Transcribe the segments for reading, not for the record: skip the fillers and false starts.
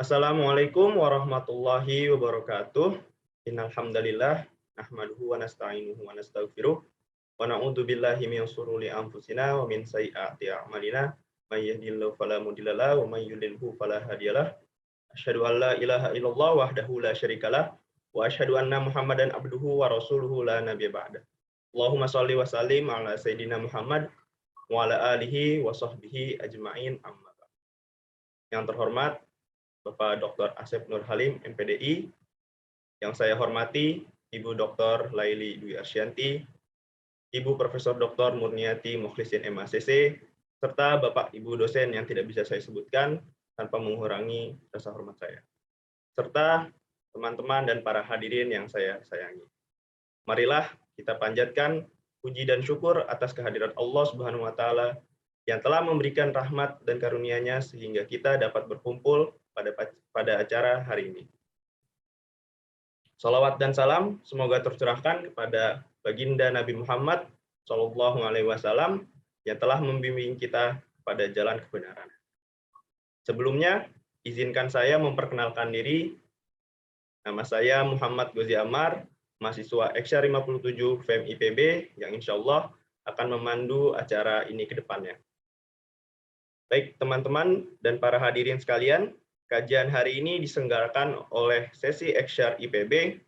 Assalamualaikum warahmatullahi wabarakatuh. Innal hamdalillah nahmaduhu wa nasta'inuhu wa nastaghfiruh wa na'udzu billahi min shururi anfusina wa min sayyiati a'malina. May yahdihillahu fala mudhillalah wa may yudhlilhu fala hadiyalah. Asyhadu an la ilaha illallah wahdahu la syarikalah wa asyhadu anna Muhammadan abduhu wa rasuluhu la nabiyya ba'da. Allahumma shalli wa sallim ala sayyidina Muhammad wa ala alihi wa sahbihi ajma'in amma ba'd. Yang terhormat Bapak Dr. Asep Nur Halim, MPDI, yang saya hormati Ibu Dr. Laili Dwi Arsyanti, Ibu Profesor Dr. Murniati Mukhlisin MACC, serta Bapak Ibu dosen yang tidak bisa saya sebutkan tanpa mengurangi rasa hormat saya, serta teman-teman dan para hadirin yang saya sayangi. Marilah kita panjatkan puji dan syukur atas kehadiran Allah Subhanahu wa Ta'ala yang telah memberikan rahmat dan karunia-Nya sehingga kita dapat berkumpul pada acara hari ini. Salawat dan salam semoga tercurahkan kepada baginda Nabi Muhammad Shallallahu Alaihi Wasallam yang telah membimbing kita pada jalan kebenaran. Sebelumnya, izinkan saya memperkenalkan diri. Nama saya Muhammad Gozi Amar, mahasiswa Eksya 57 FEM IPB yang insya Allah akan memandu acara ini ke depannya. Baik teman-teman dan para hadirin sekalian, kajian hari ini diselenggarakan oleh sesi Eksyar IPB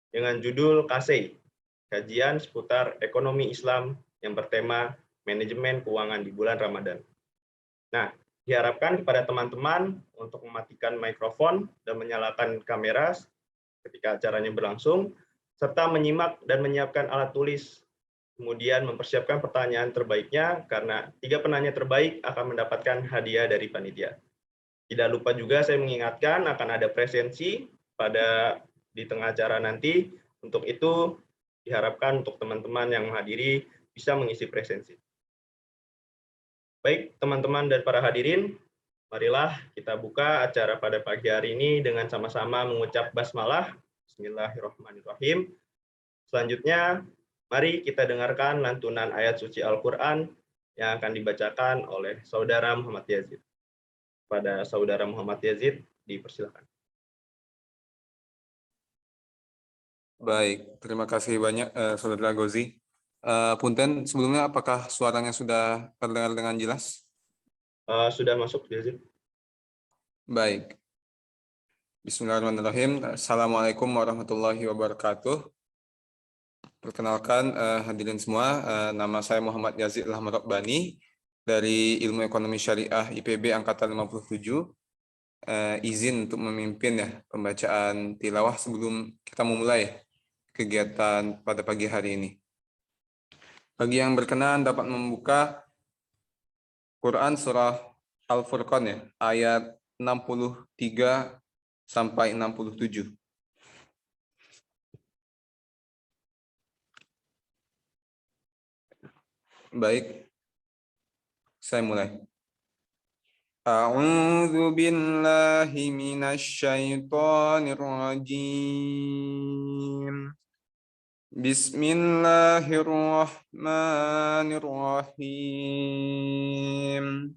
dengan judul KASEI, Kajian Seputar Ekonomi Islam yang bertema Manajemen Keuangan di Bulan Ramadan. Nah, diharapkan kepada teman-teman untuk mematikan mikrofon dan menyalakan kamera ketika acaranya berlangsung, serta menyimak dan menyiapkan alat tulis, kemudian mempersiapkan pertanyaan terbaiknya karena 3 penanya terbaik akan mendapatkan hadiah dari panitia. Tidak lupa juga saya mengingatkan akan ada presensi di tengah acara nanti. Untuk itu diharapkan untuk teman-teman yang menghadiri bisa mengisi presensi. Baik teman-teman dan para hadirin, marilah kita buka acara pada pagi hari ini dengan sama-sama mengucap basmalah. Bismillahirrahmanirrahim. Selanjutnya, mari kita dengarkan lantunan ayat suci Al-Quran yang akan dibacakan oleh Saudara Muhammad Yazid. Pada Saudara Muhammad Yazid, dipersilakan. Baik, terima kasih banyak Saudara Gozi. Punten, sebelumnya apakah suaranya sudah terdengar dengan jelas? Sudah masuk, Yazid. Baik. Bismillahirrahmanirrahim. Assalamualaikum warahmatullahi wabarakatuh. Perkenalkan hadirin semua, nama saya Muhammad Yazid Lahmarokbani dari Ilmu Ekonomi Syariah IPB Angkatan 57. Izin untuk memimpin ya pembacaan tilawah sebelum kita memulai kegiatan pada pagi hari ini. Bagi yang berkenan dapat membuka Quran surah Al-Furqan ya, ayat 63 sampai 67. Baik, saya mulai. A'udzu billahi minasy syaithanir rajim. Bismillahirrahmanirrahim.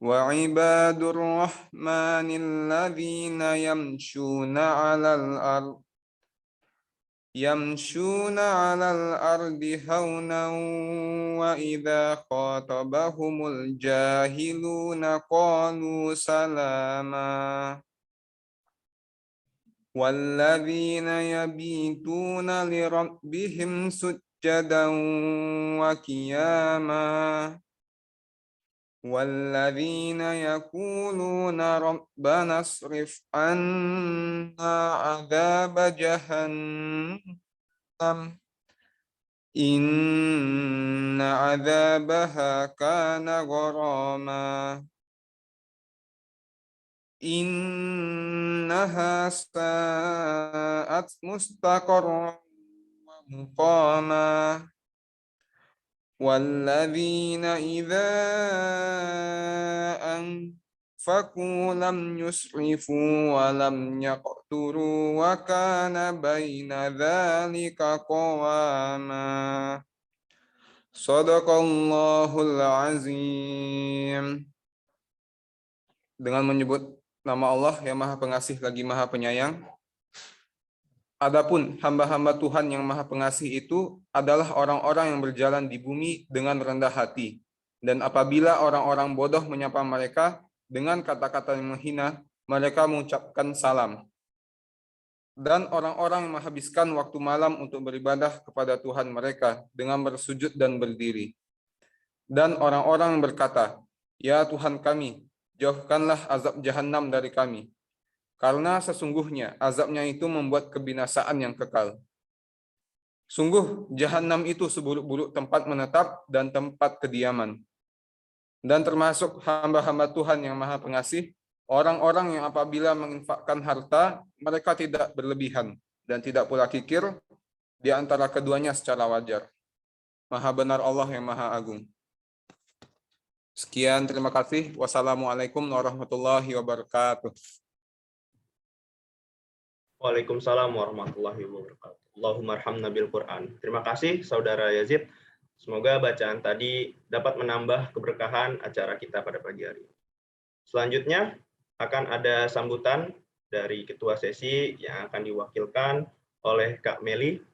Wa ibadur rahmanil ladzina yamshuna 'alal ardi haunan wa idza khatabahumul jahiluna qalu salama. Walladzina yabituna lirabbihim sujjadan wa qiyama. Walladzina yaquluna rabbana asrif 'anna 'adzaba jahannam inna 'adzabaha kana gharama innaha sa'at mustaqarran wa muqama. Walladzina idza anfaqu lam yusrifu wa lam yaqturu wa kana baina dzalika qawama. Shadaqallahul azim. dengan menyebut nama Allah yang Maha Pengasih lagi Maha Penyayang. Adapun hamba-hamba Tuhan yang Maha Pengasih itu adalah orang-orang yang berjalan di bumi dengan rendah hati. Dan apabila orang-orang bodoh menyapa mereka dengan kata-kata yang menghina, mereka mengucapkan salam. Dan orang-orang yang menghabiskan waktu malam untuk beribadah kepada Tuhan mereka dengan bersujud dan berdiri. Dan orang-orang yang berkata, "Ya Tuhan kami, jauhkanlah azab Jahannam dari kami. Karena sesungguhnya azabnya itu membuat kebinasaan yang kekal. Sungguh Jahannam itu seburuk-buruk tempat menetap dan tempat kediaman." Dan termasuk hamba-hamba Tuhan yang Maha Pengasih, orang-orang yang apabila menginfakkan harta, mereka tidak berlebihan dan tidak pula kikir di antara keduanya secara wajar. Maha benar Allah yang Maha Agung. Sekian, terima kasih. Wassalamualaikum warahmatullahi wabarakatuh. Waalaikumsalam warahmatullahi wabarakatuh. Allahumma arhamna bil Quran. Terima kasih Saudara Yazid. Semoga bacaan tadi dapat menambah keberkahan acara kita pada pagi hari ini. Selanjutnya akan ada sambutan dari ketua sesi yang akan diwakilkan oleh Kak Meli.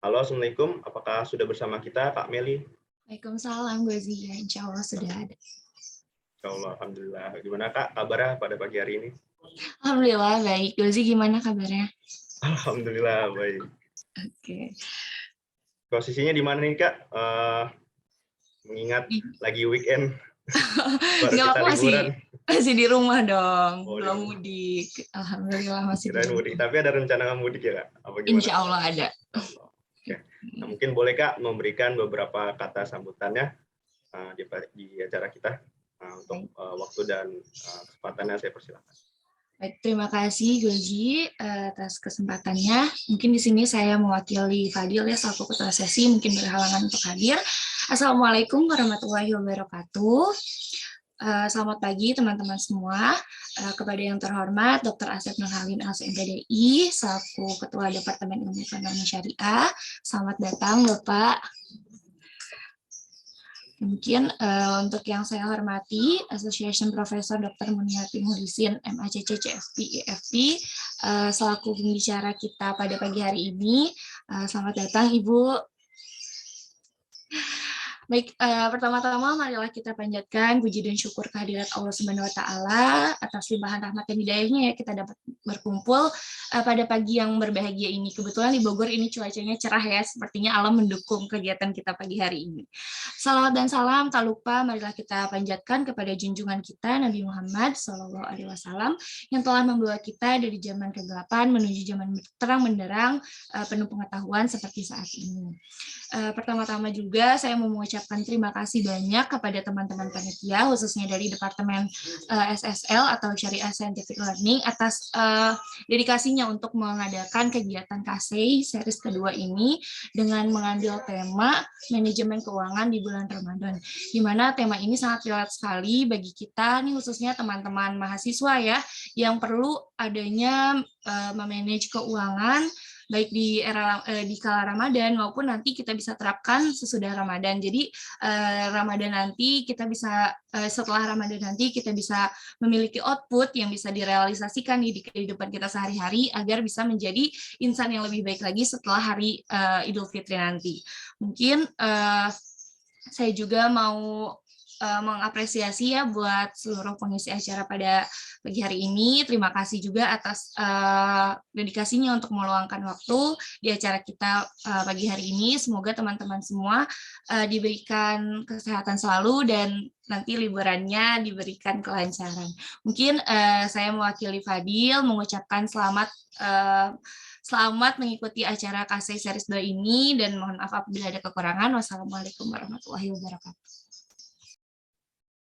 Halo, Assalamualaikum. Apakah sudah bersama kita Kak Meli? Waalaikumsalam, Gozi. Ya, insya Allah sudah ada. Insya Allah, Alhamdulillah. Gimana Kak kabarnya pada pagi hari ini? Alhamdulillah, baik. Gozi, gimana kabarnya? Alhamdulillah, baik. Oke. Posisinya di mana nih Kak? Mengingat lagi weekend. Baru Nggak, kita aku liburan. masih di rumah dong. Oh, belum mudik. Alhamdulillah masih di Kirain rumah. mudik. Tapi ada rencana mudik ya Kak? Apa gimana? Insya Allah ada. Oke. Nah, mungkin boleh Kak memberikan beberapa kata sambutannya di acara kita untuk waktu dan kesempatannya saya persilakan. Baik, terima kasih Gozi atas kesempatannya. Mungkin di sini saya mewakili Fadil ya selaku ketua sesi, mungkin berhalangan untuk hadir. Assalamualaikum warahmatullahi wabarakatuh. Selamat pagi teman-teman semua. Kepada yang terhormat Dr. Asep Nurhalim LCMPDI selaku Ketua Departemen Ilmu Ekonomi Syariah. Selamat datang Bapak. Mungkin untuk yang saya hormati, Association Professor Dr. Muniati Muhlisin, MACC, CFP, IFP, selaku pembicara kita pada pagi hari ini. Selamat datang Ibu. Baik, pertama-tama marilah kita panjatkan puji dan syukur kehadirat Allah Subhanahu wa taala atas limpahan rahmat dan hidayahnya ya kita dapat berkumpul pada pagi yang berbahagia ini. Kebetulan di Bogor ini cuacanya cerah ya, sepertinya alam mendukung kegiatan kita pagi hari ini. Salawat dan salam tak lupa marilah kita panjatkan kepada junjungan kita Nabi Muhammad SAW yang telah membawa kita dari zaman kegelapan menuju zaman terang benderang penuh pengetahuan seperti saat ini. Pertama-tama juga saya mau mengucapkan terima kasih banyak kepada teman-teman panitia khususnya dari Departemen SSL atau Syariah Scientific Learning atas dedikasinya untuk mengadakan kegiatan KSEI series kedua ini dengan mengambil tema manajemen keuangan di bulan Ramadan, di mana tema ini sangat relate sekali bagi kita nih khususnya teman-teman mahasiswa ya yang perlu adanya memanage keuangan baik di kala Ramadan maupun nanti kita bisa terapkan sesudah Ramadan. Jadi Ramadan nanti kita bisa setelah Ramadan nanti kita bisa memiliki output yang bisa direalisasikan di kehidupan kita sehari-hari agar bisa menjadi insan yang lebih baik lagi setelah hari Idul Fitri nanti. Mungkin saya juga mau mengapresiasi ya buat seluruh pengisi acara pada pagi hari ini. Terima kasih juga atas dedikasinya untuk meluangkan waktu di acara kita pagi hari ini. Semoga teman-teman semua diberikan kesehatan selalu dan nanti liburannya diberikan kelancaran. Mungkin saya mewakili Fadil mengucapkan selamat mengikuti acara KSEI Series 2 ini dan mohon maaf apabila ada kekurangan. Wassalamualaikum warahmatullahi wabarakatuh.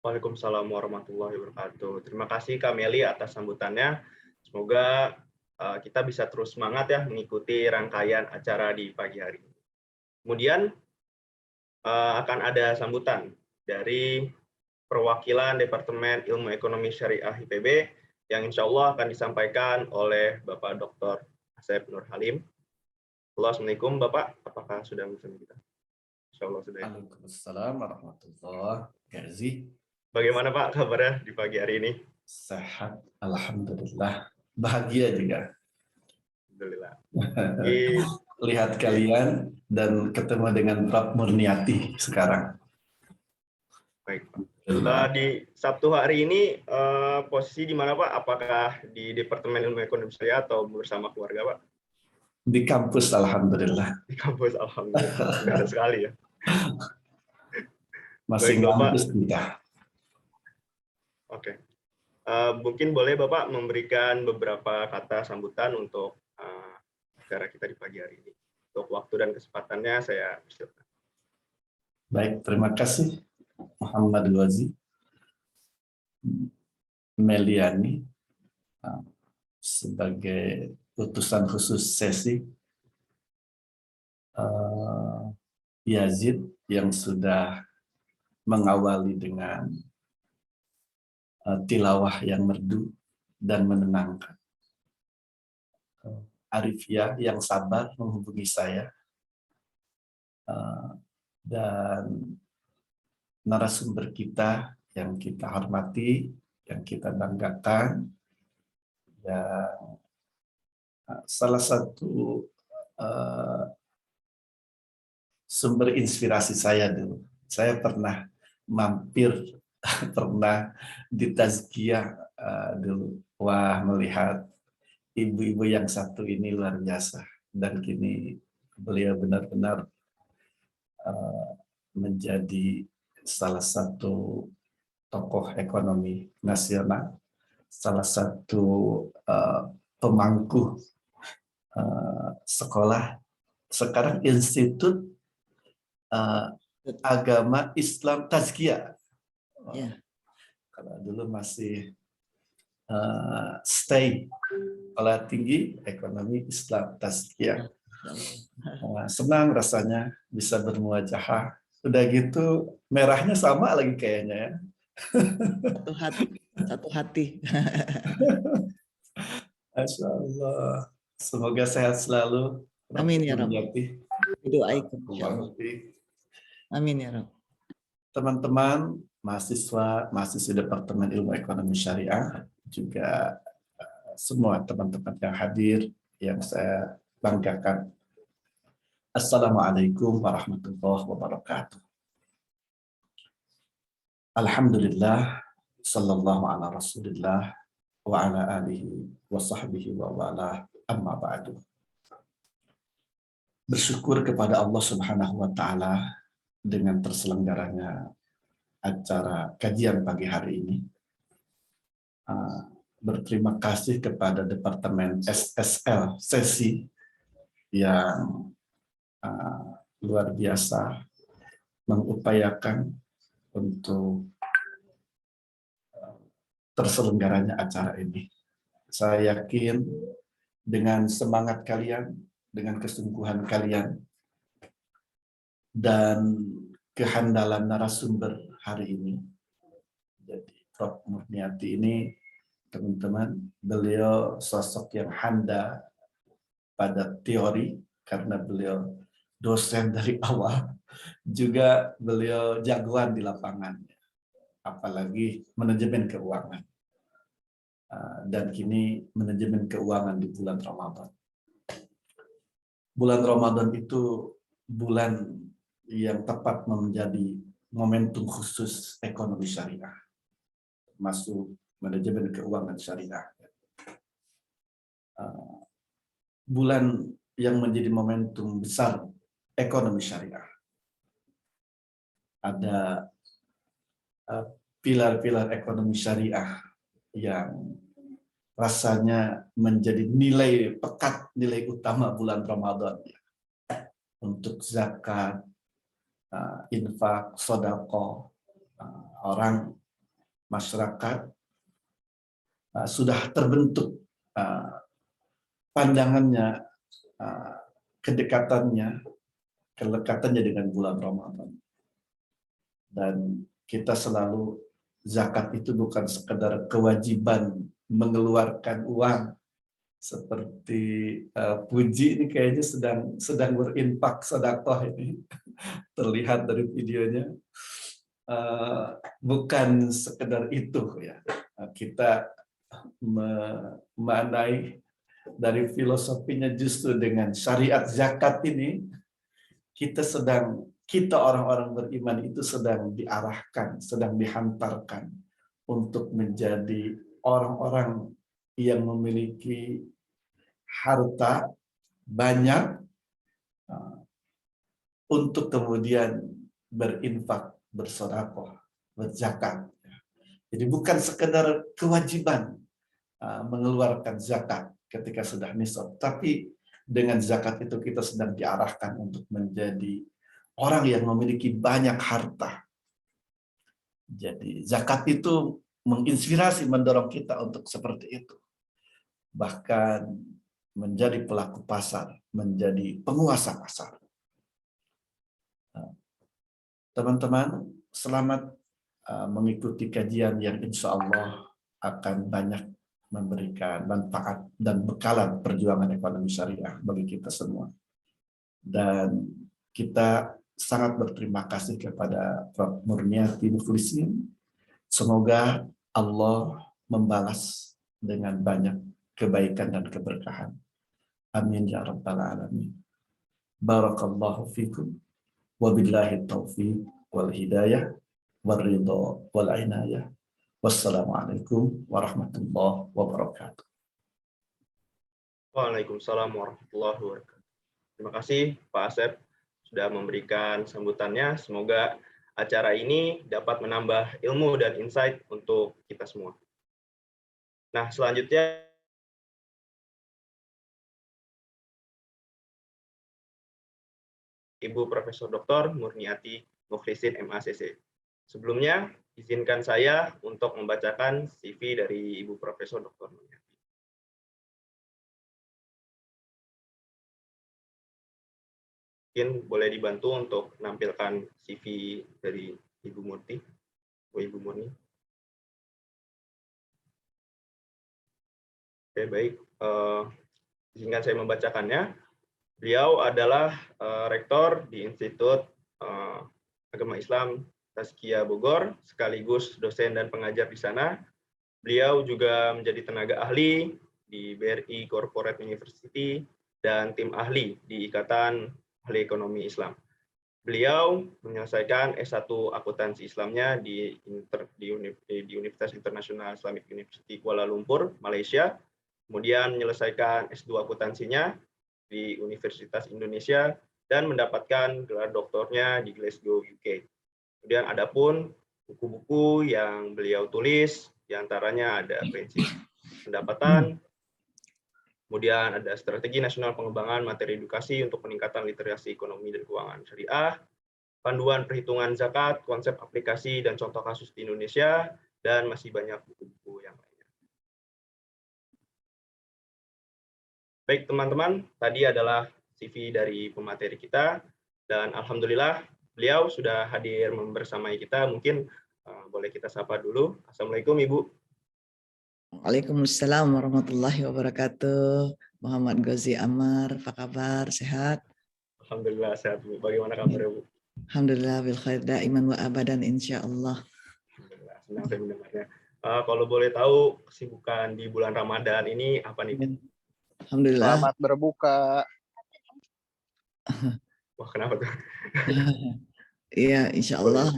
Waalaikumsalam warahmatullahi wabarakatuh. Terima kasih Kak Meli atas sambutannya. Semoga kita bisa terus semangat ya mengikuti rangkaian acara di pagi hari ini. Kemudian akan ada sambutan dari perwakilan Departemen Ilmu Ekonomi Syariah IPB yang insya Allah akan disampaikan oleh Bapak Dr. Asep Nurhalim. Assalamualaikum Bapak, apakah sudah bersama kita? Insya Allah sudah. Waalaikumsalam warahmatullahi wabarakatuh. Bagaimana Pak kabarnya di pagi hari ini? Sehat, alhamdulillah. Bahagia juga. Alhamdulillah. Di Lihat kalian dan ketemu dengan Prof. Murniati sekarang. baik Pak. Alhamdulillah. Di Sabtu hari ini posisi di mana Pak? Apakah di Departemen Ilmu Ekonomi Syariah atau bersama keluarga Pak? Di kampus, alhamdulillah. Di kampus, alhamdulillah. Benar sekali ya. Masih Baik, Bapak. ngampus kita. Oke. Mungkin boleh Bapak memberikan beberapa kata sambutan untuk acara kita di pagi hari ini. Untuk waktu dan kesempatannya saya persilakan. Baik, terima kasih Muhammad Wazi Meliani sebagai utusan khusus sesi, Yazid yang sudah mengawali dengan tilawah yang merdu dan menenangkan, Arifia yang sabar menghubungi saya, dan narasumber kita yang kita hormati, yang kita banggakan, dan salah satu sumber inspirasi saya dulu. Saya pernah mampir, pernah di tazkiyah dulu. Wah, melihat ibu-ibu yang satu ini luar biasa. Dan kini beliau benar-benar menjadi salah satu tokoh ekonomi nasional, salah satu pemangku sekolah, sekarang Institut Agama Islam Tazkiyah. Ya. Kalau dulu masih stay sekolah tinggi ekonomi Islam Tazkiyah. Senang rasanya bisa bermuajahah. Udah gitu merahnya sama lagi kayaknya ya. Satu hati. Masya Allah. Semoga sehat selalu. Amin ya Rabb. Doaikum. Amin ya Rabb. Teman-teman mahasiswa Departemen Ilmu Ekonomi Syariah, juga semua teman-teman yang hadir yang saya banggakan. Assalamualaikum warahmatullahi wabarakatuh. Alhamdulillah, sallallahu ala rasulillah, wa ala alihi wa sahbihi wa wala, amma ba'du. Bersyukur kepada Allah Subhanahu wa Ta'ala dengan terselenggaranya acara kajian pagi hari ini. Berterima kasih kepada Departemen SSL Sesi yang luar biasa mengupayakan untuk terselenggaranya acara ini. Saya yakin dengan semangat kalian, dengan kesungguhan kalian, dan kehandalan narasumber hari ini. Jadi Prof. Murniati ini, teman-teman, beliau sosok yang handal pada teori, karena beliau dosen dari awal, juga beliau jagoan di lapangan, apalagi manajemen keuangan. Dan kini manajemen keuangan di bulan Ramadan. Bulan Ramadan itu bulan yang tepat menjadi momentum khusus ekonomi syariah, masuk manajemen keuangan syariah. Bulan yang menjadi momentum besar ekonomi syariah. Ada pilar-pilar ekonomi syariah yang rasanya menjadi nilai pekat, nilai utama bulan Ramadan. Untuk zakat, infak, sedekah, orang masyarakat sudah terbentuk pandangannya, kedekatannya, kelekatannya dengan bulan Ramadan. Dan kita selalu, zakat itu bukan sekedar kewajiban mengeluarkan uang, seperti Puji ini kayaknya sedang berinfak sedekah ini terlihat dari videonya. bukan sekedar itu ya. Kita memaknai dari filosofinya justru dengan syariat zakat ini kita orang-orang beriman itu sedang diarahkan, sedang dihantarkan untuk menjadi orang-orang yang memiliki harta banyak untuk kemudian berinfak, bersedekah, berzakat. Jadi bukan sekedar kewajiban mengeluarkan zakat ketika sudah nisab, tapi dengan zakat itu kita sedang diarahkan untuk menjadi orang yang memiliki banyak harta. Jadi zakat itu menginspirasi, mendorong kita untuk seperti itu. Bahkan menjadi pelaku pasar, menjadi penguasa pasar. Teman-teman, selamat mengikuti kajian yang insya Allah akan banyak memberikan manfaat dan bekalan perjuangan ekonomi syariah bagi kita semua. Dan kita sangat berterima kasih kepada Prof. Murniati Mukhlisin. Semoga Allah membalas dengan banyak kebaikan dan keberkahan. Amin ya rabbal alamin. Barakallahu fikum. Wabillahi taufiq wal hidayah wal ridha wal inayah. Wassalamualaikum warahmatullahi wabarakatuh. Waalaikumsalam warahmatullahi wabarakatuh. Terima kasih Pak Asep sudah memberikan sambutannya. Semoga acara ini dapat menambah ilmu dan insight untuk kita semua. Nah, selanjutnya Ibu Profesor Dr. Murniati Mukhlisin MACC. Sebelumnya, izinkan saya untuk membacakan CV dari Ibu Profesor Dr. Murniati. Mungkin boleh dibantu untuk menampilkan CV dari Ibu Murti, Ibu Murni. Oke, baik. Izinkan saya membacakannya. Beliau adalah rektor di Institut Agama Islam Tazkiyah Bogor, sekaligus dosen dan pengajar di sana. Beliau juga menjadi tenaga ahli di BRI Corporate University dan tim ahli di Ikatan Ahli Ekonomi Islam. Beliau menyelesaikan S1 Akuntansi Islamnya di Universitas Internasional Islamic University Kuala Lumpur, Malaysia. Kemudian menyelesaikan S2 Akuntansinya di Universitas Indonesia dan mendapatkan gelar doktornya di Glasgow, UK. Kemudian ada pun buku-buku yang beliau tulis, diantaranya ada prinsip pendapatan, kemudian ada strategi nasional pengembangan materi edukasi untuk peningkatan literasi ekonomi dan keuangan syariah, panduan perhitungan zakat, konsep aplikasi dan contoh kasus di Indonesia, dan masih banyak buku-buku yang lainnya. Baik teman-teman, tadi adalah CV dari pemateri kita, dan alhamdulillah beliau sudah hadir membersamai kita. Mungkin boleh kita sapa dulu. Assalamualaikum Ibu. Waalaikumsalam warahmatullahi wabarakatuh. Muhammad Ghazi Ammar, apa kabar? Sehat? Alhamdulillah sehat Bu. Bagaimana kabar Bu? Alhamdulillah bil khair daiman wa abadan insyaallah. Alhamdulillah, senang saya mendengarnya. Kalau boleh tahu kesibukan di bulan Ramadan ini apa nih Bu? Alhamdulillah. Selamat berbuka. Wah, kenapa tuh? Iya, insya Allah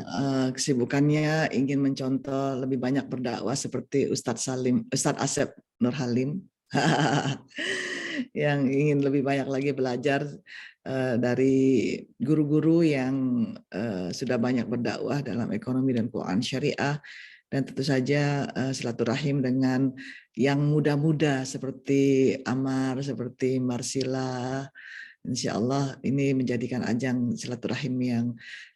kesibukannya ingin mencontoh lebih banyak berdakwah seperti Ustadz Asep Nur Halim yang ingin lebih banyak lagi belajar dari guru-guru yang sudah banyak berdakwah dalam ekonomi dan keuangan syariah, dan tentu saja silaturahim dengan yang muda-muda seperti Amar, seperti Marsila. Insya Allah ini menjadikan ajang silaturahim yang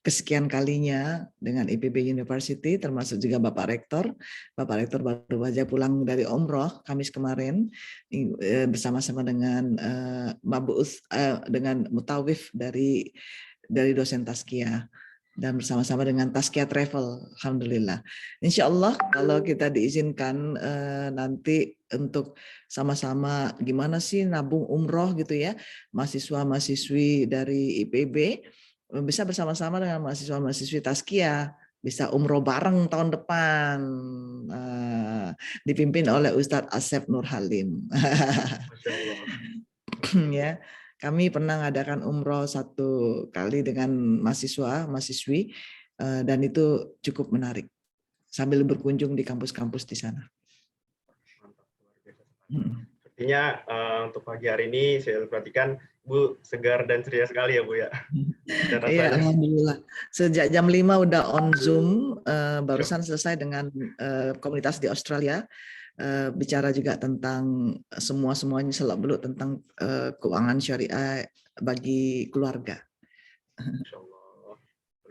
kesekian kalinya dengan IPB University, termasuk juga Bapak Rektor. Bapak Rektor baru saja pulang dari Umroh Kamis kemarin bersama-sama dengan dengan Mutawif dari dosen Tazkiyah dan bersama-sama dengan Tazkiyah Travel. Alhamdulillah. Insya Allah kalau kita diizinkan nanti untuk sama-sama gimana sih nabung umroh gitu ya, mahasiswa-mahasiswi dari IPB bisa bersama-sama dengan mahasiswa-mahasiswi Tazkiyah bisa umroh bareng tahun depan, dipimpin oleh Ustadz Asep Nur Halim. Masya Allah. Ya, kami pernah mengadakan umroh 1 kali dengan mahasiswi, dan itu cukup menarik sambil berkunjung di kampus-kampus di sana. Mantap, luar biasa. Sepertinya untuk pagi hari ini saya perhatikan Bu segar dan ceria sekali ya Bu ya. Dan Iya, rasanya alhamdulillah. Sejak jam 5 udah on Zoom, barusan selesai dengan komunitas di Australia, bicara juga tentang semuanya seluk-beluk tentang keuangan syariah bagi keluarga. Masya Allah, luar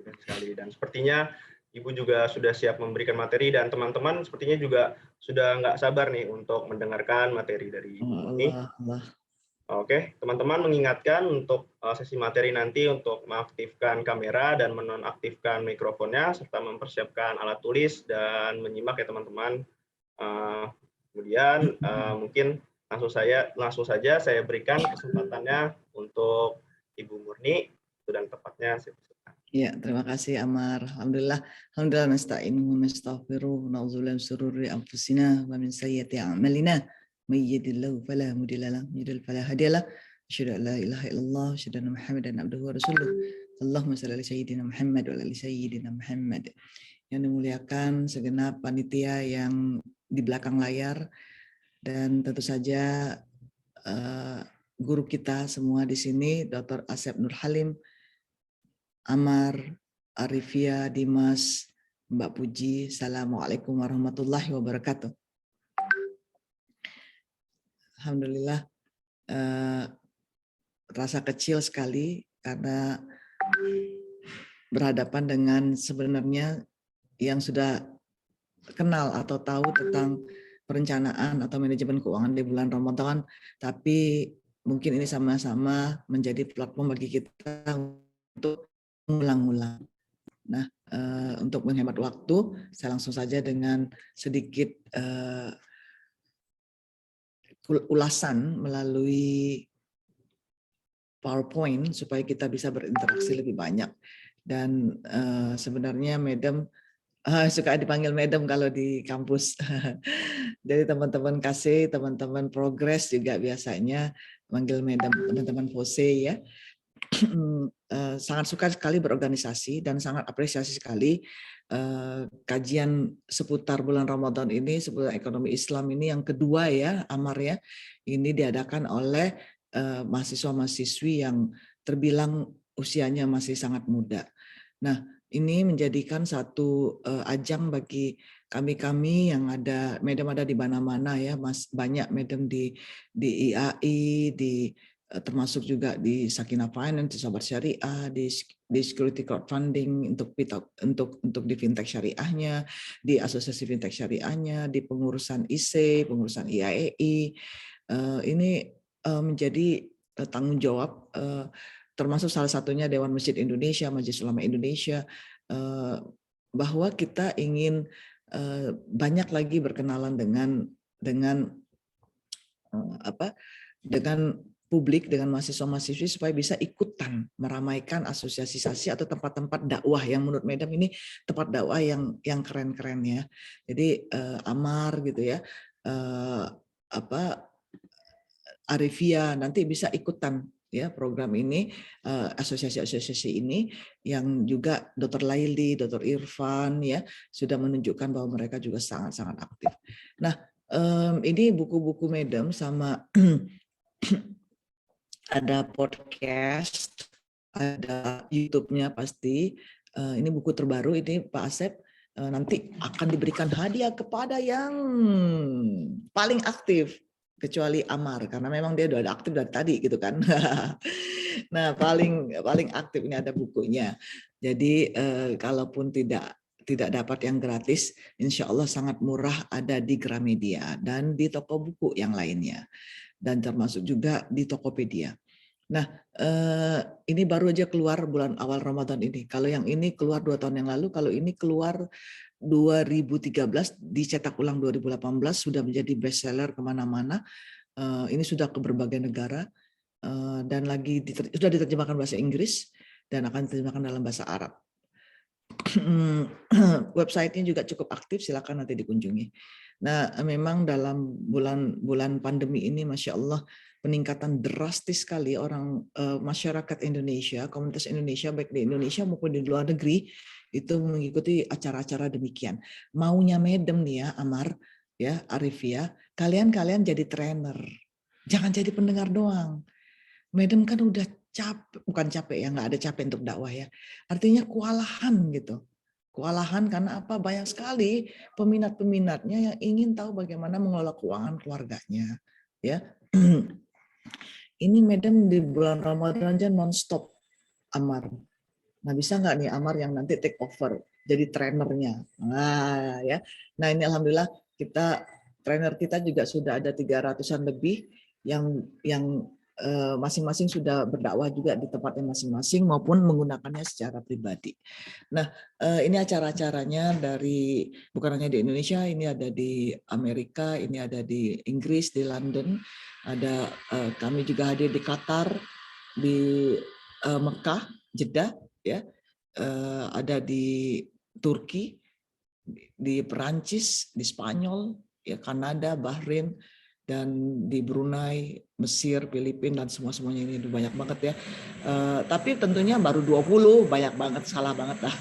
biasa sekali. Dan sepertinya Ibu juga sudah siap memberikan materi dan teman-teman sepertinya juga sudah nggak sabar nih untuk mendengarkan materi dari Ibu ini. Allah. Oke, teman-teman mengingatkan untuk sesi materi nanti untuk mengaktifkan kamera dan menonaktifkan mikrofonnya serta mempersiapkan alat tulis dan menyimak ya teman-teman. Kemudian mungkin langsung saja saya berikan kesempatannya untuk Ibu Murni, dan tepatnya saya persilakan. Ya, terima kasih Amar. Alhamdulillah nasta'inu wa nastaghfiruh wa na'udzubillahi min shururi anfusina wa min sayyiati a'malina. May yahdihillahu fala mudilla lahu wa may yudlil fala hadiya lahu. Asyhadu an la ilaha illallah wa asyhadu anna Muhammadan abduhu wa rasuluh. Allahumma shalli ala sayyidina Muhammad wa ala sayyidina Muhammad. Yang dimuliakan segenap panitia yang di belakang layar dan tentu saja guru kita semua di sini, Dr. Asep Nur Halim, Amar, Arifia, Dimas, Mbak Puji. Assalamualaikum warahmatullahi wabarakatuh. Alhamdulillah, rasa kecil sekali karena berhadapan dengan sebenarnya yang sudah kenal atau tahu tentang perencanaan atau manajemen keuangan di bulan Ramadan, tapi mungkin ini sama-sama menjadi platform bagi kita untuk mengulang-ulang. Nah, untuk menghemat waktu, saya langsung saja dengan sedikit ulasan melalui PowerPoint supaya kita bisa berinteraksi lebih banyak. Dan sebenarnya Madam suka dipanggil Madam kalau di kampus. Jadi teman-teman KC, teman-teman Progress juga biasanya manggil Madam, teman-teman Fose ya. Sangat suka sekali berorganisasi dan sangat apresiasi sekali kajian seputar bulan Ramadan ini, seputar ekonomi Islam ini yang kedua ya, Amar ya, ini diadakan oleh mahasiswa-mahasiswi yang terbilang usianya masih sangat muda. Nah, ini menjadikan satu ajang bagi kami yang ada, Madam ada di mana-mana ya, banyak Madam di IAI, termasuk juga di Sakinah Finance, di Sahabat Syariah, di Security Crowdfunding untuk di fintech syariahnya, di asosiasi fintech syariahnya, di pengurusan IC, pengurusan IAEI. Ini menjadi tanggung jawab, termasuk salah satunya Dewan Masjid Indonesia, Majelis Ulama Indonesia, bahwa kita ingin banyak lagi berkenalan dengan publik, dengan mahasiswa-mahasiswi supaya bisa ikutan meramaikan asosiasi atau tempat-tempat dakwah yang menurut Madam ini tempat dakwah yang keren-keren ya. Jadi Amar gitu ya, Arifia nanti bisa ikutan ya program ini, asosiasi-asosiasi ini, yang juga Dr. Laili, Dr. Irfan ya sudah menunjukkan bahwa mereka juga sangat-sangat aktif. Nah, ini buku-buku Madam sama ada podcast, ada YouTube-nya pasti. Ini buku terbaru ini Pak Asep nanti akan diberikan hadiah kepada yang paling aktif, kecuali Amar karena memang dia udah aktif dari tadi gitu kan. Nah, paling aktif ini ada bukunya. Jadi kalaupun tidak dapat yang gratis, insya Allah sangat murah ada di Gramedia dan di toko buku yang lainnya. Dan termasuk juga di Tokopedia. Nah, ini baru aja keluar bulan awal Ramadan ini. Kalau yang ini keluar 2 tahun yang lalu, kalau ini keluar 2013, dicetak ulang 2018, sudah menjadi bestseller kemana-mana. Ini sudah ke berbagai negara dan sudah diterjemahkan bahasa Inggris dan akan diterjemahkan dalam bahasa Arab. website-nya juga cukup aktif, silakan nanti dikunjungi. Nah, memang dalam bulan pandemi ini, Masya Allah, peningkatan drastis sekali orang masyarakat Indonesia, komunitas Indonesia, baik di Indonesia maupun di luar negeri, itu mengikuti acara-acara demikian. Maunya Medem nih ya, Amar, ya, Arifia, kalian jadi trainer. Jangan jadi pendengar doang. Medem kan udah capek, bukan capek ya, nggak ada capek untuk dakwah ya. Artinya kewalahan gitu. Kewalahan karena apa? Banyak sekali peminat-peminatnya yang ingin tahu bagaimana mengelola keuangan keluarganya. Ya, ini Medem di bulan Ramadan aja non-stop, Amar. Nah, bisa nggak nih Amar yang nanti take over jadi trainernya? Nah, ya. Nah, ini alhamdulillah trainer kita juga sudah ada 300-an lebih yang masing-masing sudah berdakwah juga di tempatnya masing-masing maupun menggunakannya secara pribadi. Nah, ini acara-acaranya bukan hanya di Indonesia, ini ada di Amerika, ini ada di Inggris, di London, ada kami juga hadir di Qatar, di Mekah, Jeddah, ya, ada di Turki, di Perancis, di Spanyol, ya, Kanada, Bahrain, dan di Brunei, Mesir, Filipina, dan semuanya ini banyak banget ya. Tapi tentunya baru 20, banyak banget, salah banget lah.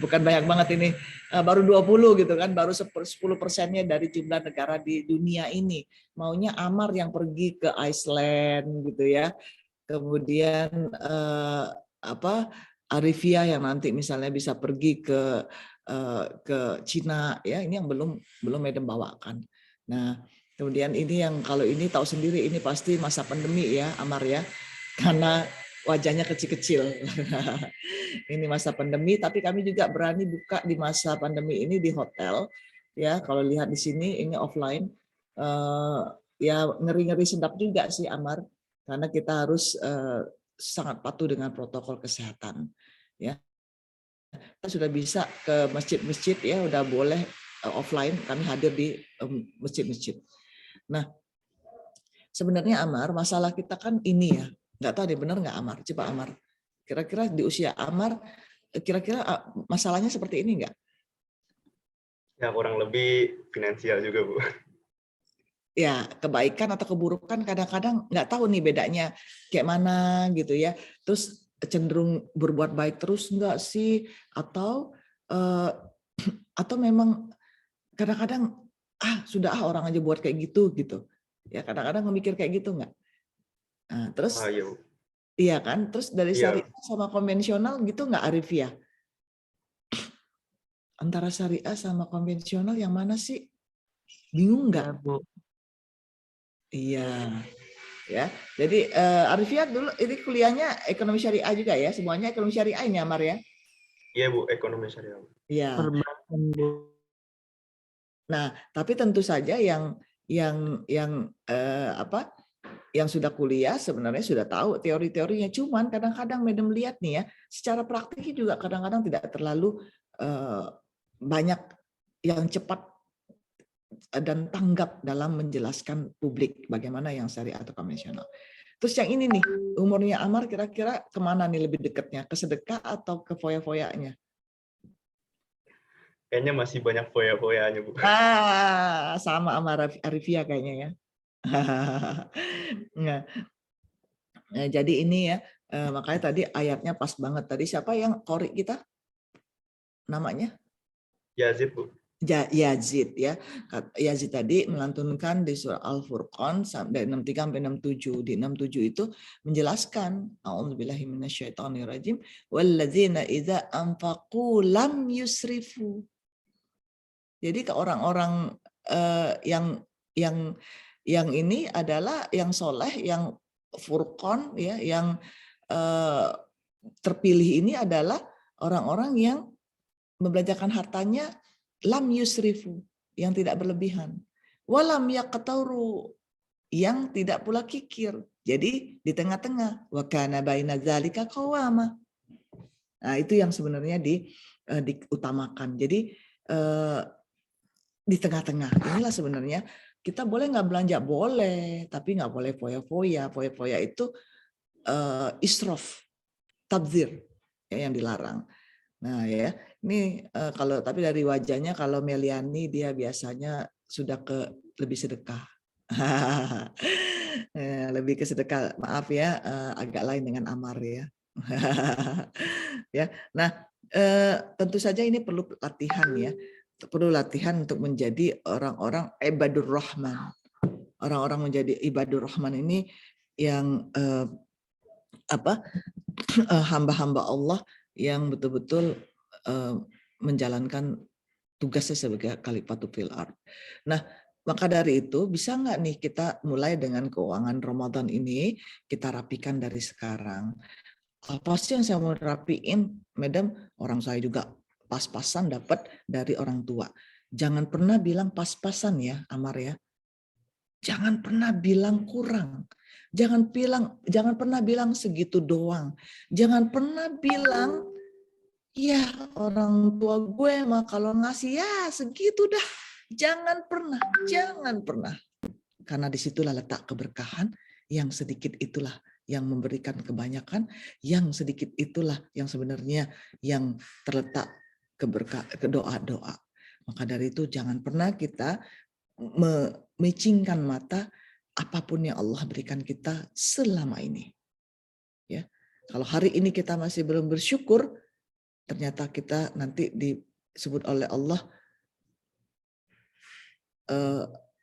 Bukan banyak banget ini, baru 20 gitu kan, baru 10%-nya dari jumlah negara di dunia ini. Maunya Amar yang pergi ke Iceland gitu ya. Kemudian Arifia yang nanti misalnya bisa pergi ke Cina ya, ini yang belum Medem bawakan. Nah, kemudian ini yang kalau ini tahu sendiri ini pasti masa pandemi ya, Amar ya, karena wajahnya kecil-kecil. Ini masa pandemi, tapi kami juga berani buka di masa pandemi ini di hotel ya. Kalau lihat di sini ini offline, ya ngeri-ngeri sedap juga sih Amar, karena kita harus sangat patuh dengan protokol kesehatan ya. Kita sudah bisa ke masjid-masjid ya, udah boleh offline, kami hadir di masjid-masjid. Nah, sebenarnya Amar, masalah kita kan ini ya, nggak tahu deh benar nggak Amar, coba Amar, kira-kira di usia Amar, kira-kira masalahnya seperti ini nggak? Ya, kurang lebih finansial juga, Bu. Ya, kebaikan atau keburukan kadang-kadang nggak tahu nih bedanya kayak mana gitu ya. Terus cenderung berbuat baik terus nggak sih? Atau memang kadang-kadang orang aja buat kayak gitu. Ya kadang-kadang memikir kayak gitu nggak? Nah, terus iya kan? Terus dari syariah sama konvensional gitu nggak, Arifia? Antara syariah sama konvensional yang mana sih? Bingung nggak? Ya, Bu. Iya, ya. Jadi Arifia dulu ini kuliahnya ekonomi syariah juga ya, semuanya ekonomi syariah ini Amar ya? Iya Bu, ekonomi syariah. Iya. Perbankan, Bu. Nah, tapi tentu saja yang sudah kuliah sebenarnya sudah tahu teori-teorinya. Cuman kadang-kadang Medem lihat nih ya, secara praktiknya juga kadang-kadang tidak terlalu banyak yang cepat dan tanggap dalam menjelaskan publik bagaimana yang syariah atau konvensional. Terus yang ini nih, umurnya Amar kira-kira kemana nih lebih dekatnya? Ke sedekah atau ke foya-foyanya? Kayaknya masih banyak foya-foyanya, Bu. Sama sama Arifia kayaknya ya. Nah, jadi ini ya, makanya tadi ayatnya pas banget. Tadi siapa yang qori kita? Namanya? Yazid, Bu. Yazid ya. Yazid tadi melantunkan di surah Al-Furqan dari 63 sampai 67. Di 67 itu menjelaskan a'udzubillahi minasyaitonirrajim walladzina idza anfaqu lam yusrifu. Jadi ke orang-orang yang ini adalah yang soleh, yang Furqan ya, yang terpilih ini adalah orang-orang yang membelanjakan hartanya lam yusrifu, yang tidak berlebihan, walam yaqtauru, yang tidak pula kikir. Jadi di tengah-tengah, wa kana baina dzalika qawama. Nah, itu yang sebenarnya diutamakan. Jadi di tengah-tengah inilah sebenarnya kita boleh nggak belanja, boleh, tapi nggak boleh foya-foya. Foya-foya itu israf, tabdzir ya, yang dilarang. Nah ya, ini kalau tapi dari wajahnya kalau Meliani dia biasanya sudah lebih sedekah. Lebih ke sedekah. Maaf ya, agak lain dengan Amar ya. Ya. Nah, tentu saja ini perlu latihan ya. Perlu latihan untuk menjadi orang-orang ibadur rahman. Orang-orang menjadi ibadur rahman ini yang hamba-hamba Allah yang betul-betul menjalankan tugasnya sebagai khalifatul fil ard. Nah, maka dari itu bisa nggak nih kita mulai dengan keuangan Ramadan ini kita rapikan dari sekarang. Apa sih yang saya mau rapiin, Madam? Orang saya juga pas-pasan dapat dari orang tua. Jangan pernah bilang pas-pasan ya, Amar ya. Jangan pernah bilang kurang. Jangan pernah bilang segitu doang. Jangan pernah bilang ya orang tua gue mah kalau ngasih ya segitu dah. Jangan pernah. Karena disitulah letak keberkahan, yang sedikit itulah yang memberikan kebanyakan, yang sedikit itulah yang sebenarnya yang terletak ke doa-doa. Maka dari itu jangan pernah kita memicingkan mata apapun yang Allah berikan kita selama ini. Ya, kalau hari ini kita masih belum bersyukur, ternyata kita nanti disebut oleh Allah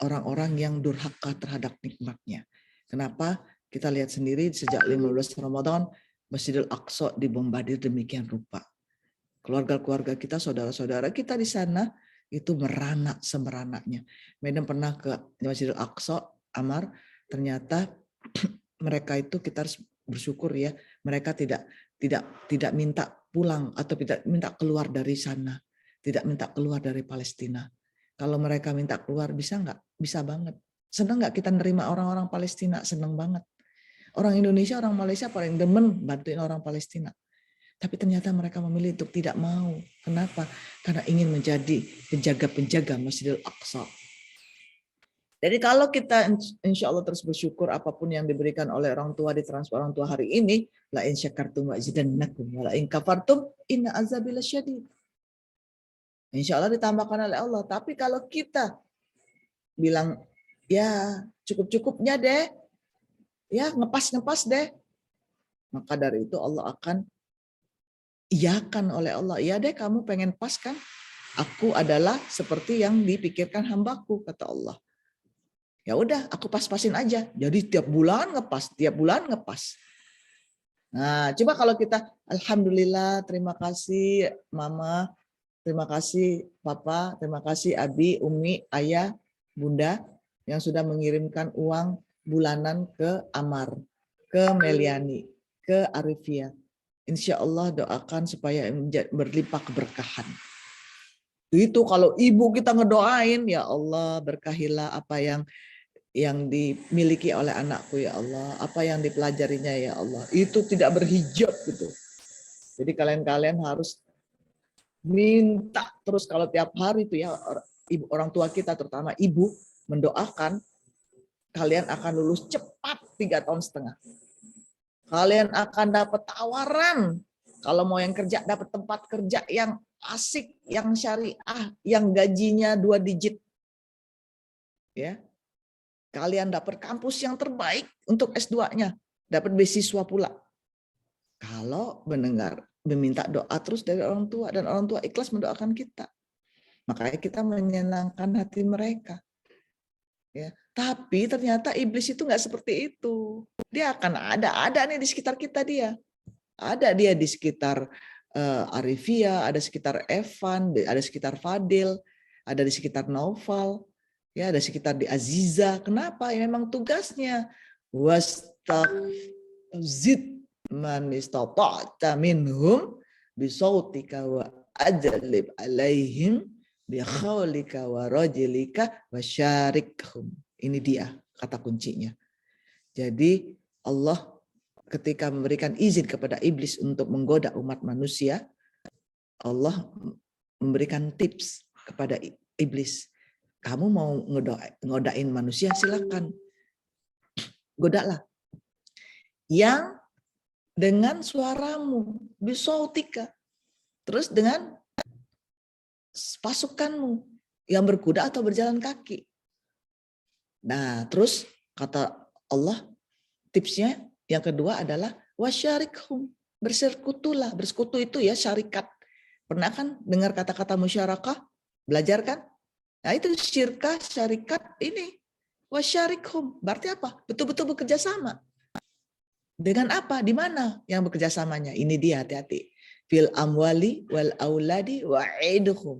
orang-orang yang durhaka terhadap nikmatnya. Kenapa? Kita lihat sendiri sejak 15 Ramadan, Masjidil Aqsa dibombardir demikian rupa. Keluarga-keluarga kita, saudara-saudara kita di sana itu meranak semeranaknya. Medan pernah ke Masjidil Aqsa, Amar, ternyata mereka itu kita harus bersyukur ya, mereka tidak minta pulang atau tidak minta keluar dari sana, tidak minta keluar dari Palestina. Kalau mereka minta keluar bisa nggak? Bisa banget. Senang nggak kita nerima orang-orang Palestina? Senang banget. Orang Indonesia, orang Malaysia paling demen bantuin orang Palestina. Tapi ternyata mereka memilih untuk tidak mau. Kenapa? Karena ingin menjadi penjaga-penjaga Masjidil Aqsa. Jadi kalau kita insya Allah terus bersyukur apapun yang diberikan oleh orang tua, ditransfer orang tua hari ini, la in syakartum wa azidannakum wa la in kafartum inna azabi lasyadid. Insya Allah ditambahkan oleh Allah. Tapi kalau kita bilang ya cukup-cukupnya deh, ya ngepas-ngepas deh, maka dari itu Allah akan iyakan oleh Allah. Ya deh kamu pengen pas kan? Aku adalah seperti yang dipikirkan hambaku, kata Allah. Ya udah aku pas-pasin aja. Jadi tiap bulan ngepas. Nah coba kalau kita alhamdulillah, terima kasih mama, terima kasih papa, terima kasih abi, umi, ayah, bunda yang sudah mengirimkan uang bulanan ke Amar, ke Meliani, ke Arifia. Insya Allah doakan supaya berlimpah keberkahan. Itu kalau ibu kita ngedoain, ya Allah berkahilah apa yang dimiliki oleh anakku ya Allah, apa yang dipelajarinya ya Allah. Itu tidak berhijab gitu. Jadi kalian harus minta terus kalau tiap hari itu ya ibu orang tua kita terutama ibu mendoakan kalian akan lulus cepat 3,5 tahun. Kalian akan dapat tawaran kalau mau yang kerja dapat tempat kerja yang asik, yang syariah, yang gajinya 2 digit. Ya. Kalian dapat kampus yang terbaik untuk S2-nya, dapat beasiswa pula. Kalau meminta doa terus dari orang tua dan orang tua ikhlas mendoakan kita. Makanya kita menyenangkan hati mereka. Ya, tapi ternyata iblis itu nggak seperti itu. Dia akan ada nih di sekitar kita dia. Ada dia di sekitar Arifia, ada sekitar Evan, ada sekitar Fadil, ada di sekitar Naufal, ya ada sekitar di Aziza. Kenapa? Ya memang tugasnya. Wastaqzid man istata'ta minhum bisautika wa ajlib alaihim bikhawlika wa rajlika wa syarikhum. Ini dia kata kuncinya. Jadi Allah ketika memberikan izin kepada iblis untuk menggoda umat manusia, Allah memberikan tips kepada iblis. Kamu mau ngodain manusia silakan. Godalah. Yang dengan suaramu bisautika. Terus dengan pasukanmu yang berkuda atau berjalan kaki. Nah, terus kata Allah, tipsnya yang kedua adalah wasyarikhum, bersekutulah. Bersekutu itu ya syarikat. Pernah kan dengar kata-kata musyarakah? Belajar kan? Nah, itu syirkah, syarikat ini wasyarikhum. Berarti apa? Betul-betul bekerja sama. Dengan apa? Di mana yang bekerja samanya? Ini dia, hati-hati. Fil amwali wal auladi wa'iduhum.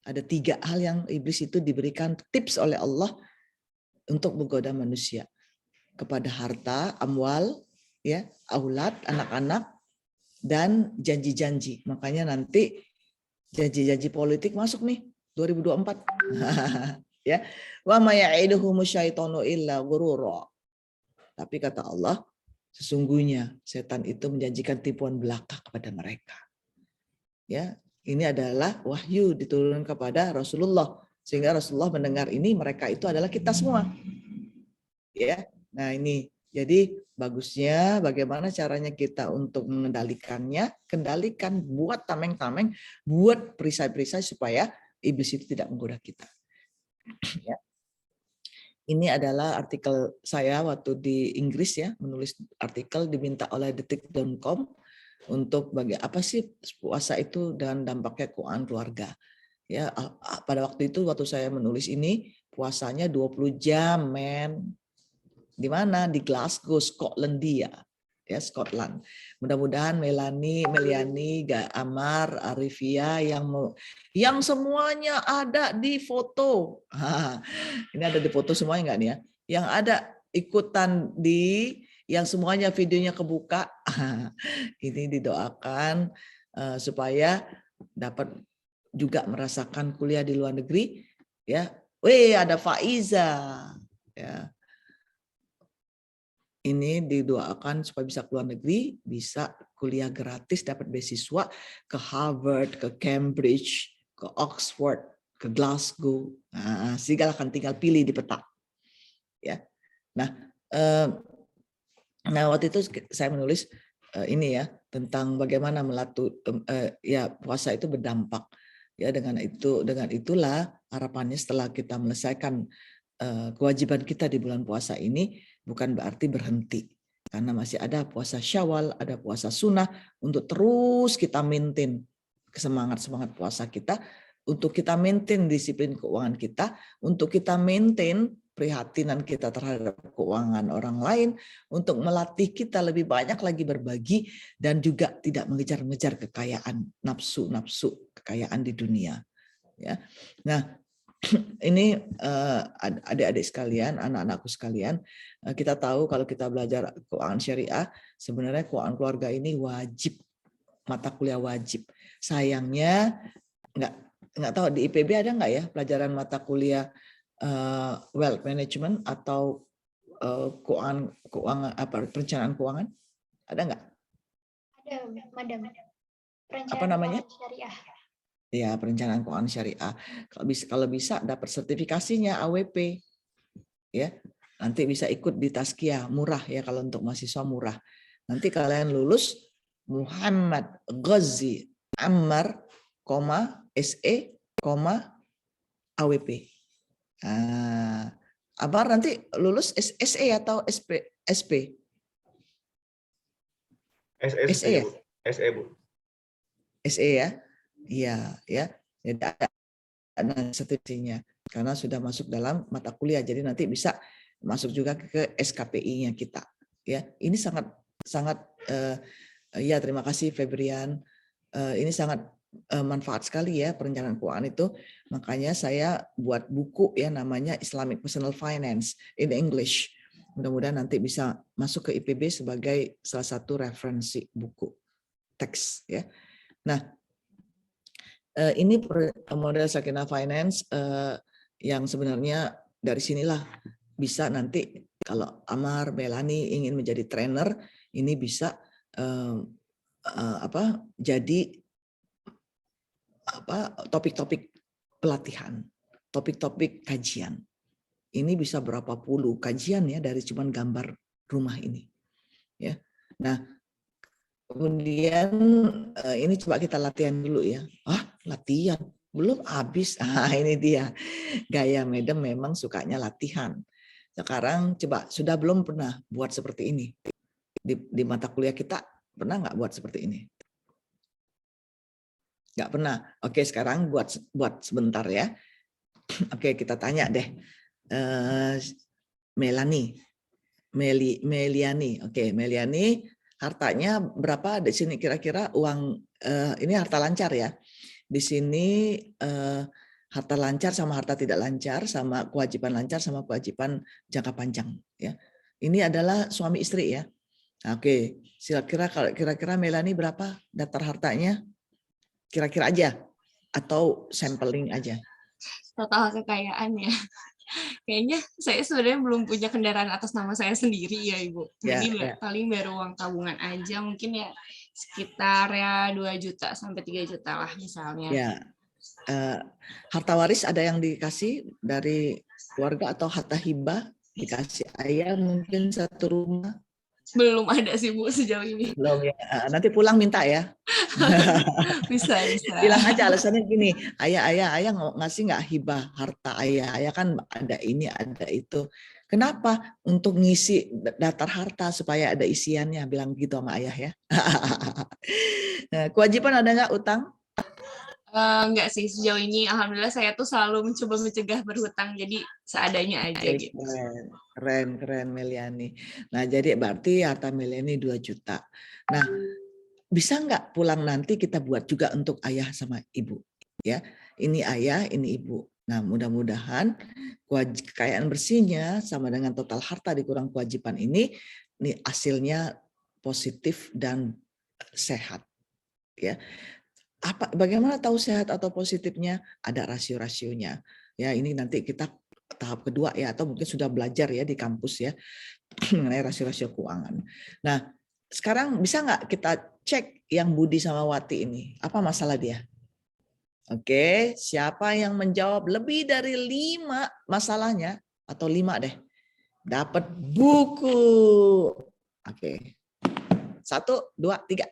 Ada 3 hal yang iblis itu diberikan tips oleh Allah untuk menggoda manusia. Kepada harta, amwal, ya, aulad, anak-anak, dan janji-janji. Makanya nanti janji-janji politik masuk nih 2024. Ya. Wa ma ya'iduhumu syaitanu illa ghurura. Tapi kata Allah, sesungguhnya setan itu menjanjikan tipuan belaka kepada mereka. Ya, ini adalah wahyu diturunkan kepada Rasulullah, sehingga Rasulullah mendengar ini, mereka itu adalah kita semua. Ya. Nah, ini jadi bagusnya bagaimana caranya kita untuk mengendalikannya, kendalikan, buat tameng-tameng, buat perisai-perisai supaya iblis itu tidak menggoda kita. Ya. Ini adalah artikel saya waktu di Inggris ya, menulis artikel diminta oleh detik.com untuk apa sih puasa itu dan dampaknya keuangan keluarga. Ya, pada waktu itu waktu saya menulis ini puasanya 20 jam, men. Di mana? Di Glasgow, Skotlandia. Ya, Scotland. Mudah-mudahan Meliani, Amar, Arifia yang semuanya ada di foto. Ini ada di foto semuanya enggak nih ya? Yang ada ikutan yang semuanya videonya kebuka. Ini didoakan supaya dapat juga merasakan kuliah di luar negeri ya. Ada Faiza ya. Ini didoakan supaya bisa keluar negeri, bisa kuliah gratis, dapat beasiswa ke Harvard, ke Cambridge, ke Oxford, ke Glasgow. Nah, segala akan tinggal pilih di peta. Ya. Nah, waktu itu saya menulis ini ya tentang bagaimana ya puasa itu berdampak. Ya, dengan itulah harapannya setelah kita melesaikan kewajiban kita di bulan puasa ini bukan berarti berhenti, karena masih ada puasa Syawal, ada puasa sunnah untuk terus kita maintain semangat puasa kita, untuk kita maintain disiplin keuangan kita, untuk kita maintain prihatinan kita terhadap keuangan orang lain, untuk melatih kita lebih banyak lagi berbagi dan juga tidak mengejar-ngejar kekayaan, nafsu kekayaan di dunia. Ya, nah ini adik-adik sekalian, anak-anakku sekalian, kita tahu kalau kita belajar keuangan syariah, sebenarnya keuangan keluarga ini wajib, mata kuliah wajib. Sayangnya nggak tahu di IPB ada nggak ya pelajaran mata kuliah wealth management atau keuangan perencanaan keuangan, ada nggak? Ada, madam. Apa namanya? Syariah. Ya, perencanaan keuangan syariah. Kalau bisa dapat sertifikasinya AWP. Ya. Nanti bisa ikut di Tazkiyah, murah ya kalau untuk mahasiswa murah. Nanti kalian lulus Muhammad Ghazi Ammar, SE, AWP. Nah, Ammar nanti lulus SE atau SP? SE ya? SE, Bu. SE ya? Iya, ya. Jadi ada sertifikasinya karena sudah masuk dalam mata kuliah. Jadi nanti bisa masuk juga ke SKPI-nya kita. Ya, ini sangat ya terima kasih Febrian. Ini sangat manfaat sekali ya perencanaan keuangan itu. Makanya saya buat buku ya namanya Islamic Personal Finance in English. Mudah-mudahan nanti bisa masuk ke IPB sebagai salah satu referensi buku teks ya. Nah, ini model Sakinah Finance yang sebenarnya dari sinilah bisa nanti kalau Amar, Melani ingin menjadi trainer, ini bisa jadi topik-topik pelatihan, topik-topik kajian. Ini bisa berapa puluh kajian ya dari cuman gambar rumah ini. Ya. Nah, Kemudian ini coba kita latihan dulu ya. Latihan belum habis. Ini dia gaya Madam memang sukanya latihan. Sekarang coba sudah belum pernah buat seperti ini di mata kuliah kita, pernah nggak buat seperti ini? Nggak pernah. Oke, sekarang buat sebentar ya. Oke, kita tanya deh, Meliani. Oke, Meliani, hartanya berapa di sini kira-kira uang? Ini harta lancar ya. Di sini harta lancar sama harta tidak lancar, sama kewajiban lancar sama kewajiban jangka panjang. Ya, ini adalah suami istri ya. Oke, kira-kira Melani berapa daftar hartanya? Kira-kira aja atau sampling aja? Total kekayaan ya. Kayaknya saya sebenarnya belum punya kendaraan atas nama saya sendiri ya Ibu. Jadi paling baru uang tabungan aja, mungkin ya sekitar ya 2 juta sampai 3 juta lah misalnya. Ya. Harta waris ada yang dikasih dari keluarga atau harta hibah dikasih ayah mungkin satu rumah? Belum ada sih Bu sejauh ini. Belum ya. Nanti pulang minta ya. Bisa. Bilang aja alasannya gini, ayah ngasih nggak hibah harta ayah kan ada ini ada itu. Kenapa? Untuk ngisi daftar harta supaya ada isiannya, bilang gitu sama ayah ya. Kewajiban ada nggak utang? Enggak sih, sejauh ini alhamdulillah saya tuh selalu mencoba mencegah berhutang, jadi seadanya aja gitu. Keren Meliani. Nah, jadi berarti harta Meliani 2 juta. Nah, bisa nggak pulang nanti kita buat juga untuk ayah sama ibu? Ya, ini ayah, ini ibu. Nah, mudah-mudahan kekayaan bersihnya sama dengan total harta dikurang kewajiban ini hasilnya positif dan sehat. Ya. Bagaimana tahu sehat atau positifnya? Ada rasio-rasionya. Ya, ini nanti kita tahap kedua ya, atau mungkin sudah belajar ya di kampus ya mengenai rasio-rasio keuangan. Nah, sekarang bisa nggak kita cek yang Budi sama Wati ini? Apa masalah dia? Oke, siapa yang menjawab lebih dari 5 masalahnya, atau 5 deh, dapat buku. Oke. 1, 2, 3.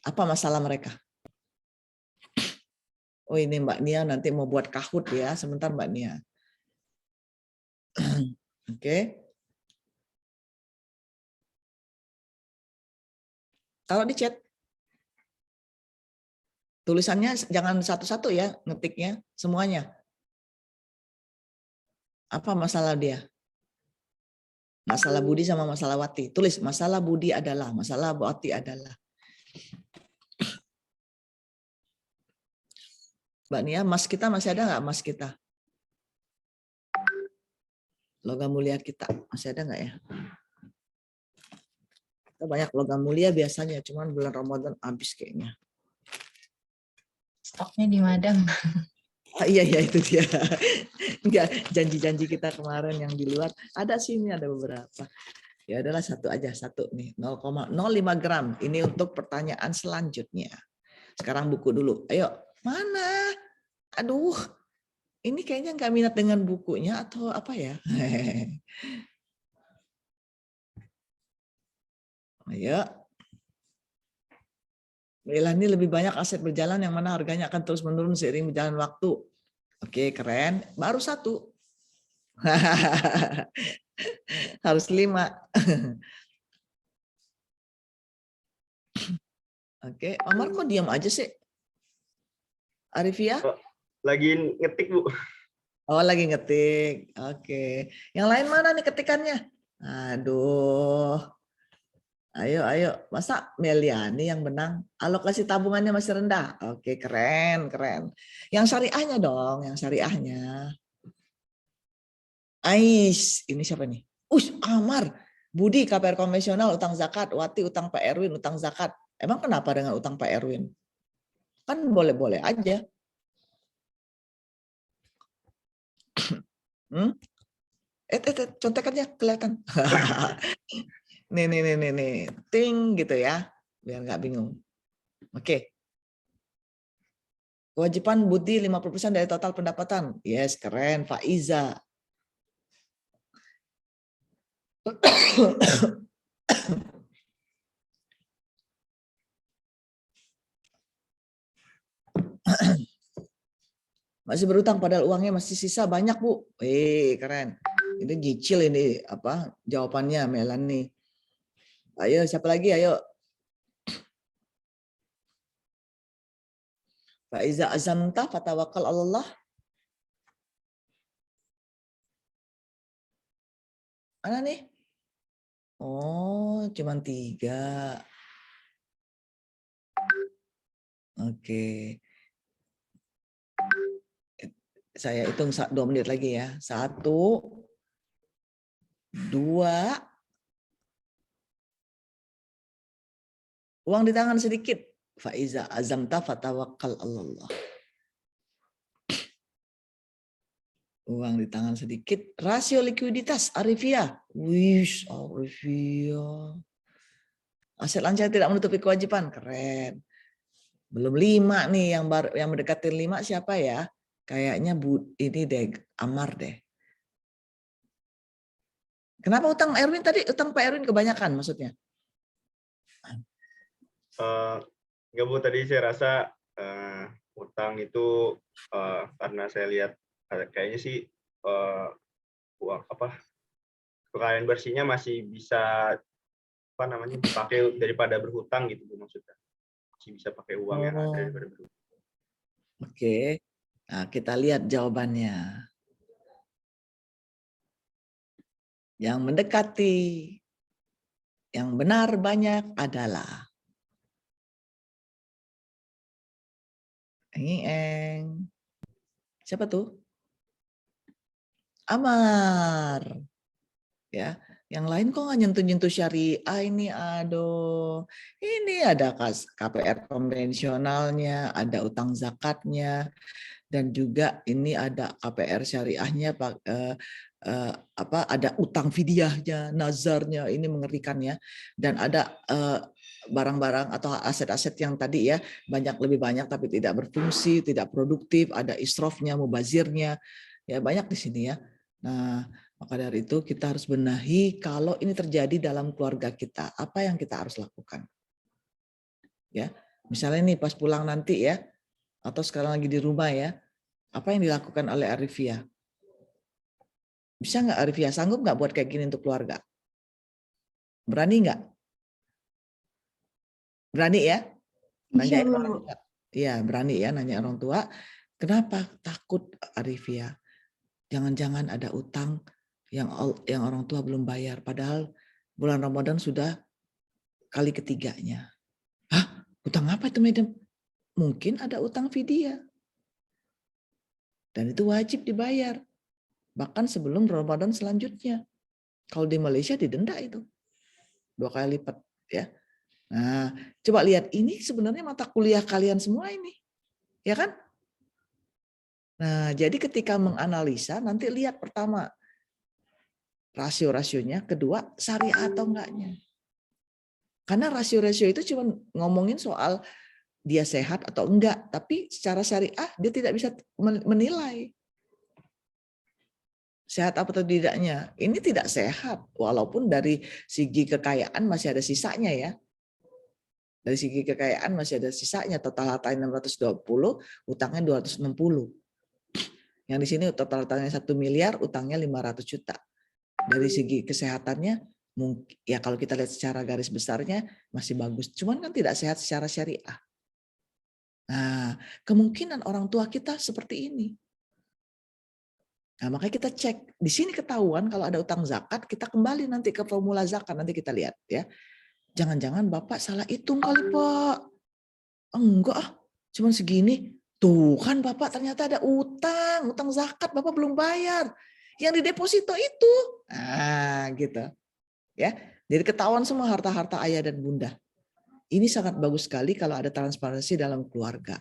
Apa masalah mereka? Oh, ini Mbak Nia nanti mau buat Kahoot ya. Sebentar Mbak Nia. Oke. Kalau di chat, tulisannya jangan satu-satu ya, ngetiknya semuanya. Apa masalah dia? Masalah Budi sama masalah Wati. Tulis masalah Budi adalah, masalah Wati adalah. Mbak Nia, emas kita masih ada nggak emas kita? Logam mulia kita masih ada nggak ya? Kita banyak logam mulia biasanya, cuman bulan Ramadan habis kayaknya. Stoknya di Madam. Iya itu dia. Enggak, janji-janji kita kemarin yang di luar ada sini, ada beberapa. Ya adalah satu aja, satu nih 0,05 gram. Ini untuk pertanyaan selanjutnya. Sekarang buku dulu. Ayo, mana? Aduh, ini kayaknya nggak minat dengan bukunya atau apa ya? Ayo. Melani lebih banyak aset berjalan yang mana harganya akan terus menurun seiring berjalan waktu. Oke, keren. Baru 1. Harus 5. Oke, Omar kok diam aja sih? Arifia? Lagi ngetik, Bu. Oh, lagi ngetik. Oke. Yang lain mana nih ketikannya? Aduh. Ayo. Masa Meliani yang menang? Alokasi tabungannya masih rendah. Oke, keren. Yang syariahnya dong, yang syariahnya. Ais, ini siapa nih? Amar. Budi KPR konvensional utang zakat, Wati utang Pak Erwin utang zakat. Emang kenapa dengan utang Pak Erwin? Kan boleh-boleh aja. Contekannya kelihatan. nih, ting gitu ya, biar nggak bingung. Oke. Kewajiban Budi 50% dari total pendapatan. Yes, keren, Faiza. Masih berutang padahal uangnya masih sisa banyak, Bu. Keren. Ini nyicil ini apa jawabannya Melani. Ayo siapa lagi? Ayo. Fa iza azamta fatawakkal 'alallah. Mana nih? Oh, cuman 3. Oke. Saya hitung 2 menit lagi ya. 1, 2. Uang di tangan sedikit. Faiza azamta fatawakkal 'alallah. Uang di tangan sedikit. Rasio likuiditas Arifia. Wish, Arifia. Aset lancar tidak menutupi kewajiban. Keren. Belum 5 nih yang mendekati 5 siapa ya? Kayaknya ini deh, Amar deh. Kenapa utang Erwin tadi? Utang Pak Erwin kebanyakan maksudnya? Enggak, Bu, tadi saya rasa utang itu karena saya lihat kayaknya sih uang kekayaan bersihnya masih bisa dipakai daripada berhutang gitu, Bu, maksudnya. Masih bisa pakai uang yang ada daripada berhutang. Oke. Nah, kita lihat jawabannya. Yang mendekati yang benar banyak adalah siapa tuh? Amar. Ya, yang lain kok nggak nyentuh-nyentuh syariah ini, aduh. Ini ada KPR konvensionalnya, ada utang zakatnya, dan juga ini ada KPR syariahnya, ada utang fidyahnya, nazarnya, ini mengerikan ya. Dan ada barang-barang atau aset-aset yang tadi ya lebih banyak tapi tidak berfungsi, tidak produktif, ada israfnya, mubazirnya, ya banyak di sini ya. Nah, maka dari itu kita harus benahi kalau ini terjadi dalam keluarga kita, apa yang kita harus lakukan. Ya, misalnya nih pas pulang nanti ya, atau sekarang lagi di rumah ya, apa yang dilakukan oleh Arifia? Bisa nggak Arifia, sanggup nggak buat kayak gini untuk keluarga? Berani nggak? Berani ya? Nanyain orang tua. Iya, berani ya nanya orang tua. Kenapa takut Arifia? Jangan-jangan ada utang yang orang tua belum bayar, padahal bulan Ramadan sudah kali ketiganya. Hah? Utang apa itu, Madam? Mungkin ada utang fidyah. Dan itu wajib dibayar. Bahkan sebelum Ramadan selanjutnya. Kalau di Malaysia didenda itu 2 kali lipat ya. Nah, coba lihat ini sebenarnya mata kuliah kalian semua ini. Ya kan? Nah, jadi ketika menganalisa nanti lihat pertama rasio-rasionya, kedua syariah atau enggaknya. Karena rasio-rasio itu cuma ngomongin soal dia sehat atau enggak, tapi secara syariah dia tidak bisa menilai sehat apa atau tidaknya. Ini tidak sehat, walaupun dari segi kekayaan masih ada sisanya ya. Dari segi kekayaan masih ada sisanya, total hartanya 620, utangnya 260. Yang di sini total utangnya 1 miliar, utangnya 500 juta. Dari segi kesehatannya, mungkin ya kalau kita lihat secara garis besarnya masih bagus. Cuman kan tidak sehat secara syariah. Nah, kemungkinan orang tua kita seperti ini. Nah, makanya kita cek. Di sini ketahuan kalau ada utang zakat, kita kembali nanti ke formula zakat. Nanti kita lihat ya. Jangan-jangan Bapak salah hitung kali, Pak. Enggak, cuman segini. Tuh kan Bapak ternyata ada utang zakat Bapak belum bayar. Yang di deposito itu. Nah, gitu. Ya. Jadi ketahuan semua harta-harta ayah dan bunda. Ini sangat bagus sekali kalau ada transparansi dalam keluarga.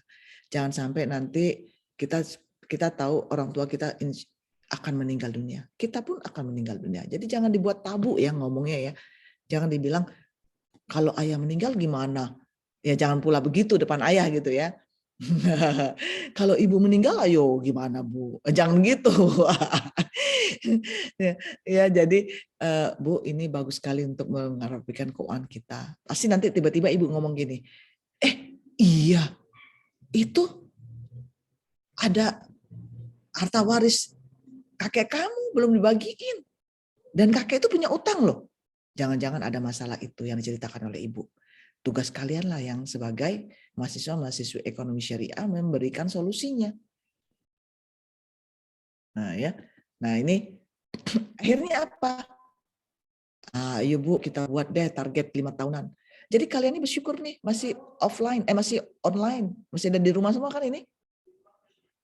Jangan sampai nanti kita tahu orang tua kita akan meninggal dunia. Kita pun akan meninggal dunia. Jadi jangan dibuat tabu ya ngomongnya ya. Jangan dibilang kalau ayah meninggal gimana? Ya jangan pula begitu depan ayah gitu ya. Kalau ibu meninggal ayo gimana Bu? Jangan gitu. Ya jadi Bu ini bagus sekali untuk merapikan keuangan kita. Pasti nanti tiba-tiba ibu ngomong gini, iya itu ada harta waris kakek kamu belum dibagiin. Dan kakek itu punya utang loh. Jangan-jangan ada masalah itu yang diceritakan oleh ibu. Tugas kalian lah yang sebagai mahasiswa-mahasiswa ekonomi syariah memberikan solusinya. Nah ya, nah ini akhirnya apa? Ayo Bu, kita buat deh target 5 tahunan. Jadi kalian ini bersyukur nih masih offline, masih online, masih ada di rumah semua kan ini.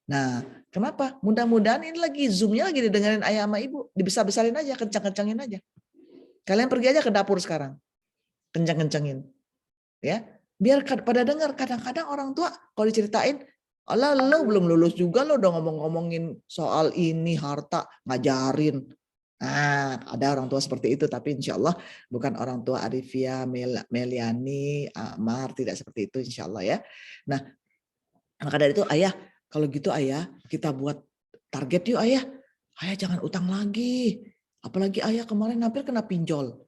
Nah, kenapa? Mudah-mudahan ini lagi Zoom-nya lagi didengarin ayah sama ibu, dibesar-besarin aja, kencang-kencangin aja. Kalian pergi aja ke dapur sekarang, kencang-kencangin, ya. Biar pada dengar. Kadang-kadang orang tua kalau diceritain, Allah lo belum lulus juga lo udah ngomong-ngomongin soal ini harta, ngajarin. Nah, ada orang tua seperti itu, tapi insya Allah bukan orang tua Arifia, Meliani, Amar, tidak seperti itu insya Allah ya. Nah, maka dari itu ayah, kalau gitu ayah kita buat target yuk ayah. Ayah jangan utang lagi. Apalagi ayah kemarin hampir kena pinjol.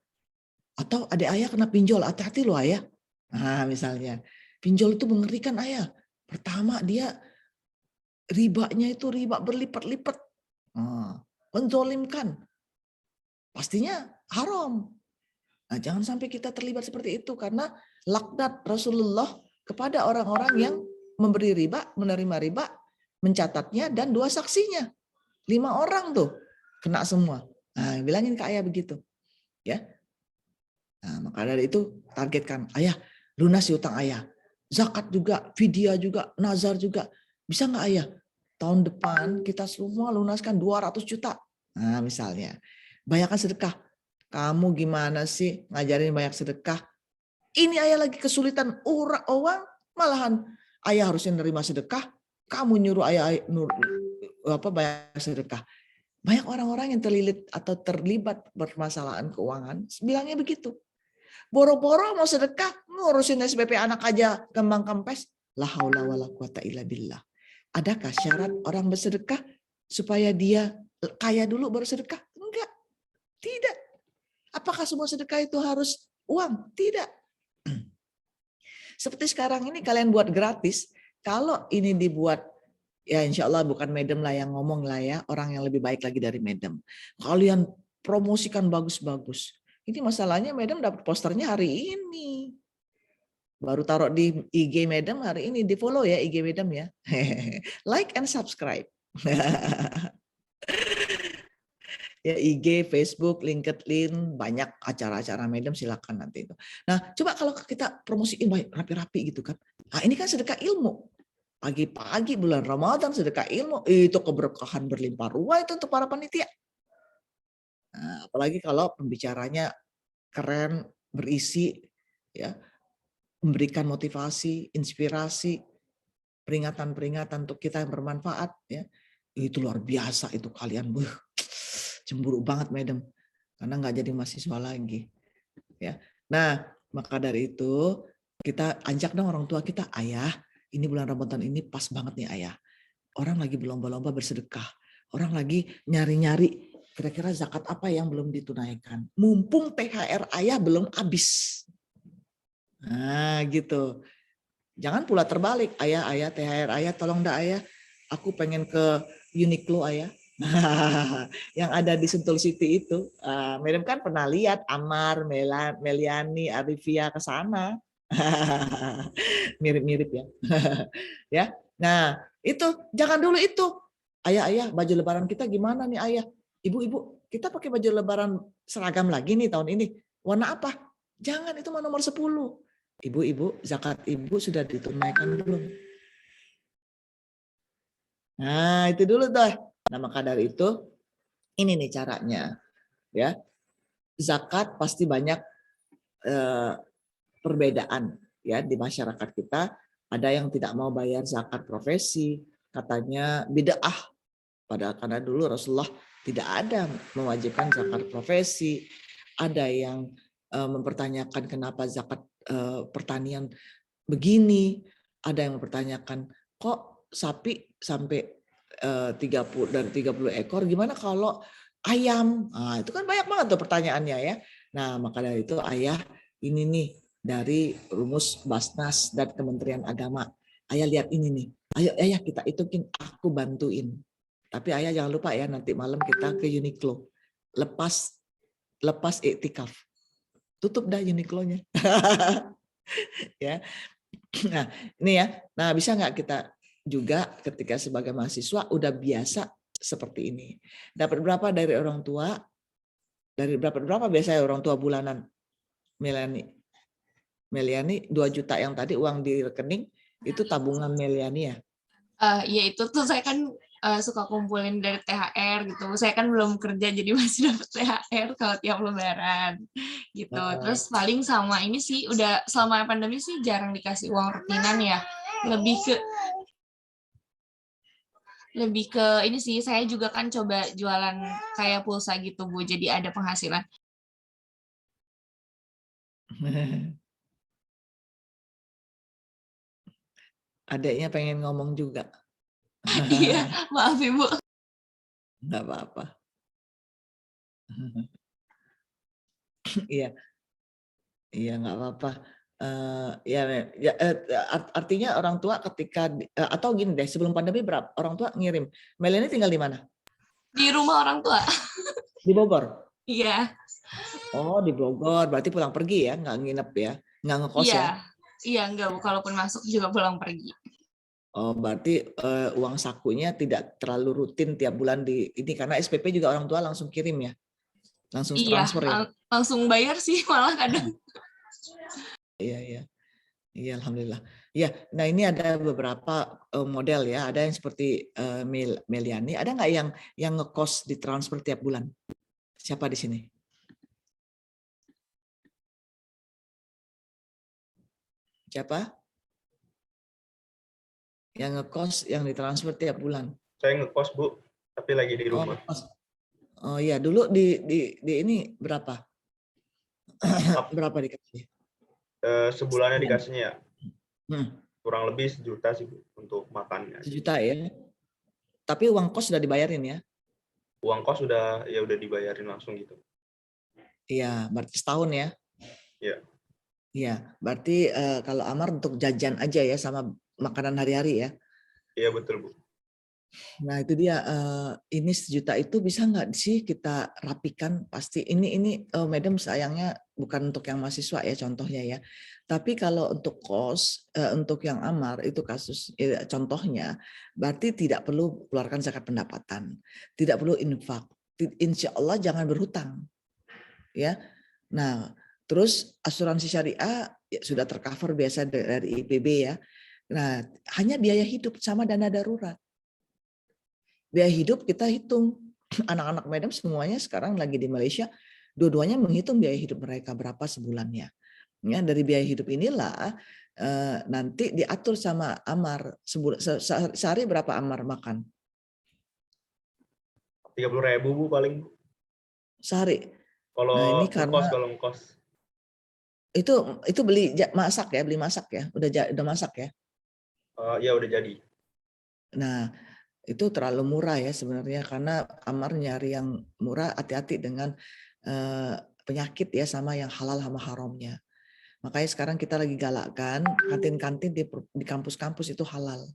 Atau adik ayah kena pinjol, hati-hati loh ayah. Nah misalnya, pinjol itu mengerikan ayah. Pertama dia ribanya itu riba berlipat-lipat. Menzolimkan. Pastinya haram. Nah, jangan sampai kita terlibat seperti itu. Karena laknat Rasulullah kepada orang-orang yang memberi riba, menerima riba, mencatatnya, dan 2 saksinya. 5 orang tuh kena semua. Nah, bilangin ke ayah begitu. Ya. Nah, maka dari itu targetkan, ayah lunasi utang ayah. Zakat juga, fidyah juga, nazar juga. Bisa nggak ayah? Tahun depan kita semua lunaskan 200 juta. Nah, misalnya. Banyakkan sedekah. Kamu gimana sih ngajarin banyak sedekah? Ini ayah lagi kesulitan uang, malahan ayah harusnya nerima sedekah. Kamu nyuruh ayah banyak sedekah. Banyak orang-orang yang terlilit atau terlibat permasalahan keuangan, bilangnya begitu. Boro-boro mau sedekah, ngurusin SPP anak aja kembang kempes. La haula wala quwata illa billah. Adakah syarat orang bersedekah supaya dia kaya dulu baru sedekah? Enggak. Tidak. Apakah semua sedekah itu harus uang? Tidak. Seperti sekarang ini kalian buat gratis, kalau ini dibuat, ya insya Allah bukan Madam lah yang ngomong lah ya, orang yang lebih baik lagi dari Madam. Kalian promosikan bagus-bagus. Ini masalahnya Madam dapat posternya hari ini. Baru taruh di IG Madam hari ini, di follow ya IG Madam ya. Like and subscribe. Ya IG, Facebook, LinkedIn, banyak acara-acara Madam silakan nanti itu. Nah, coba kalau kita promosiin baik rapi-rapi gitu kan. Nah, ini kan sedekah ilmu. Pagi-pagi bulan Ramadan sedekah ilmu, itu keberkahan berlimpah ruah itu untuk para panitia. Nah, apalagi kalau pembicaranya keren, berisi, ya, memberikan motivasi, inspirasi, peringatan-peringatan untuk kita yang bermanfaat, ya, itu luar biasa itu kalian, cemburu banget Madam, karena nggak jadi mahasiswa lagi, ya. Nah, maka dari itu kita ajak dong orang tua kita, ayah, ini bulan Ramadan ini pas banget nih ayah. Orang lagi berlomba-lomba bersedekah, orang lagi nyari-nyari kira-kira zakat apa yang belum ditunaikan. Mumpung THR ayah belum habis. Nah gitu. Jangan pula terbalik. Ayah THR ayah tolong dah ayah. Aku pengen ke Uniqlo ayah. Yang ada di Sentul City itu. Madam kan pernah lihat Amar, Meliani, Arifia ke sana. Mirip-mirip ya. Ya. Nah itu jangan dulu itu. Ayah, baju lebaran kita gimana nih ayah? Ibu, kita pakai baju lebaran seragam lagi nih tahun ini. Warna apa? Jangan, itu nomor 10. Ibu, zakat ibu sudah ditunaikan belum? Nah, itu dulu dah. Nah, maka dari itu, ini nih caranya. Ya, zakat pasti banyak perbedaan ya di masyarakat kita. Ada yang tidak mau bayar zakat profesi, katanya bid'ah. Padahal karena dulu Rasulullah tidak ada mewajibkan zakat profesi. Ada yang mempertanyakan kenapa zakat pertanian begini. Ada yang mempertanyakan kok sapi sampai 30 ekor, gimana kalau ayam? Nah, itu kan banyak banget tuh pertanyaannya ya. Nah, maka dari itu ayah ini nih dari rumus Basnas dan Kementerian Agama. Ayah lihat ini nih. Ayo ayah kita hitungin, aku bantuin. Tapi ayah jangan lupa ya, nanti malam kita ke Uniqlo. Lepas iktikaf. Tutup dah Uniqlo-nya. Ya. Nah, ini ya. Nah, bisa nggak kita juga ketika sebagai mahasiswa udah biasa seperti ini. Dapat berapa dari orang tua? Dari berapa biasanya orang tua bulanan? Meliani 2 juta yang tadi uang di rekening itu tabungan Meliani ya? Ya itu tuh saya kan suka kumpulin dari THR gitu. Saya kan belum kerja jadi masih dapat THR kalau tiap lebaran gitu. Terus paling sama ini sih udah selama pandemi sih jarang dikasih uang rutinan ya. Lebih ke ini sih, saya juga kan coba jualan kayak pulsa gitu Bu. Jadi ada penghasilan. Adiknya pengen ngomong juga. Iya, maaf Ibu. Nggak apa-apa. Iya, iya nggak apa-apa. Artinya orang tua ketika atau gini deh, sebelum pandemi berapa orang tua ngirim. Melani tinggal di mana? Di rumah orang tua. Di Bogor. Iya. Oh di Bogor, berarti pulang pergi ya, nggak nginep ya, nggak ngekos Iya. ya? Iya enggak Bu, kalaupun masuk juga pulang pergi. Oh berarti uang sakunya tidak terlalu rutin tiap bulan di ini karena SPP juga orang tua langsung kirim ya, langsung Iya, transfer ya. langsung bayar sih malah kadang. Iya iya. Iya, alhamdulillah. Ya, nah ini ada beberapa model ya. Ada yang seperti Meliani. Ada nggak yang ngekos ditransfer tiap bulan? Siapa di sini? Siapa? Yang ngekos, yang ditransfer tiap bulan? Saya ngekos Bu, tapi lagi di Oh, rumah. ngekos. Oh iya, dulu di ini berapa? Berapa dikasih? Sebulannya dikasihnya ya Hmm, kurang lebih 1 juta sih Bu, untuk makannya. 1 juta ya. Tapi uang kos sudah dibayarin ya? Uang kos udah dibayarin langsung gitu. Iya, berarti setahun ya? Iya. Iya, berarti kalau Amar untuk jajan aja ya sama makanan hari-hari ya? Iya betul Bu. Nah itu dia, ini 1 juta itu bisa nggak sih kita rapikan? Pasti ini Madam sayangnya bukan untuk yang mahasiswa ya contohnya ya. Tapi kalau untuk kos, untuk yang Amar itu kasus contohnya, berarti tidak perlu keluarkan zakat pendapatan, tidak perlu infak. Insya Allah jangan berhutang, ya. Nah terus asuransi syariah ya, sudah tercover biasa dari IPB ya. Nah hanya biaya hidup sama dana darurat. Biaya hidup kita hitung. Anak-anak Madam semuanya sekarang lagi di Malaysia, dua-duanya menghitung biaya hidup mereka berapa sebulannya. Ya, dari biaya hidup inilah nanti diatur sama Amar. Sehari berapa Amar makan? 30.000 Bu paling. Sehari. Kalau Nah, ini karena ngekos. itu beli masak ya, beli masak ya, udah masak ya. Ya udah jadi. Nah, itu terlalu murah ya sebenarnya karena Amar nyari yang murah, hati-hati dengan penyakit ya sama yang halal sama haramnya. Makanya sekarang kita lagi galakkan kantin-kantin di kampus-kampus itu halal.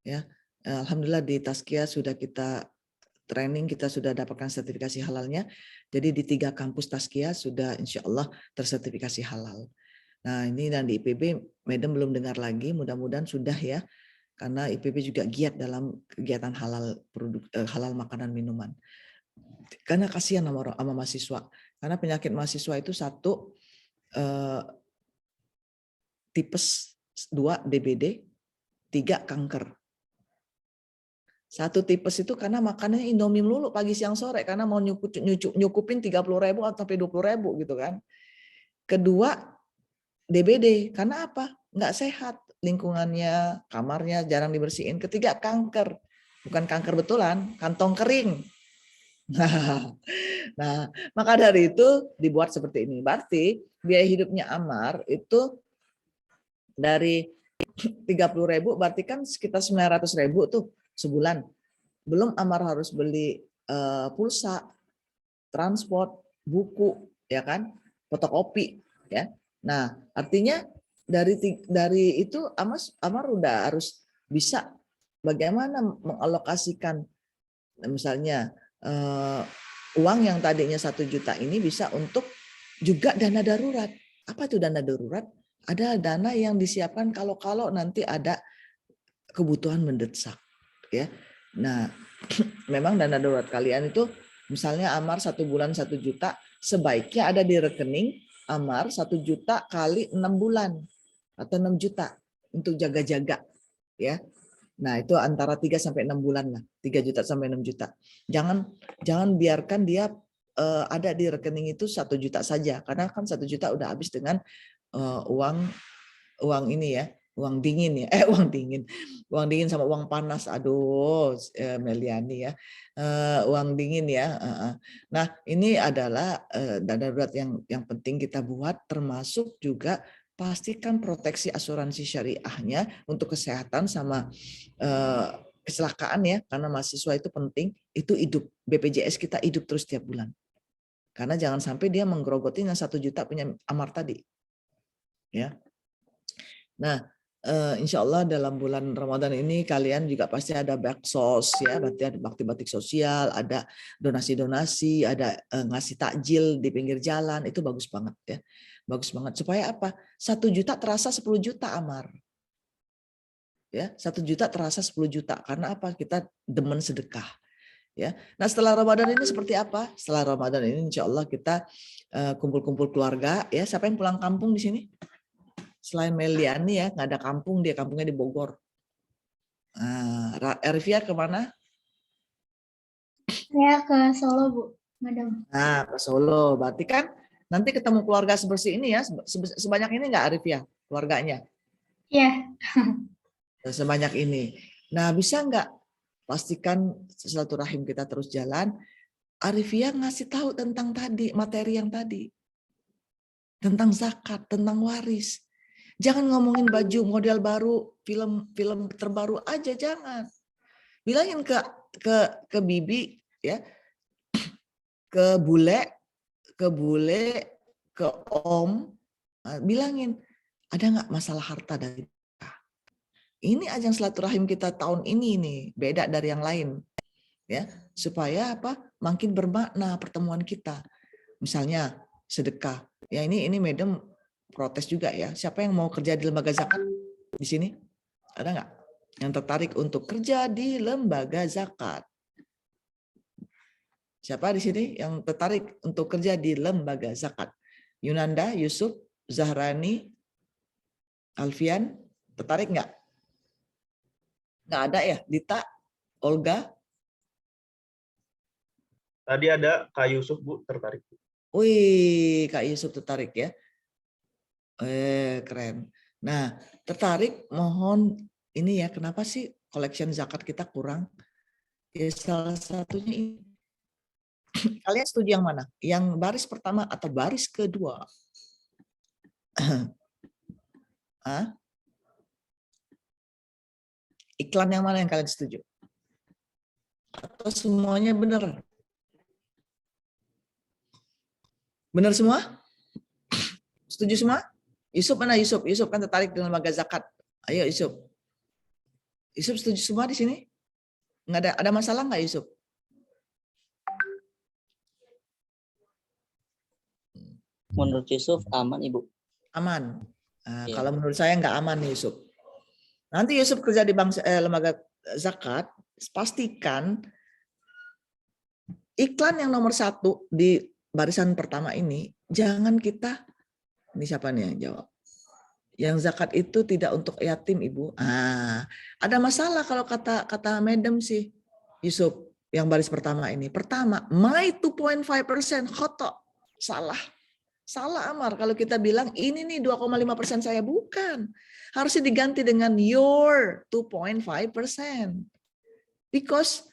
Ya, alhamdulillah di Tazkiyah sudah kita training, kita sudah dapatkan sertifikasi halalnya. Jadi di 3 kampus Tazkiyah sudah insya Allah tersertifikasi halal. Nah ini dan di IPB, Madam belum dengar lagi, mudah-mudahan sudah ya. Karena IPB juga giat dalam kegiatan halal halal makanan minuman. Karena kasihan sama mahasiswa. Karena penyakit mahasiswa itu 1 tipes, 2 DBD, 3 kanker. 1 tipes itu karena makannya Indomie melulu pagi siang sore karena mau nyukupin 30.000 atau sampai 20.000 gitu kan. Kedua DBD karena apa? Nggak sehat lingkungannya, kamarnya jarang dibersihin. Ketiga kanker, bukan kanker betulan, kantong kering. Nah, maka dari itu dibuat seperti ini. Berarti biaya hidupnya Amar itu dari 30.000 berarti kan sekitar 900.000 tuh sebulan. Belum Amar harus beli pulsa, transport, buku, ya kan, fotokopi, ya. Nah, artinya dari itu Amar udah harus bisa bagaimana mengalokasikan misalnya uang yang tadinya 1 juta ini bisa untuk juga dana darurat. Apa itu dana darurat? Ada dana yang disiapkan kalau nanti ada kebutuhan mendesak, ya. Nah, memang dana darurat kalian itu misalnya Amar 1 bulan 1 juta, sebaiknya ada di rekening Amar 1 juta kali 6 bulan atau 6 juta untuk jaga-jaga, ya. Nah, itu antara 3 sampai 6 bulan lah, 3 juta sampai 6 juta. Jangan biarkan dia ada di rekening itu 1 juta saja, karena kan 1 juta udah habis dengan uang ini ya, uang dingin ya, uang dingin sama uang panas, aduh Meliani ya, uang dingin ya. Nah, ini adalah dana darurat yang penting kita buat, termasuk juga pastikan proteksi asuransi syariahnya untuk kesehatan sama kecelakaan ya, karena mahasiswa itu penting, itu hidup, BPJS kita hidup terus tiap bulan. Karena jangan sampai dia menggerogoti yang 1 juta punya Amar tadi. Ya. Nah, insya Allah dalam bulan Ramadan ini kalian juga pasti ada baksos ya, berarti ada bakti batik sosial, ada donasi-donasi, ada ngasih takjil di pinggir jalan, itu bagus banget ya. Bagus banget. Supaya apa? 1 juta terasa 10 juta Amar. Ya, 1 juta terasa 10 juta. Karena apa? Kita demen sedekah. Ya. Nah, setelah Ramadan ini seperti apa? Setelah Ramadan ini insya Allah kita kumpul-kumpul keluarga ya. Siapa yang pulang kampung di sini? Selain Meliani ya, nggak ada kampung, dia kampungnya di Bogor. Ervia kemana? Saya ke Solo, Bu, Madam. Nah, ke Solo. Berarti kan nanti ketemu keluarga sebersih ini ya, sebanyak ini nggak Arifia keluarganya? Iya. Sebanyak ini. Nah, bisa nggak pastikan silaturahim kita terus jalan? Arifia ngasih tahu tentang tadi, materi yang tadi. Tentang zakat, tentang waris. Jangan ngomongin baju model baru, film terbaru aja, jangan. Bilangin ke bibi ya, ke bule, ke om, bilangin ada nggak masalah harta dari kita. Ini ajang silaturahim kita tahun ini nih, beda dari yang lain. Ya, supaya apa? Makin bermakna pertemuan kita. Misalnya sedekah. Ya ini Madam protes juga ya. Siapa yang mau kerja di lembaga zakat di sini? Ada nggak yang tertarik untuk kerja di lembaga zakat? Siapa di sini yang tertarik untuk kerja di lembaga zakat? Yunanda, Yusuf, Zahrani, Alfian, tertarik nggak? Nggak ada ya? Dita, Olga? Tadi ada Kak Yusuf, Bu, tertarik. Wih, Kak Yusuf tertarik ya? Keren. Nah, tertarik mohon ini ya, kenapa sih collection zakat kita kurang? Ya salah satunya ini. Kalian setuju yang mana? Yang baris pertama atau baris kedua? Iklan yang mana yang kalian setuju? Atau semuanya benar? Benar semua? Setuju semua? Yusuf mana Yusuf? Yusuf kan tertarik dengan lembaga zakat. Ayo Yusuf. Yusuf setuju semua di sini? Nggak ada masalah nggak Yusuf? Menurut Yusuf aman Ibu. Aman. Nah, Ya. kalau menurut saya nggak aman Yusuf. Nanti Yusuf kerja di lembaga zakat, pastikan iklan yang nomor 1 di barisan pertama ini, jangan kita, ini siapa nih yang jawab? Yang zakat itu tidak untuk yatim Ibu. Ada masalah kalau kata Madam sih, Yusuf, yang baris pertama ini. Pertama, my 2.5% khotok. Salah Amar kalau kita bilang ini nih 2,5% saya, bukan. Harusnya diganti dengan your 2.5%. Because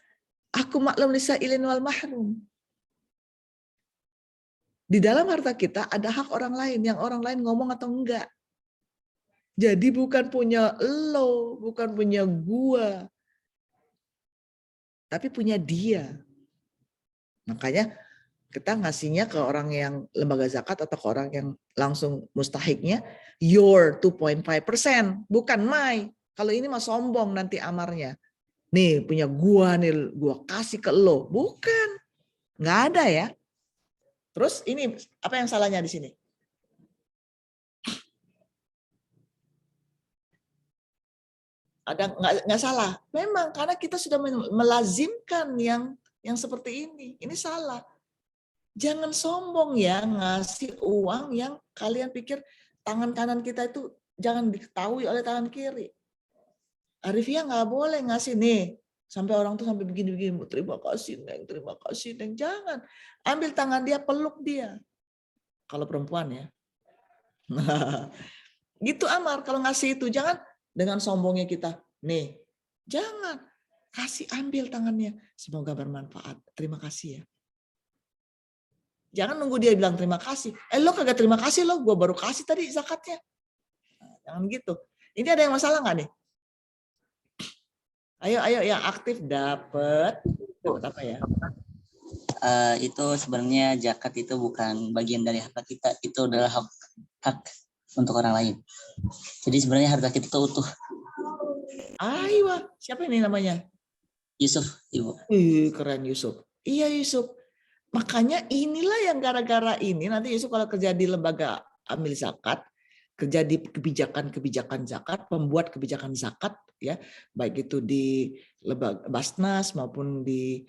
aku maklum lisa'ilin wal mahrum. Di dalam harta kita ada hak orang lain yang orang lain ngomong atau enggak. Jadi bukan punya lo, bukan punya gua. Tapi punya dia. Makanya kita ngasihnya ke orang yang lembaga zakat atau ke orang yang langsung mustahiknya your 2.5%, bukan my. Kalau ini mah sombong nanti amarnya. Nih punya gua nih, gua kasih ke lo. Bukan. Nggak ada ya. Terus ini apa yang salahnya di sini? Ada nggak salah. Memang karena kita sudah melazimkan yang seperti ini. Ini salah. Jangan sombong ya ngasih uang yang kalian pikir tangan kanan kita itu jangan diketahui oleh tangan kiri. Arifia nggak boleh ngasih nih sampai orang tuh sampai begini-begini, terima kasih Neng, jangan. Ambil tangan dia, peluk dia. Kalau perempuan ya. Gitu Amar, kalau ngasih itu jangan dengan sombongnya kita. Nih, jangan. Kasih, ambil tangannya. Semoga bermanfaat. Terima kasih ya. Jangan nunggu dia bilang terima kasih. Lo kagak terima kasih lo, gue baru kasih tadi zakatnya. Nah, jangan gitu. Ini ada yang masalah nggak nih? Ayo yang aktif dapat apa ya? Itu sebenarnya zakat itu bukan bagian dari harta kita, itu adalah hak untuk orang lain. Jadi sebenarnya harta kita itu utuh. Ayo, siapa ini namanya? Yusuf, Ibu. Keren Yusuf. Iya Yusuf. Makanya inilah yang gara-gara ini nanti Yusuf kalau kerja di lembaga amil zakat, kerja di kebijakan zakat, pembuat kebijakan zakat ya, baik itu di lembaga Basnas maupun di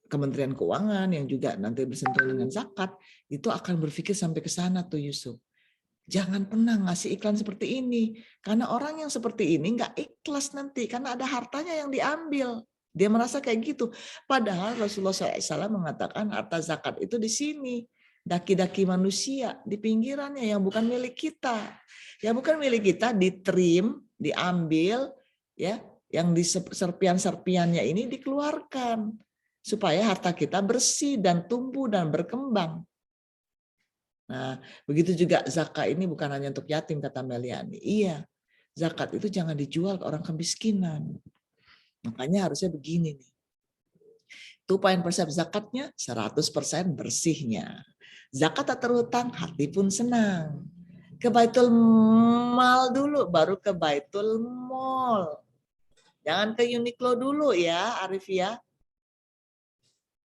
Kementerian Keuangan yang juga nanti bersentuhan dengan zakat, itu akan berpikir sampai ke sana tuh Yusuf. Jangan pernah ngasih iklan seperti ini, karena orang yang seperti ini nggak ikhlas nanti, karena ada hartanya yang diambil. Dia merasa kayak gitu. Padahal Rasulullah SAW mengatakan harta zakat itu di sini. Daki-daki manusia di pinggirannya yang bukan milik kita. Yang bukan milik kita ditrim, diambil, ya, yang di serpian-serpiannya ini dikeluarkan. Supaya harta kita bersih dan tumbuh dan berkembang. Nah, begitu juga zakat ini bukan hanya untuk yatim, kata Meliani. Iya, zakat itu jangan dijual ke orang kemiskinan. Makanya harusnya begini nih. 2% zakatnya 100% bersihnya. Zakat tak terhutang, hati pun senang. Ke Baitul Mal dulu, baru ke Baitul Mall. Jangan ke Uniqlo dulu ya, Arif ya.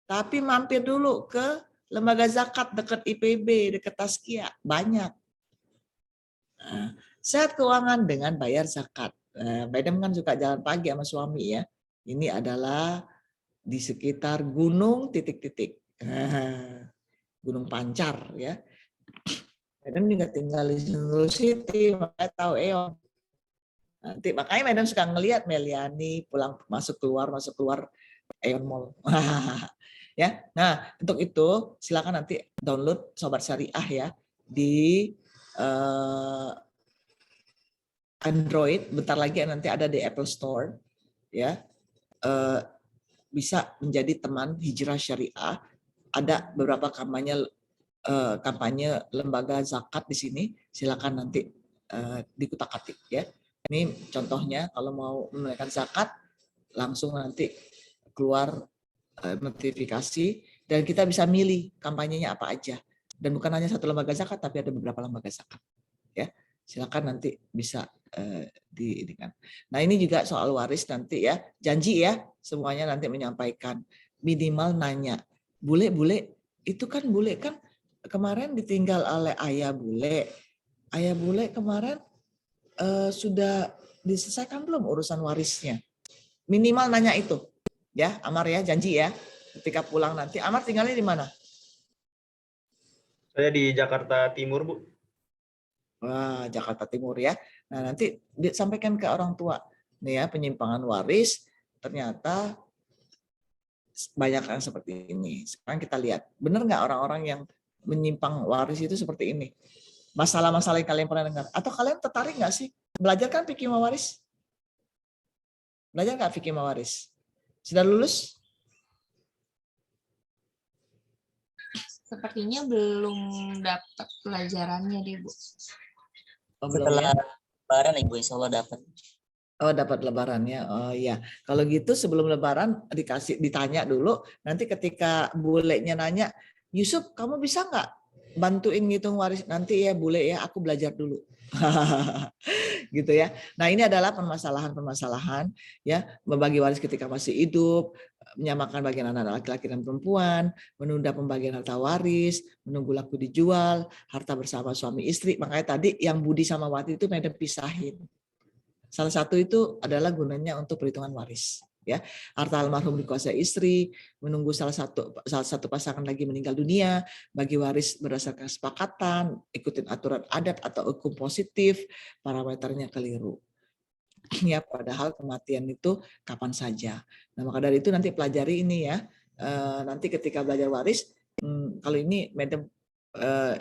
Tapi mampir dulu ke lembaga zakat dekat IPB, dekat Taskia. Banyak. Nah, sehat keuangan dengan bayar zakat. Madam kan suka jalan pagi sama suami ya. Ini adalah di sekitar gunung titik-titik. Gunung Pancar ya. Madam juga tinggal di Sentul City, makanya tahu Eon. Nanti makanya Madam suka ngelihat Meliani pulang masuk keluar Eon Mall. Ya. Nah, untuk itu silakan nanti download Sobat Syariah ya di Android. Bentar lagi nanti ada di Apple Store ya. Bisa menjadi teman Hijrah Syariah. Ada beberapa kampanye lembaga zakat di sini, silakan nanti dikutak-atik ya. Ini contohnya kalau mau menunaikan zakat langsung nanti keluar notifikasi dan kita bisa milih kampanyenya apa aja. Dan bukan hanya satu lembaga zakat tapi ada beberapa lembaga zakat ya. Silakan nanti bisa diindikan. Nah, ini juga soal waris nanti ya. Janji ya semuanya nanti menyampaikan, minimal nanya. Bule itu kan bule kan kemarin ditinggal oleh ayah bule. Ayah bule kemarin sudah diselesaikan belum urusan warisnya? Minimal nanya itu. Ya, Amar ya, janji ya. Ketika pulang nanti, Amar tinggalnya di mana? Saya di Jakarta Timur, Bu. Wah, Jakarta Timur ya. Nah, nanti disampaikan ke orang tua. Nih ya, penyimpangan waris ternyata banyak yang seperti ini. Sekarang kita lihat, benar nggak orang-orang yang menyimpang waris itu seperti ini? Masalah-masalah yang kalian pernah dengar. Atau kalian tertarik nggak sih? Belajar kan fikih mawaris? Belajar nggak fikih mawaris? Sudah lulus? Sepertinya belum dapat pelajarannya deh, Bu. Oh, belum Setelah ya? Lebaran Ibu, insya Allah dapat. Oh, dapat lebarannya. Oh iya. Kalau gitu sebelum lebaran ditanya dulu. Nanti ketika bulenya nanya, Yusuf, kamu bisa nggak bantuin ngitung waris? Nanti ya bule ya, aku belajar dulu. gitu ya. Nah, ini adalah permasalahan-permasalahan ya, membagi waris ketika masih hidup, menyamakan bagian anak laki-laki dan perempuan, menunda pembagian harta waris, menunggu laku dijual, harta bersama suami istri. Makanya tadi yang Budi sama Wati itu Madam pisahin. Salah satu itu adalah gunanya untuk perhitungan waris. Ya, harta almarhum dikuasai istri, menunggu salah satu pasangan lagi meninggal dunia, bagi waris berdasarkan kesepakatan, ikutin aturan adat atau hukum positif, parameternya keliru. Ya, padahal kematian itu kapan saja. Nah, maka dari itu nanti pelajari ini ya. Nanti ketika belajar waris, kalau ini Madam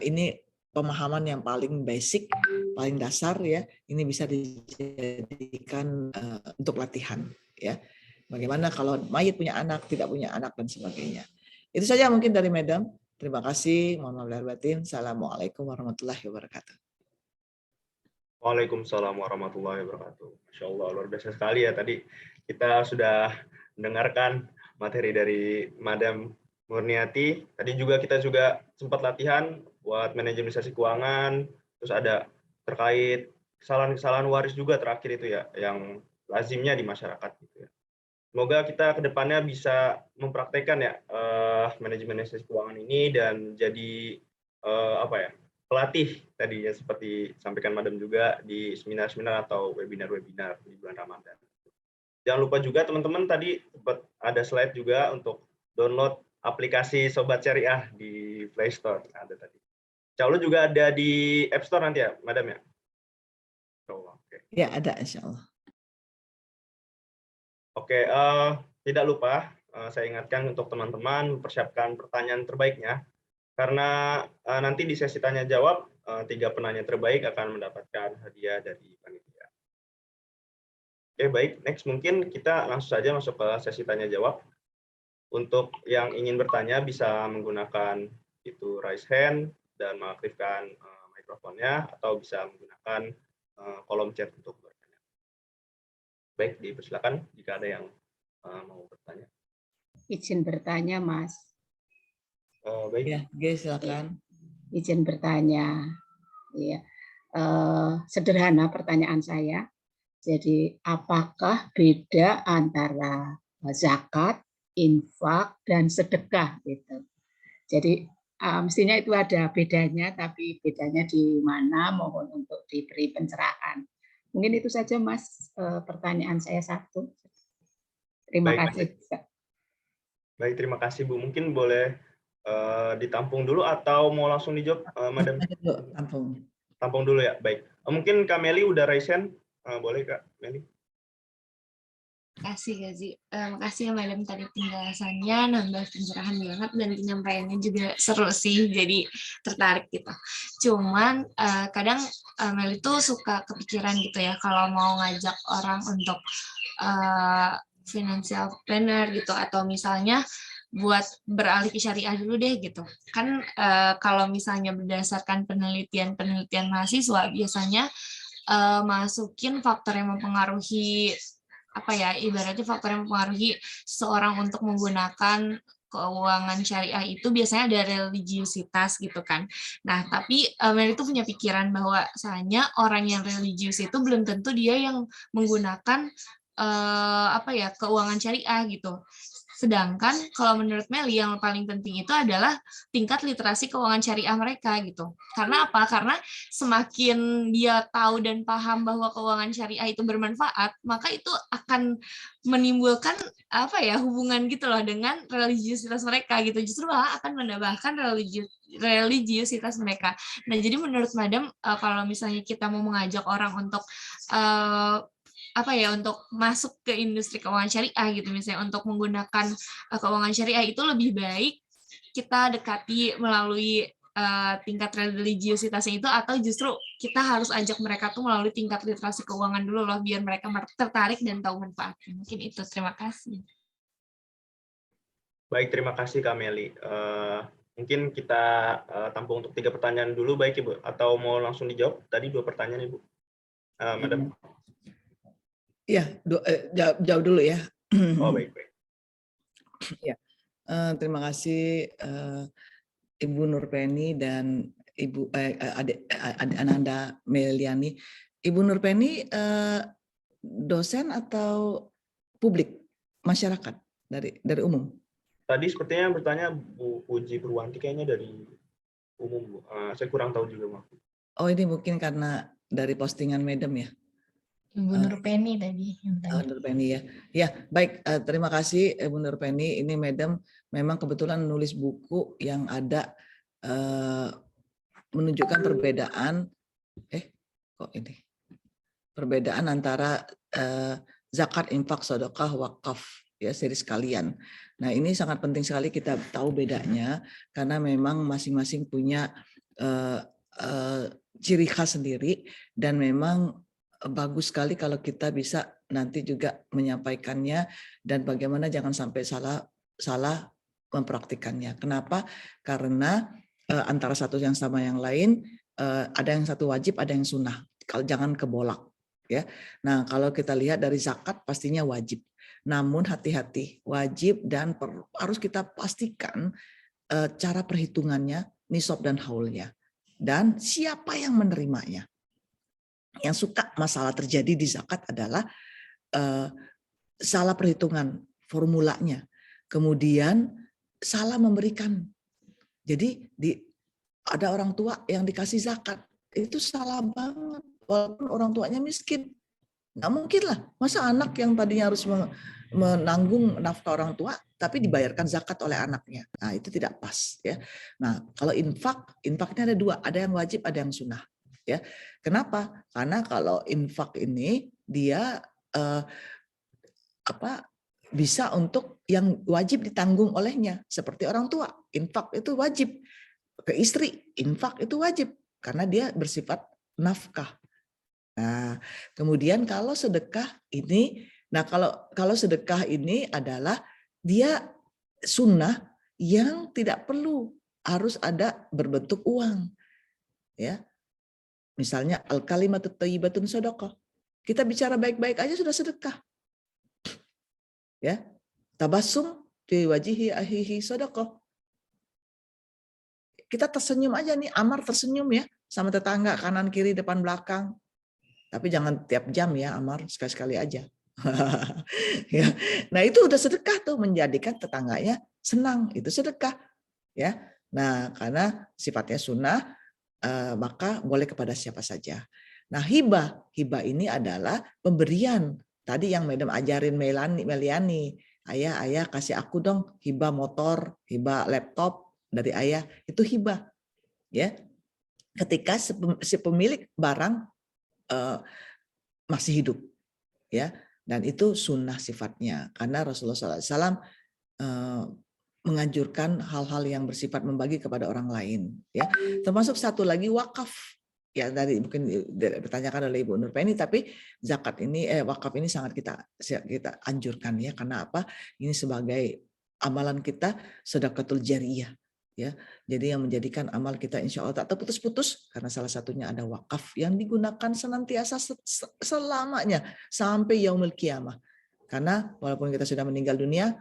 ini pemahaman yang paling basic, paling dasar ya. Ini bisa dijadikan untuk latihan ya. Bagaimana kalau mayit punya anak, tidak punya anak, dan sebagainya. Itu saja mungkin dari Madam. Terima kasih. Mohon maaf lahir batin. Assalamualaikum warahmatullahi wabarakatuh. Waalaikumsalam warahmatullahi wabarakatuh. Masya Allah, luar biasa sekali ya. Tadi kita sudah mendengarkan materi dari Madam Murniati. Tadi juga kita sempat latihan buat manajerisasi keuangan. Terus ada terkait kesalahan-kesalahan waris juga terakhir itu ya, yang lazimnya di masyarakat gitu ya. Semoga kita kedepannya bisa mempraktekkan ya manajemen keuangan ini dan jadi pelatih tadi ya, seperti sampaikan Madam juga di seminar-seminar atau webinar-webinar di bulan Ramadan. Jangan lupa juga teman-teman tadi sempat ada slide juga untuk download aplikasi Sobat Syariah di Play Store. Ada tadi. Insya Allah juga ada di App Store nanti ya, Madam ya? Oke. Ya, ada insya Allah. Oke, tidak lupa saya ingatkan untuk teman-teman mempersiapkan pertanyaan terbaiknya, karena nanti di sesi tanya jawab 3 penanya terbaik akan mendapatkan hadiah dari panitia. Oke, baik, next mungkin kita langsung saja masuk ke sesi tanya jawab. Untuk yang ingin bertanya bisa menggunakan itu raise hand dan mengaktifkan mikrofonnya, atau bisa menggunakan kolom chat untuk bertanya. Baik, dipersilakan jika ada yang mau bertanya. Izin bertanya, Mas. Baik. Ya, silakan. Izin bertanya. Ya. Sederhana pertanyaan saya. Jadi, apakah beda antara zakat, infak, dan sedekah gitu? Jadi, mestinya itu ada bedanya, tapi bedanya di mana? Mohon untuk diberi pencerahan. Mungkin itu saja, Mas, pertanyaan saya satu. Terima kasih. Baik, terima kasih, Bu. Mungkin boleh ditampung dulu atau mau langsung dijawab, Madam? Tampung dulu ya, baik. Mungkin Kak Meli udah raise hand, boleh Kak Meli? Makasih Gazi. Makasih ya Madam tadi penjelasannya, nambah pencerahan banget dan penyampaiannya juga seru sih, jadi tertarik gitu. Cuman kadang Meli tuh suka kepikiran gitu ya, kalau mau ngajak orang untuk financial planner gitu, atau misalnya buat beralih ke syariah dulu deh gitu. Kan kalau misalnya berdasarkan penelitian mahasiswa, biasanya masukin faktor yang mempengaruhi ibaratnya faktor yang mempengaruhi seseorang untuk menggunakan keuangan syariah itu biasanya ada religiusitas gitu kan. Nah, tapi Mel itu punya pikiran bahwa misalnya orang yang religius itu belum tentu dia yang menggunakan keuangan syariah gitu. Sedangkan kalau menurut Meli yang paling penting itu adalah tingkat literasi keuangan syariah mereka gitu. Karena apa? Karena semakin dia tahu dan paham bahwa keuangan syariah itu bermanfaat, maka itu akan menimbulkan hubungan gitu loh dengan religiusitas mereka gitu. Justru malah akan menambahkan religiusitas mereka. Nah, jadi menurut Madam kalau misalnya kita mau mengajak orang untuk untuk masuk ke industri keuangan syariah gitu, misalnya untuk menggunakan keuangan syariah, itu lebih baik kita dekati melalui tingkat religiusitasnya itu, atau justru kita harus ajak mereka tuh melalui tingkat literasi keuangan dulu loh, biar mereka tertarik dan tahu manfaatnya. Mungkin itu. Terima kasih. Baik, terima kasih Kak Meli. Mungkin kita tampung untuk 3 pertanyaan dulu, baik Ibu, atau mau langsung dijawab tadi 2 pertanyaan Ibu, Madam? Iya, jawab dulu ya. Oh, baik. Ya, terima kasih Ibu Nurpeni dan Ibu adik Ananda Meliani. Ibu Nurpeni dosen atau publik masyarakat dari umum? Tadi sepertinya bertanya Bu Puji Purwanti, kayaknya dari umum, Bu. Saya kurang tahu juga, Mak. Oh, ini mungkin karena dari postingan Madam ya. Ibu Nurpeni tadi yang tanya. Nurpeni ya. Ya, baik. Terima kasih Ibu Nurpeni. Ini Madam memang kebetulan nulis buku yang ada menunjukkan perbedaan perbedaan antara zakat, infak, sedekah, wakaf ya, seri sekalian. Nah, ini sangat penting sekali kita tahu bedanya karena memang masing-masing punya ciri khas sendiri dan memang bagus sekali kalau kita bisa nanti juga menyampaikannya dan bagaimana jangan sampai salah mempraktikannya. Kenapa? Karena antara satu yang sama yang lain ada yang satu wajib, ada yang sunnah. Kalau jangan kebolak. Ya, nah kalau kita lihat dari zakat pastinya wajib. Namun hati-hati, wajib dan harus kita pastikan cara perhitungannya, nisab dan haulnya, dan siapa yang menerimanya. Yang suka masalah terjadi di zakat adalah salah perhitungan formulanya, kemudian salah memberikan. Jadi ada orang tua yang dikasih zakat, itu salah banget. Walaupun orang tuanya miskin, nggak mungkin lah. Masa anak yang tadinya harus menanggung nafkah orang tua, tapi dibayarkan zakat oleh anaknya. Nah, itu tidak pas. Ya. Nah, kalau infaknya ada dua, ada yang wajib, ada yang sunnah. Ya, kenapa? Karena kalau infak ini dia bisa untuk yang wajib ditanggung olehnya, seperti orang tua. Infak itu wajib ke istri, infak itu wajib karena dia bersifat nafkah. Nah, kemudian kalau sedekah ini, kalau sedekah ini adalah dia sunnah yang tidak perlu harus ada berbentuk uang, ya. Misalnya al-kalimatut thayyibatun shadaqah. Kita bicara baik-baik aja sudah sedekah, ya. Tabassum fi wajhi akhihi shadaqah. Kita tersenyum aja nih, Amar tersenyum ya sama tetangga kanan kiri depan belakang. Tapi jangan tiap jam ya, Amar, sekali-sekali aja. Ya. Nah, itu udah sedekah tuh, menjadikan tetangganya senang, itu sedekah. Ya. Nah, karena sifatnya sunnah, maka boleh kepada siapa saja. Nah, hibah ini adalah pemberian. Tadi yang Madam ajarin Meliani, ayah kasih aku dong hibah motor, hibah laptop dari ayah, itu hibah. Ya. Ketika si pemilik barang masih hidup, ya, dan itu sunnah sifatnya karena Rasulullah SAW menganjurkan hal-hal yang bersifat membagi kepada orang lain, ya, termasuk satu lagi wakaf, ya, dari mungkin ditanyakan oleh Ibu Nurpeni, tapi zakat ini wakaf ini sangat kita anjurkan ya, karena apa? Ini sebagai amalan kita sedekatul jariyah. Ya, jadi yang menjadikan amal kita insya Allah tak terputus-putus karena salah satunya ada wakaf yang digunakan senantiasa selamanya sampai yaumil qiyamah. Karena walaupun kita sudah meninggal dunia,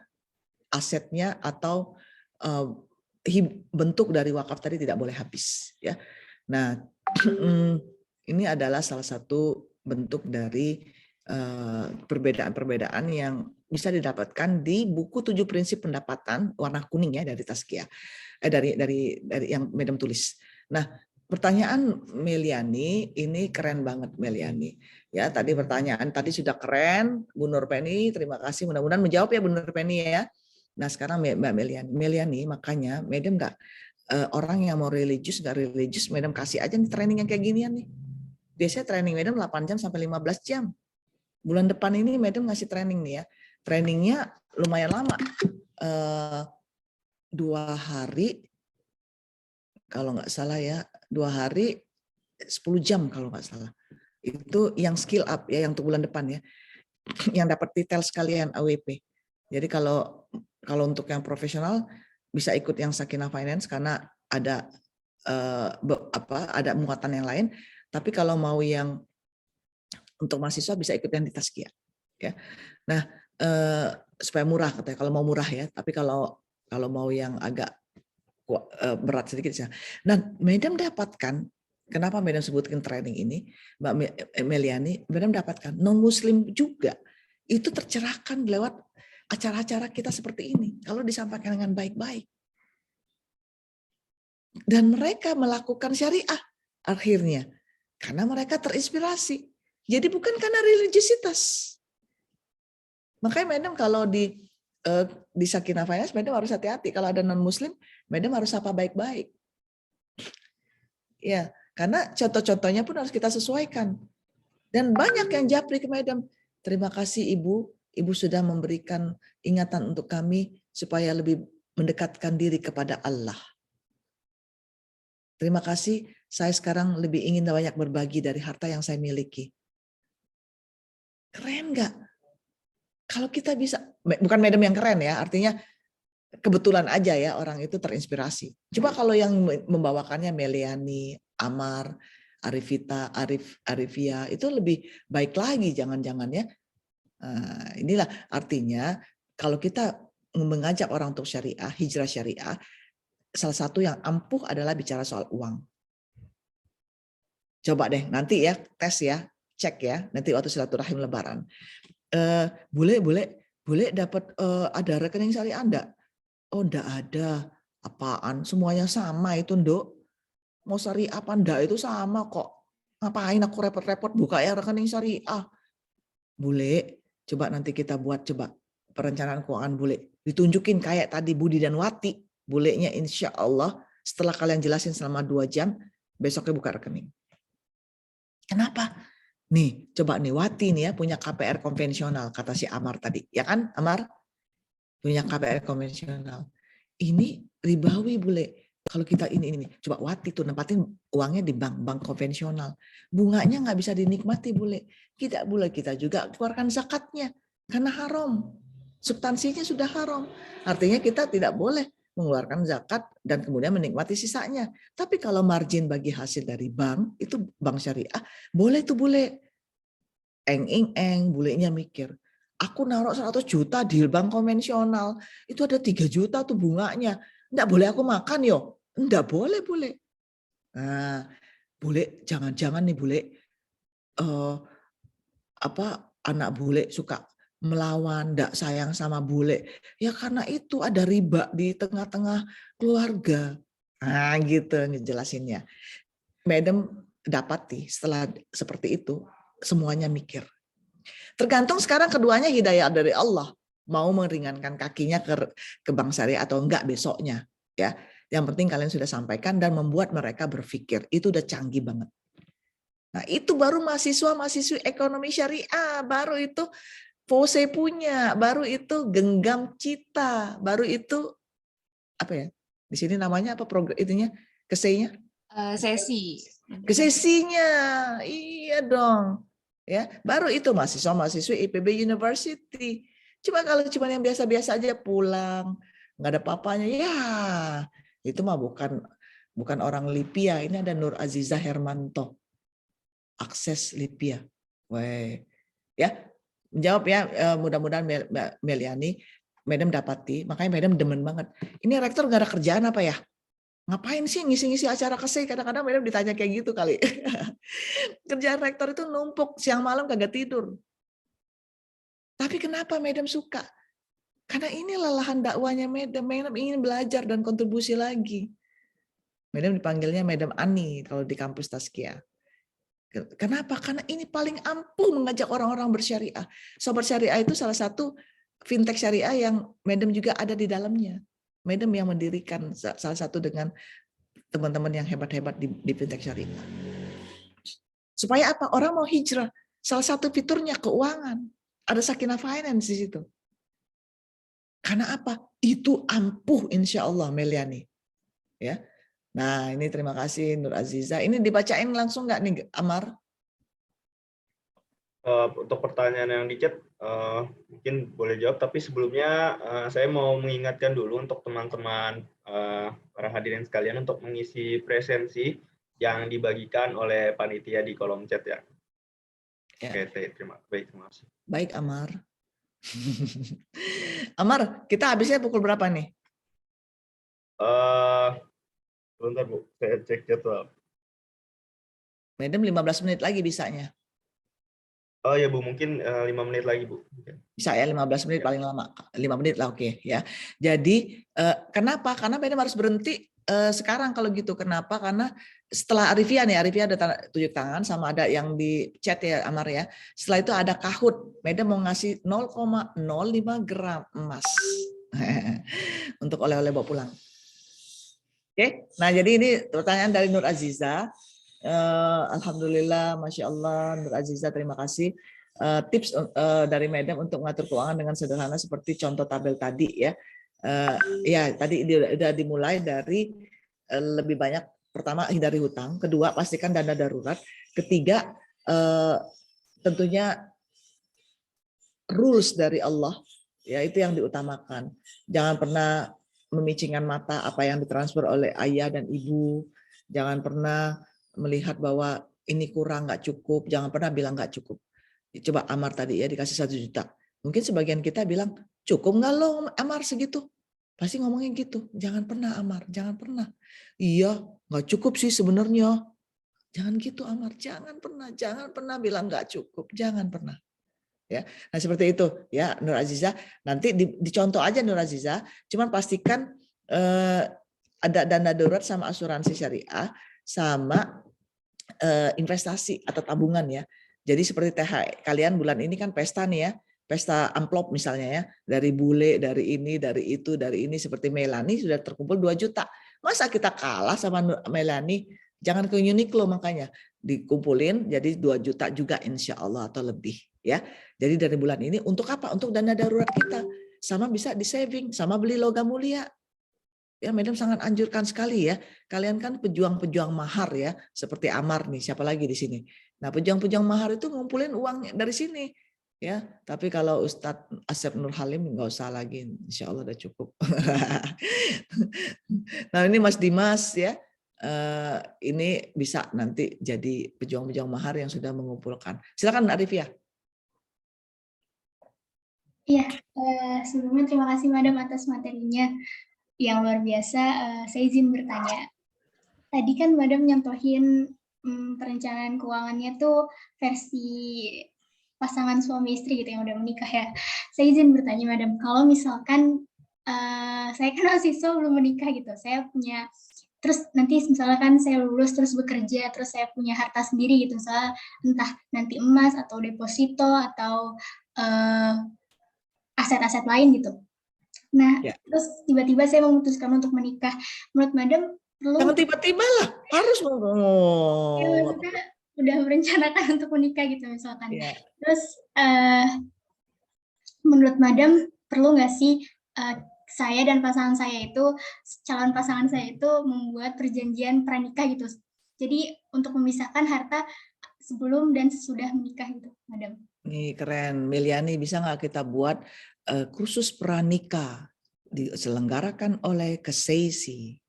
asetnya atau bentuk dari wakaf tadi tidak boleh habis. Ya, nah ini adalah salah satu bentuk dari perbedaan-perbedaan yang bisa didapatkan di buku 7 prinsip pendapatan warna kuning ya dari Tazkiyah. Dari yang Madam tulis. Nah, pertanyaan Meliani ini keren banget Meliani. Ya, tadi pertanyaan tadi sudah keren, Bu Nurpeni, terima kasih. Mudah-mudahan menjawab ya Bu Nurpeni ya. Nah, sekarang Mbak Meliani, makanya Madam nggak orang yang mau religius nggak religius, Madam kasih aja nih training yang kayak ginian nih. Biasanya training Madam 8 jam sampai 15 jam. Bulan depan ini Madam ngasih training nih ya. Trainingnya lumayan lama. 2 hari kalau nggak salah ya, 2 hari 10 jam kalau nggak salah. Itu yang skill up ya, yang untuk bulan depan ya, yang dapat detail sekalian AWP. Jadi kalau untuk yang profesional bisa ikut yang Sakinah Finance karena ada ada muatan yang lain. Tapi kalau mau yang untuk mahasiswa bisa ikut yang di Tazkiyah. Ya. Nah, supaya murah katanya. Kalau mau murah ya. Tapi kalau mau yang agak berat sedikit ya. Nah, Madam dapatkan, kenapa Madam sebutkan training ini, Mbak Meliani, Madam dapatkan non-Muslim juga itu tercerahkan lewat acara-acara kita seperti ini. Kalau disampaikan dengan baik-baik. Dan mereka melakukan syariah akhirnya. Karena mereka terinspirasi. Jadi bukan karena religiositas. Makanya Madam kalau di Sakinah Finance, Madam harus hati-hati. Kalau ada non-Muslim, Madam harus sapa baik-baik. Ya, karena contoh-contohnya pun harus kita sesuaikan. Dan banyak yang japri ke Madam. Terima kasih Ibu. Ibu sudah memberikan ingatan untuk kami supaya lebih mendekatkan diri kepada Allah. Terima kasih. Saya sekarang lebih ingin banyak berbagi dari harta yang saya miliki. Keren nggak? Kalau kita bisa, bukan Madam yang keren ya, artinya kebetulan aja ya orang itu terinspirasi. Coba kalau yang membawakannya Meliani, Amar, Arifita, Arifia, itu lebih baik lagi jangan-jangan ya. Nah, inilah artinya kalau kita mengajak orang untuk syariah, hijrah syariah, salah satu yang ampuh adalah bicara soal uang. Coba deh nanti ya, tes ya, cek ya, nanti waktu silaturahim lebaran. Boleh dapat ada rekening syariah enggak? Oh, enggak ada. Apaan? Semuanya sama itu, Nduk. Mau syariah apa enggak itu sama kok. Ngapain aku repot-repot buka ya rekening syariah? Bule, coba nanti kita buat coba perencanaan keuangan bule. Ditunjukin kayak tadi Budi dan Wati. Bulenya insya Allah setelah kalian jelasin selama 2 jam, besoknya buka rekening. Kenapa? Nih, coba nih Wati nih ya punya KPR konvensional kata si Amar tadi, ya kan Amar? Punya KPR konvensional. Ini ribawi bule. Kalau kita ini coba Wati tuh nempatin uangnya di bank konvensional. Bunganya nggak bisa dinikmati bule. Tidak boleh kita juga keluarkan zakatnya karena haram. Substansinya sudah haram. Artinya kita tidak boleh mengeluarkan zakat dan kemudian menikmati sisanya. Tapi kalau margin bagi hasil dari bank, itu bank syariah, boleh tuh bule. Eng-eng, bulenya mikir, aku naruh 100 juta di bank konvensional, itu ada 3 juta tuh bunganya. Enggak boleh aku makan yo. Enggak boleh, bule. Nah, bule, jangan-jangan nih bule, anak bule suka melawan, enggak sayang sama bule. Ya karena itu ada riba di tengah-tengah keluarga. Nah gitu ngejelasinnya. Madam dapati setelah seperti itu, semuanya mikir. Tergantung sekarang keduanya hidayah dari Allah. Mau meringankan kakinya ke bank syariah atau enggak besoknya. Ya, yang penting kalian sudah sampaikan dan membuat mereka berpikir. Itu udah canggih banget. Nah itu baru mahasiswa-mahasiswi ekonomi syariah. Baru itu Pose punya. Baru itu Genggam Cita. Baru itu apa ya? Di sini namanya apa program itunya? Kesenya? Sesinya. Iya dong. Ya, baru itu mahasiswa-mahasiswi IPB University. Coba kalau cuma yang biasa-biasa aja pulang, nggak ada papanya, ya itu mah bukan orang Lipia. Ini ada Nur Aziza Hermanto, Akses Lipia. Weh, ya menjawab ya. Mudah-mudahan Meliani, Madam dapati. Makanya Madam demen banget. Ini rektor nggak ada kerjaan apa ya? Ngapain sih ngisi-ngisi acara keseh? Kadang-kadang Madam ditanya kayak gitu kali. Kerjaan rektor itu numpuk, siang malam kagak tidur. Tapi kenapa Madam suka? Karena inilah lahan dakwanya Madam. Madam ingin belajar dan kontribusi lagi. Madam dipanggilnya Madam Ani kalau di kampus Tazkiyah. Kenapa? Karena ini paling ampuh mengajak orang-orang bersyariah. Sobat Syariah itu salah satu fintech syariah yang Madam juga ada di dalamnya. Madam yang mendirikan salah satu dengan teman-teman yang hebat-hebat di fintech syariah. Supaya apa? Orang mau hijrah. Salah satu fiturnya keuangan. Ada Sakinah Finance di situ. Karena apa? Itu ampuh insya Allah Meliani. Ya. Nah ini terima kasih Nur Aziza. Ini dibacain langsung nggak nih Amar? Untuk pertanyaan yang di chat mungkin boleh jawab, tapi sebelumnya saya mau mengingatkan dulu untuk teman-teman para hadirin sekalian untuk mengisi presensi yang dibagikan oleh panitia di kolom chat ya. Oke, terima kasih. Baik Amar. Amar, kita habisnya pukul berapa nih? Bentar Bu, saya cek jadwal. Madam 15 menit lagi bisanya. Oh ya Bu, mungkin 5 menit lagi Bu. Bisa ya 15 menit paling lama. 5 menit lah oke ya. Jadi kenapa? Karena Madam harus berhenti sekarang kalau gitu. Kenapa? Karena setelah Arifia nih, Arifia ada tunjuk tangan sama ada yang di chat ya Amar ya. Setelah itu ada Kahut. Madam mau ngasih 0,05 gram emas untuk oleh-oleh bawa pulang. Oke, nah jadi ini pertanyaan dari Nur Aziza. Alhamdulillah, Masya Allah, Nur Aziza terima kasih. Tips dari Madam untuk mengatur keuangan dengan sederhana seperti contoh tabel tadi ya. Ya tadi sudah dimulai dari lebih banyak. Pertama hindari hutang, kedua pastikan dana darurat, ketiga tentunya rules dari Allah ya itu yang diutamakan. Jangan pernah memicingkan mata apa yang ditransfer oleh ayah dan ibu. Jangan pernah melihat bahwa ini kurang, nggak cukup. Jangan pernah bilang nggak cukup. Coba Amar tadi ya dikasih 1 juta. Mungkin sebagian kita bilang, cukup nggak lo Amar segitu? Pasti ngomongin gitu. Jangan pernah Amar, jangan pernah. Iya, nggak cukup sih sebenarnya. Jangan gitu Amar, jangan pernah bilang nggak cukup. Jangan pernah. Ya, nah seperti itu ya Nur Aziza. Nanti dicontoh aja Nur Aziza. Cuman pastikan ada dana darurat sama asuransi syariah sama investasi atau tabungan ya. Jadi seperti THR kalian bulan ini kan pesta nih ya, pesta amplop misalnya ya, dari bule, dari ini, dari itu, dari ini seperti Melani sudah terkumpul 2 juta. Masa kita kalah sama Melani? Jangan ke Uniqlo makanya dikumpulin jadi 2 juta juga insya Allah atau lebih ya. Jadi dari bulan ini untuk apa? Untuk dana darurat kita. Sama bisa di saving, sama beli logam mulia. Ya, Madam sangat anjurkan sekali ya. Kalian kan pejuang-pejuang mahar ya, seperti Amar nih, siapa lagi di sini. Nah, pejuang-pejuang mahar itu ngumpulin uang dari sini. Ya, tapi kalau Ustadz Asep Nur Halim nggak usah lagi, insya Allah udah cukup. Nah ini Mas Dimas ya, ini bisa nanti jadi pejuang-pejuang mahar yang sudah mengumpulkan. Silakan Arifia. Iya, sebelumnya terima kasih Madam atas materinya yang luar biasa. Saya izin bertanya. Tadi kan Madam nyontohin perencanaan keuangannya tuh versi pasangan suami istri gitu yang udah menikah ya. Saya izin bertanya Madam, kalau misalkan saya kan mahasiswa belum menikah gitu, saya punya terus nanti misalkan saya lulus terus bekerja terus saya punya harta sendiri gitu, misalnya entah nanti emas atau deposito atau aset-aset lain gitu. Nah, terus tiba-tiba saya memutuskan untuk menikah. Menurut Madam perlu? Jangan tiba-tiba lah, harus ngomong. Ya, maksudnya udah merencanakan untuk menikah gitu misalkan. Yeah. Terus menurut Madam perlu nggak sih saya dan pasangan saya itu, calon pasangan saya itu membuat perjanjian pranikah gitu. Jadi untuk memisahkan harta sebelum dan sesudah menikah gitu, Madam. Nih keren, Meliani bisa nggak kita buat kursus pranikah diselenggarakan oleh Keseisi.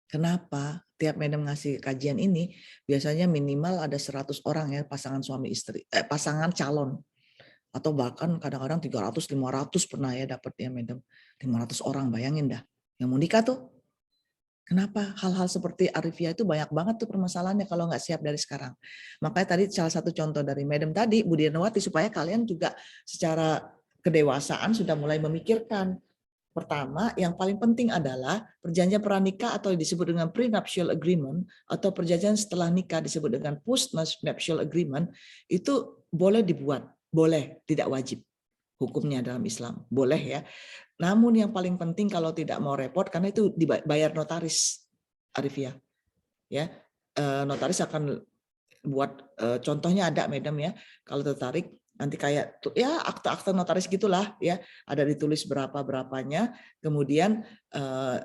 Kenapa? Tiap Madam ngasih kajian ini biasanya minimal ada 100 orang ya pasangan suami istri, pasangan calon. Atau bahkan kadang-kadang 300-500 pernah ya dapat ya Madam. 500 orang bayangin dah. Yang mau nikah tuh. Kenapa hal-hal seperti Arifia itu banyak banget tuh permasalahannya kalau nggak siap dari sekarang. Makanya tadi salah satu contoh dari Madam tadi, Bu Dirnawati, supaya kalian juga secara kedewasaan sudah mulai memikirkan. Pertama, yang paling penting adalah perjanjian pranikah atau disebut dengan prenuptial agreement atau perjanjian setelah nikah disebut dengan postnuptial agreement itu boleh dibuat, boleh, tidak wajib. Hukumnya dalam Islam boleh ya. Namun yang paling penting kalau tidak mau repot karena itu dibayar notaris, Arifia. Ya, notaris akan buat contohnya ada Madam ya. Kalau tertarik nanti kayak ya akta-akta notaris gitulah ya, ada ditulis berapanya, kemudian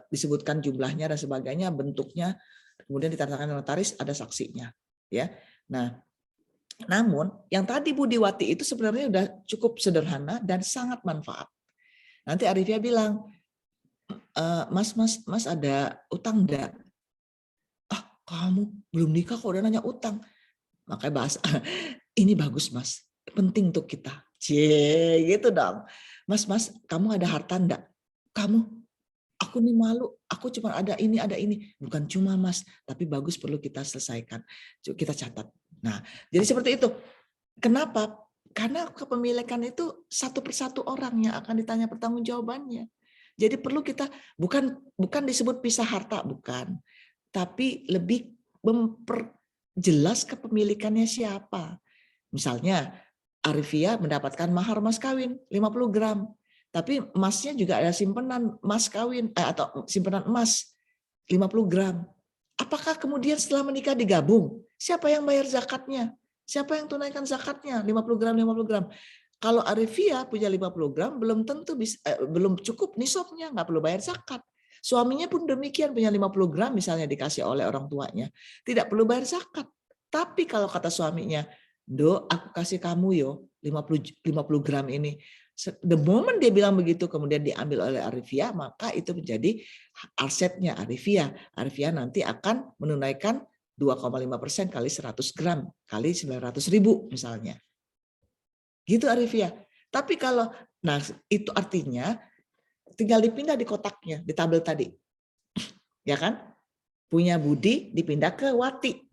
disebutkan jumlahnya dan sebagainya, bentuknya, kemudian ditandatangan notaris, ada saksinya ya. Nah, namun yang tadi Bu Diwati itu sebenarnya udah cukup sederhana dan sangat manfaat. Nanti Arifia bilang, Mas ada utang enggak? Ah, kamu belum nikah kok udah nanya utang. Makanya bahas, ini bagus Mas, penting untuk kita. Cie, gitu dong. Mas, kamu ada harta enggak? Aku aku nih malu, aku cuma ada ini. Bukan cuma Mas, tapi bagus perlu kita selesaikan, kita catat. Nah, jadi seperti itu. Kenapa? Karena kepemilikan itu satu persatu orang yang akan ditanya pertanggungjawabannya. Jadi perlu kita bukan disebut pisah harta, bukan, tapi lebih memperjelas kepemilikannya siapa. Misalnya Arifia mendapatkan mahar mas kawin 50 gram, tapi emasnya juga ada simpanan mas kawin atau simpanan emas 50 gram. Apakah kemudian setelah menikah digabung? Siapa yang bayar zakatnya? Siapa yang tunaikan zakatnya? 50 gram, 50 gram. Kalau Arifia punya 50 gram, belum tentu belum cukup nisabnya, nggak perlu bayar zakat. Suaminya pun demikian, punya 50 gram misalnya dikasih oleh orang tuanya, tidak perlu bayar zakat. Tapi kalau kata suaminya, "Do, aku kasih kamu yo 50 gram ini." The moment dia bilang begitu, kemudian diambil oleh Arifia, maka itu menjadi asetnya Arifia. Arifia nanti akan menunaikan 2,5% kali 100 gram kali 900.000 misalnya. Gitu Arifia. Tapi kalau, nah itu artinya tinggal dipindah di kotaknya, di tabel tadi. Ya kan? Punya budi dipindah ke wati.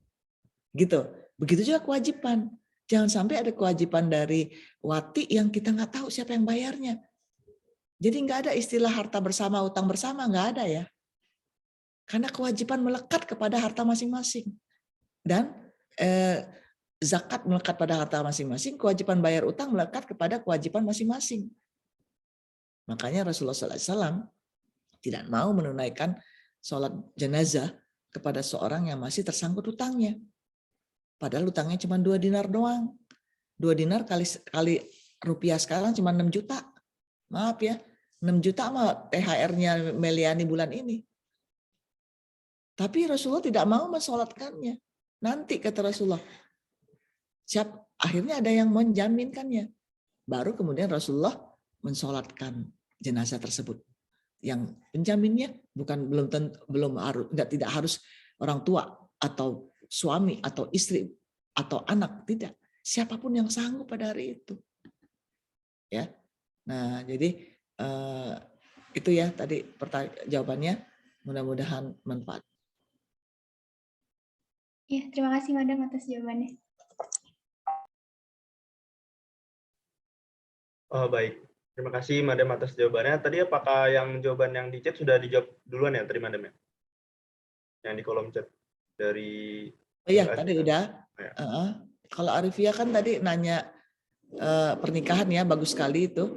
Gitu. Begitu juga kewajiban. Jangan sampai ada kewajiban dari wati yang kita nggak tahu siapa yang bayarnya. Jadi nggak ada istilah harta bersama, utang bersama, nggak ada ya. Karena kewajiban melekat kepada harta masing-masing. Dan zakat melekat pada harta masing-masing, kewajiban bayar utang melekat kepada kewajiban masing-masing. Makanya Rasulullah SAW tidak mau menunaikan sholat jenazah kepada seorang yang masih tersangkut utangnya. Padahal utangnya cuma 2 dinar doang. 2 dinar kali rupiah sekarang cuma 6 juta. Maaf ya, 6 juta mah THR-nya Meliani bulan ini. Tapi Rasulullah tidak mau mensolatkannya. Nanti kata Rasulullah, akhirnya ada yang menjaminkannya. Baru kemudian Rasulullah mensolatkan jenazah tersebut. Yang penjaminnya tidak harus orang tua atau suami atau istri atau anak, tidak. Siapapun yang sanggup pada hari itu. Ya. Nah, jadi itu ya tadi jawabannya, mudah-mudahan manfaat. Ya, terima kasih Madam atas jawabannya. Oh, baik. Terima kasih Madam atas jawabannya. Tadi apakah yang jawaban yang di chat sudah dijawab duluan ya tadi Madam ya? Yang di kolom chat dari iya, tadi udah. Ya. Kalau Arifia kan tadi nanya pernikahan ya, bagus sekali itu.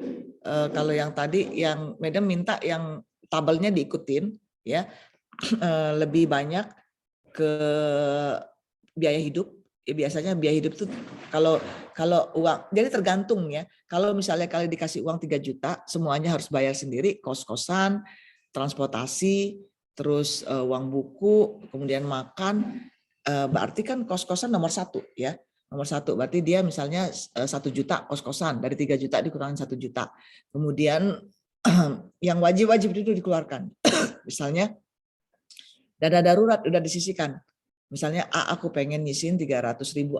Kalau yang tadi yang Madam minta yang tabelnya diikutin ya, lebih banyak ke biaya hidup. Ya, biasanya biaya hidup itu kalau uang, jadi tergantung ya. Kalau misalnya kalian dikasih uang 3 juta, semuanya harus bayar sendiri, kos-kosan, transportasi, terus uang buku, kemudian makan, berarti kan kos-kosan nomor 1 ya. Nomor 1 berarti dia misalnya 1 juta kos-kosan, dari 3 juta dikurangin 1 juta. Kemudian yang wajib-wajib itu dikeluarkan. Misalnya dana darurat udah disisihkan. Misalnya aku pengen nyisin 300.000,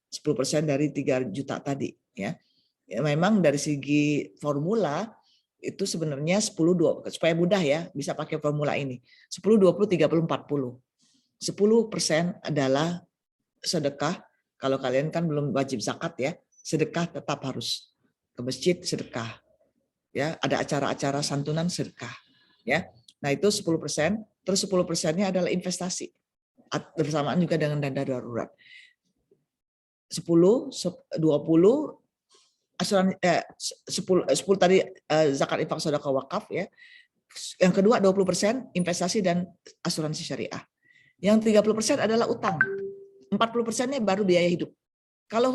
10% dari 3 juta tadi ya. Memang dari segi formula itu sebenarnya 10-20, supaya mudah ya, bisa pakai formula ini. 10-20-30-40. 10% adalah sedekah. Kalau kalian kan belum wajib zakat ya, sedekah tetap harus ke masjid, sedekah. Ya, ada acara-acara santunan, sedekah. Ya. Nah, itu 10%, terus 10%-nya adalah investasi. Bersamaan juga dengan dana darurat. 10, 20 asuransi 10 tadi zakat infak sedekah wakaf ya. Yang kedua 20% investasi dan asuransi syariah. Yang 30% adalah utang. 40%-nya baru biaya hidup. Kalau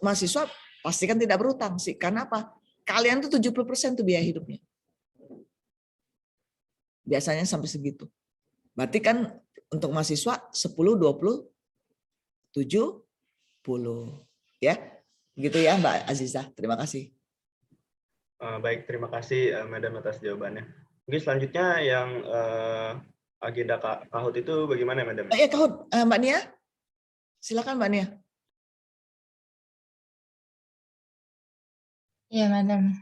mahasiswa pastikan tidak berutang sih. Karena apa? Kalian tuh 70% tuh biaya hidupnya. Biasanya sampai segitu. Berarti kan untuk mahasiswa 10, 20, 70 ya. Begitu ya Mbak Aziza. Terima kasih. Baik, terima kasih Madam atas jawabannya. Mungkin selanjutnya yang agenda KAHUT itu bagaimana Madam? KAHUT, Mbak Nia. Silakan Mbak Nia. Ya, Madam.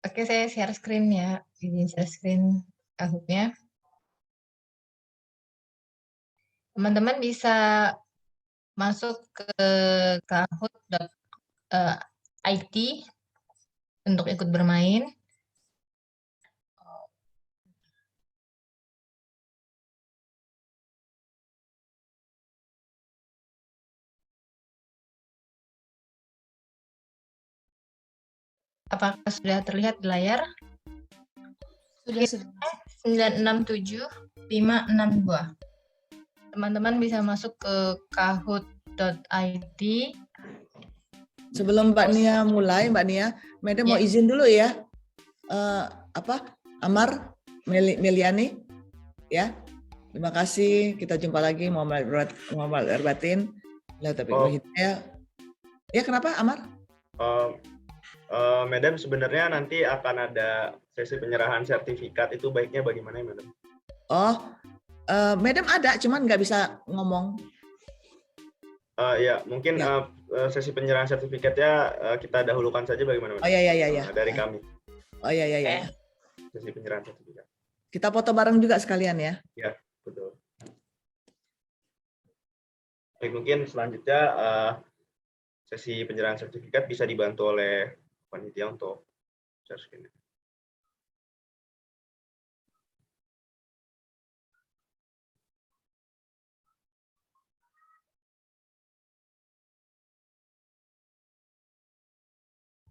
Oke, saya share screen ya. Izin share screen Kahoot-nya. Teman-teman bisa masuk ke kahoot.it untuk ikut bermain. Apakah sudah terlihat di layar? Sudah. 967562. Teman-teman bisa masuk ke kahoot.it. Sebelum Mbak Nia mulai, Mbak Nia, Madam mau izin dulu ya. Amar Meliani, ya. Terima kasih. Kita jumpa lagi. Muhammad Erbatin. Ya, kenapa Amar? Madam, sebenarnya nanti akan ada sesi penyerahan sertifikat, itu baiknya bagaimana ya, Madam? Madam ada, cuman nggak bisa ngomong. Ya, mungkin sesi penyerahan sertifikatnya kita dahulukan saja bagaimana, Madam? Oh ya. Dari kami. Oh ya. Sesi penyerahan sertifikat. Kita foto bareng juga sekalian ya. Ya, betul. Baik, mungkin selanjutnya sesi penyerahan sertifikat bisa dibantu oleh panitia untuk share screen.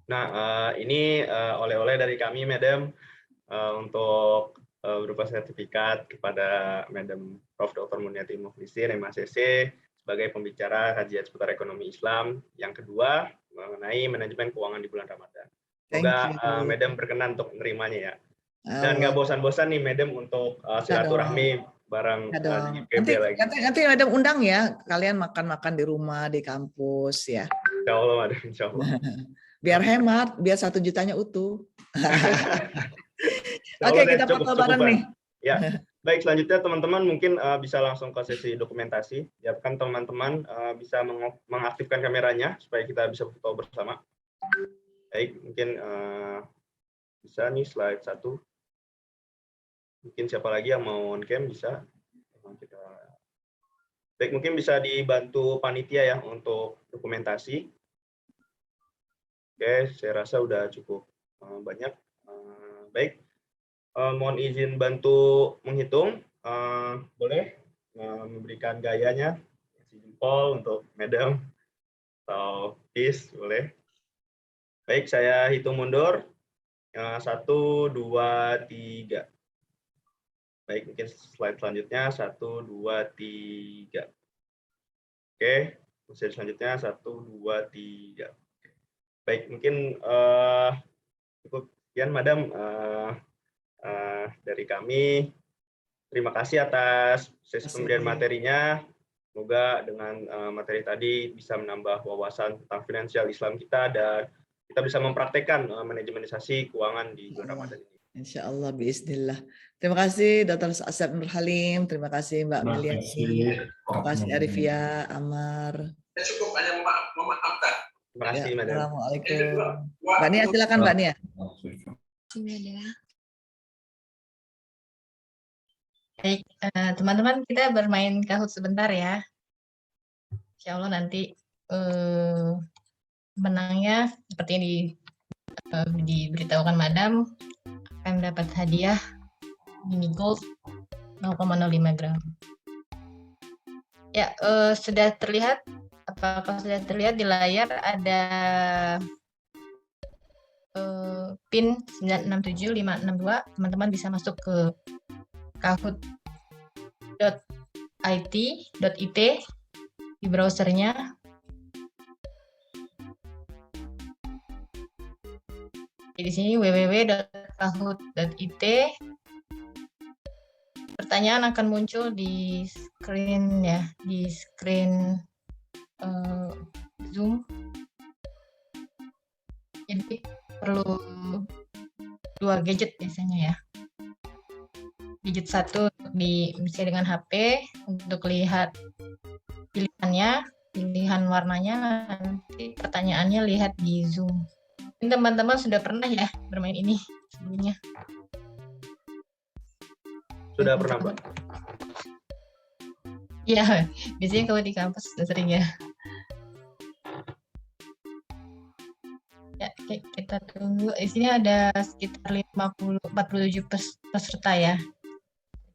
Nah, ini oleh-oleh dari kami, Madam, untuk berupa sertifikat kepada Madam Prof. Dr. Muniati Mukhlisin, MACC, sebagai pembicara kajian seputar ekonomi Islam yang kedua mengenai manajemen keuangan di bulan Ramadan. Semoga Madam berkenan untuk menerimanya ya. Dan nggak bosan-bosan nih Madam untuk silaturahmi bareng IPB lagi. Nanti Madam undang ya, kalian makan-makan di rumah, di kampus ya. Insya Allah, Madam, insya Allah. Biar hemat, biar 1 jutanya utuh. Oke, kita foto bareng nih. Ya, baik, selanjutnya teman-teman mungkin bisa langsung ke sesi dokumentasi. Ya, kan teman-teman bisa mengaktifkan kameranya supaya kita bisa foto bersama. Baik, mungkin bisa nih slide 1. Mungkin siapa lagi yang mau on cam bisa. Baik, mungkin bisa dibantu panitia ya untuk dokumentasi. Oke, saya rasa udah cukup banyak. Baik, mohon izin bantu menghitung. Boleh memberikan gayanya, jempol untuk Madam atau peace, boleh. Baik, saya hitung mundur. 1, 2, 3. Baik, mungkin slide selanjutnya 1, 2, 3. Oke, slide selanjutnya 1, 2, 3. Baik, mungkin cukup sekian, Madam, dari kami. Terima kasih atas sesi pemberian materinya. Semoga dengan materi tadi bisa menambah wawasan tentang finansial Islam kita dan kita bisa mempraktekkan manajemenisasi keuangan di bulan Ramadan ini. Insya Allah, biiznillah. Terima kasih Dr. Asep Nur Halim, terima kasih Mbak Meliani, terima kasih Arifia, Amar. Cukup hanya memaafkan. Terima kasih, Madam. Assalamualaikum. Mbak Nia, silakan Mbak Nia. Baik, teman-teman, kita bermain Kahoot sebentar ya. Insya Allah nanti menangnya seperti yang diberitahukan Madam akan dapat hadiah mini gold 0,05 gram. Ya, sudah terlihat. Apakah sudah terlihat di layar ada PIN 967562? Teman-teman bisa masuk ke kahoot.it di browsernya. Di sini www.kahoot.it. Pertanyaan akan muncul di screen ya, di screen Zoom. Jadi perlu 2 gadget biasanya ya. Gadget 1 bisa dengan HP untuk lihat pilihannya, pilihan warnanya, nanti pertanyaannya lihat di Zoom. Teman-teman sudah pernah ya bermain ini sebelumnya? Sudah pernah, Mbak? Iya, biasanya kalau di kampus sudah sering ya. Ya, oke, kita tunggu. Di sini ada sekitar 47 peserta ya.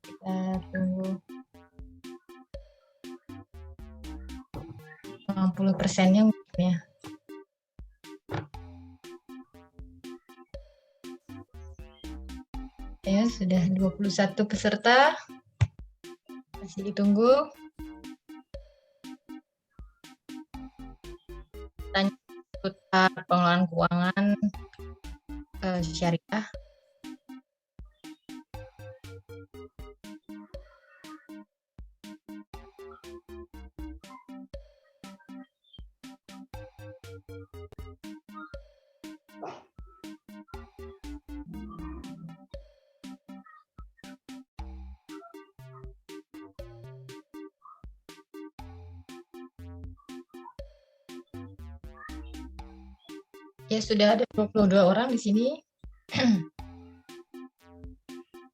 Kita tunggu 50%-nya mungkin ya. Ya, sudah 21 peserta. Masih ditunggu. Tanya seputar pengelolaan keuangan syariah. Ya, sudah ada 22 orang di sini.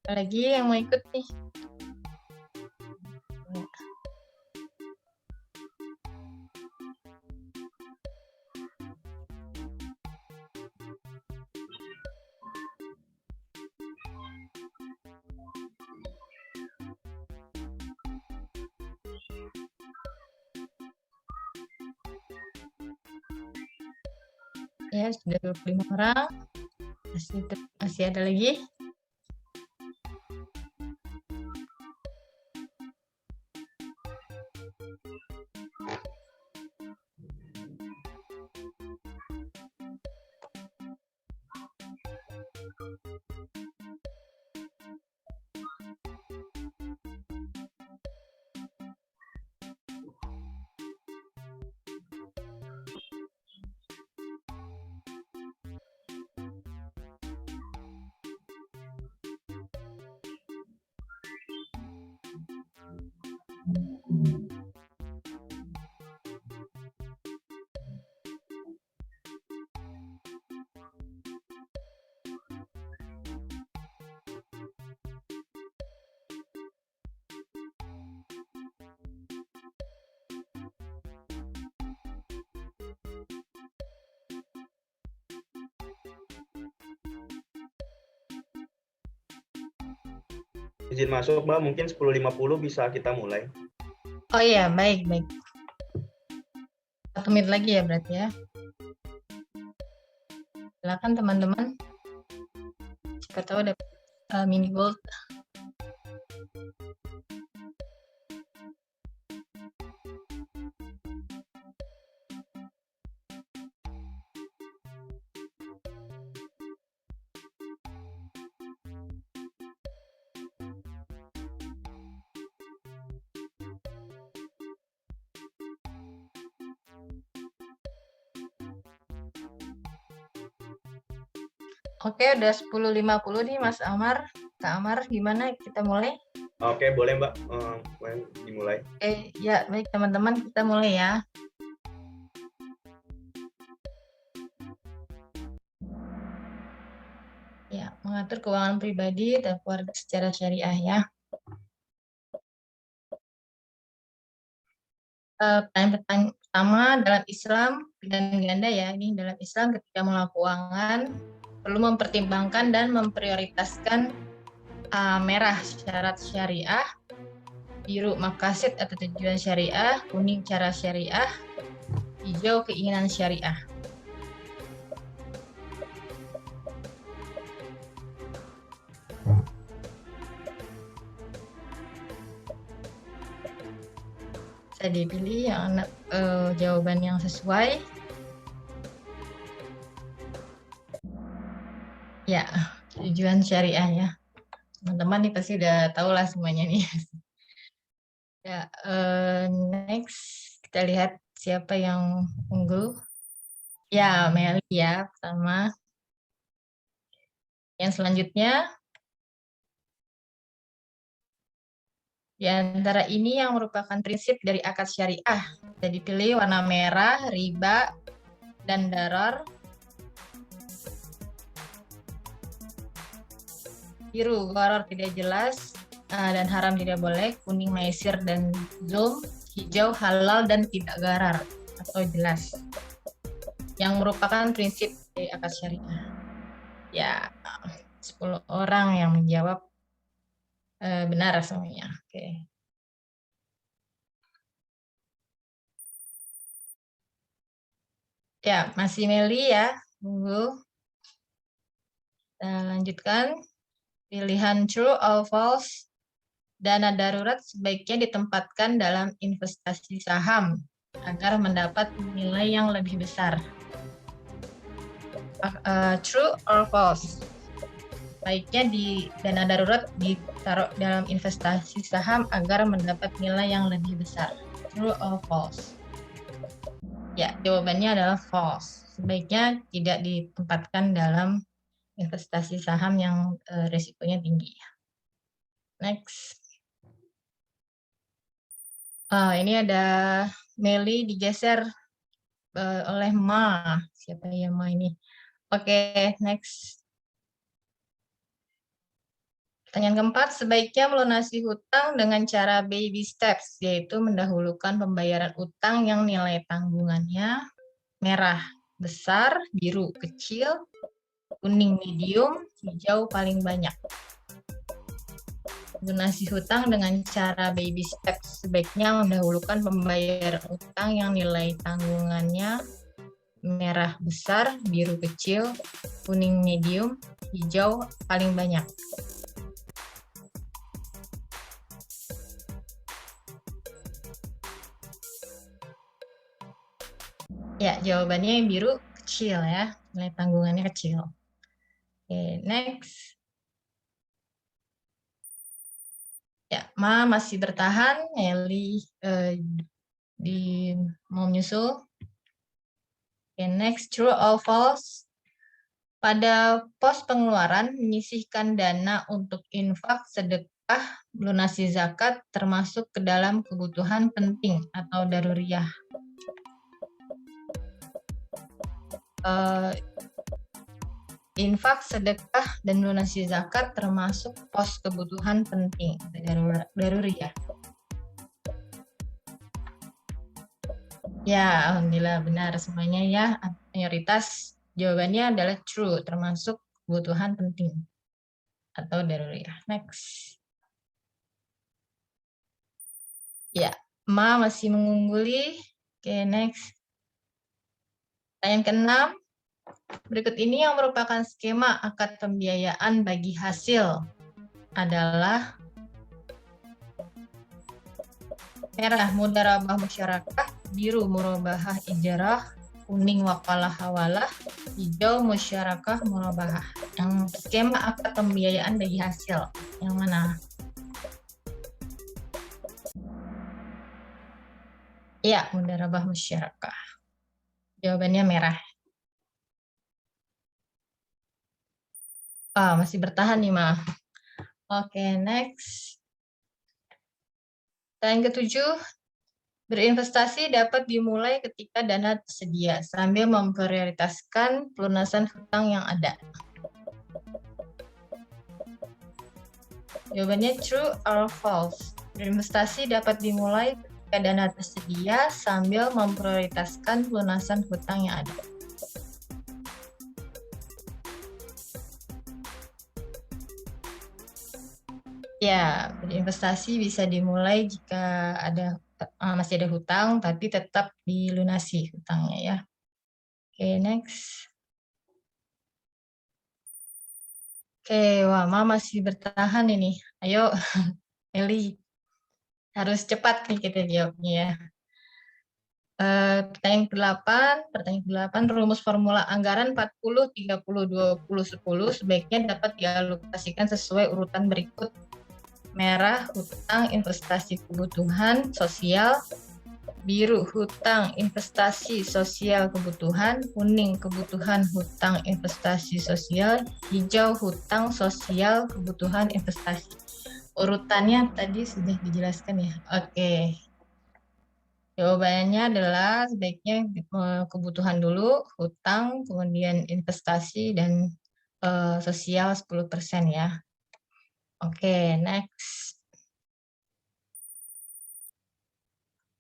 Lagi yang mau ikut nih? Ya, sudah 25 orang. Masih ada lagi. Izin masuk, Mbak, mungkin 10.50 bisa kita mulai. Oh iya, baik. 1 menit lagi ya berarti ya. Silakan teman-teman. Siapa tahu ada mini gold. Oke, udah 10.50 nih Mas Amar. Kak Amar, gimana kita mulai? Oke, boleh Mbak, dimulai. Oke, ya baik teman-teman, kita mulai ya. Ya, mengatur keuangan pribadi dan keluarga secara syariah ya. Pertanyaan pertama, dalam Islam, dan ganda ya, ini dalam Islam ketika mengelola keuangan perlu mempertimbangkan dan memprioritaskan merah syarat syariah, biru maqasid atau tujuan syariah, kuning cara syariah, hijau keinginan syariah. Bisa dipilih yang jawaban yang sesuai. Ya, tujuan syariah ya. Teman-teman nih pasti udah tahu lah semuanya nih. Ya, next kita lihat siapa yang unggul. Ya, Meli ya pertama. Yang selanjutnya, di antara ini yang merupakan prinsip dari akad syariah. Jadi pilih warna merah, riba, dan darar. biru gharar tidak jelas dan haram tidak boleh, kuning maisir dan zulm, hijau halal dan tidak gharar atau jelas, yang merupakan prinsip dari akad syariah. Ya, 10 orang yang menjawab benar semuanya. Oke. Ya, masih Meli ya, tunggu. Kita lanjutkan. Pilihan true or false. Dana darurat sebaiknya ditempatkan dalam investasi saham agar mendapat nilai yang lebih besar. True or false. Baiknya di dana darurat ditaruh dalam investasi saham agar mendapat nilai yang lebih besar. True or false? Ya, jawabannya adalah false. Sebaiknya tidak ditempatkan dalam investasi saham yang risikonya tinggi. Next. Ini ada Meli digeser oleh Ma. Siapa ya Ma ini? Oke, next. Pertanyaan keempat, sebaiknya melunasi hutang dengan cara baby steps, yaitu mendahulukan pembayaran utang yang nilai tanggungannya merah besar, biru kecil, kuning medium, hijau paling banyak. Lunasi hutang dengan cara baby steps, sebaiknya mendahulukan pembayaran utang yang nilai tanggungannya merah besar, biru kecil, kuning medium, hijau paling banyak. Ya, jawabannya yang biru kecil ya, nilai tanggungannya kecil. Oke, next. Ya, Ma masih bertahan, Eli mau menyusul. Oke, next, true or false. Pada pos pengeluaran, menyisihkan dana untuk infak, sedekah, melunasi zakat, termasuk ke dalam kebutuhan penting atau daruriyah. Infak, sedekah, dan lunasi zakat termasuk pos kebutuhan penting daruriyah. Ya, alhamdulillah benar semuanya ya. Mayoritas jawabannya adalah true, termasuk kebutuhan penting atau daruriyah. Next. Ya, Ma masih mengungguli. Oke, next. Yang keenam. Berikut ini yang merupakan skema akad pembiayaan bagi hasil adalah merah mudharabah musyarakah, biru murabahah ijarah, kuning wakalah hawalah, hijau musyarakah murabahah. Yang skema akad pembiayaan bagi hasil yang mana? Ya, mudharabah musyarakah. Jawabannya merah. Masih bertahan nih, Ma. Oke, next. Dan yang ketujuh, berinvestasi dapat dimulai ketika dana tersedia sambil memprioritaskan pelunasan hutang yang ada. Jawabannya true or false. Berinvestasi dapat dimulai ketika dana tersedia sambil memprioritaskan pelunasan hutang yang ada. Ya, berinvestasi bisa dimulai jika masih ada hutang, tapi tetap dilunasi hutangnya ya. Oke, next. Oke, wah, Ma masih bertahan ini. Ayo, Eli. Harus cepat nih kita jawabnya ya. Pertanyaan ke-8, rumus formula anggaran 40, 30, 20, 10 sebaiknya dapat dialokasikan sesuai urutan berikut. Merah, hutang, investasi kebutuhan sosial, biru, hutang, investasi sosial kebutuhan, kuning, kebutuhan, hutang, investasi sosial, hijau, hutang, sosial, kebutuhan, investasi. Urutannya tadi sudah dijelaskan ya. Oke. Jawabannya adalah sebaiknya kebutuhan dulu, hutang, kemudian investasi, dan sosial 10% ya. Oke, next.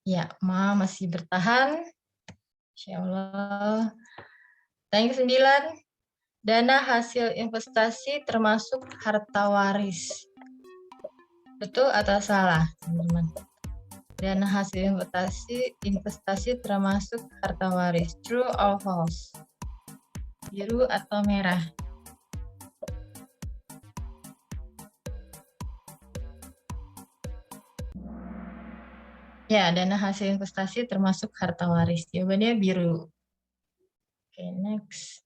Ya, masih bertahan. Insya Allah. Tanya ke-9, dana hasil investasi termasuk harta waris. Betul atau salah, teman-teman? Dana hasil investasi termasuk harta waris. True or false? Biru atau merah? Ya, dana hasil investasi termasuk harta waris. Jawabannya biru. Oke, next.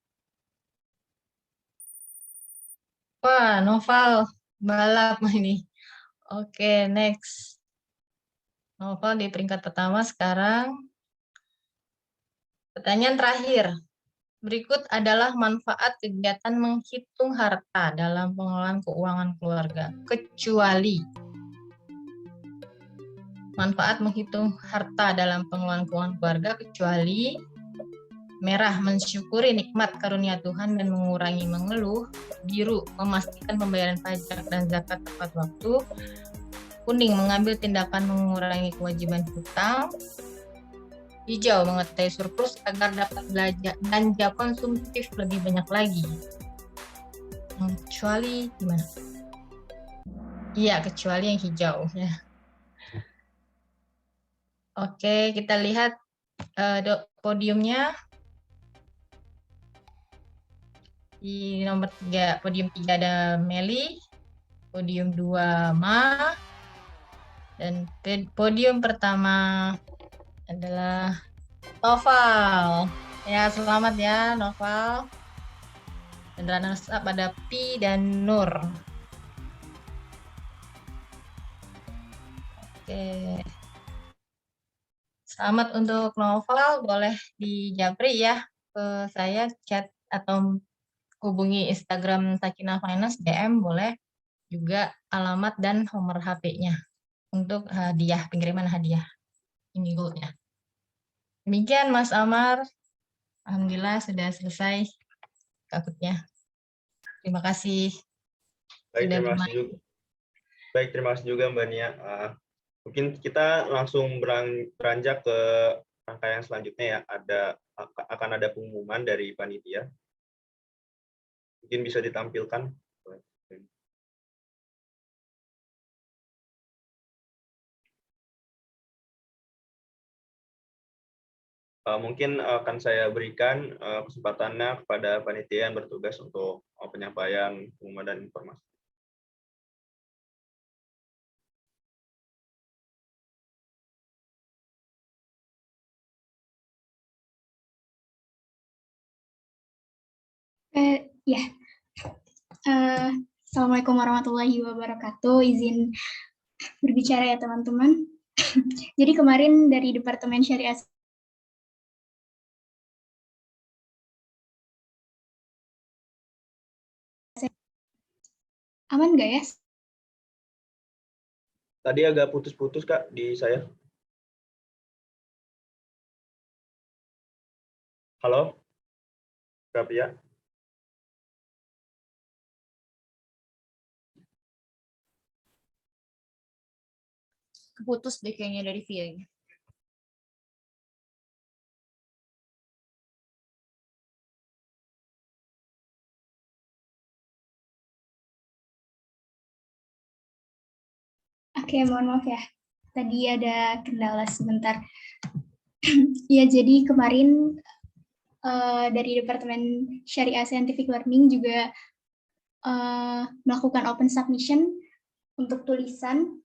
Wah, Noval balap ini. Oke, next. Noval di peringkat pertama sekarang. Pertanyaan terakhir. Berikut adalah manfaat kegiatan menghitung harta dalam pengelolaan keuangan keluarga, kecuali manfaat menghitung harta dalam pengelolaan keuangan keluarga, kecuali merah, mensyukuri nikmat karunia Tuhan dan mengurangi mengeluh, biru, memastikan pembayaran pajak dan zakat tepat waktu, kuning, mengambil tindakan mengurangi kewajiban hutang, hijau, mengetahui surplus agar dapat belanja konsumtif lebih banyak lagi. Kecuali gimana? Iya, kecuali yang hijau ya. Oke, kita lihat podiumnya. Di nomor 3, podium 3 ada Meli, podium 2 Ma, dan podium pertama adalah Noval. Ya, selamat ya Noval. Dan runners up ada Pi dan Nur. Oke. Selamat untuk Noval, boleh dijapri ya ke saya chat atau hubungi Instagram Sakinah Finance, DM boleh, juga alamat dan nomor HP-nya untuk hadiah, pengiriman hadiah ini gold-nya. Demikian Mas Amar, alhamdulillah sudah selesai kakutnya. Terima kasih. Baik, terima kasih juga. Baik, terima kasih juga Mbak Nia. Mungkin kita langsung beranjak ke rangkaian selanjutnya ya. Akan ada pengumuman dari panitia. Mungkin bisa ditampilkan. Mungkin akan saya berikan kesempatannya kepada panitia yang bertugas untuk penyampaian pengumuman dan informasi. Ya, Assalamualaikum warahmatullahi wabarakatuh. Izin berbicara ya teman-teman. Jadi kemarin dari Departemen Syariah aman nggak ya? Tadi agak putus-putus Kak di saya. Halo, Kak Pia. Keputus deh kayaknya dari via-nya. Oke, mohon maaf ya. Tadi ada kendala sebentar. Ya, jadi kemarin dari Departemen Syariah Scientific Learning juga melakukan open submission untuk tulisan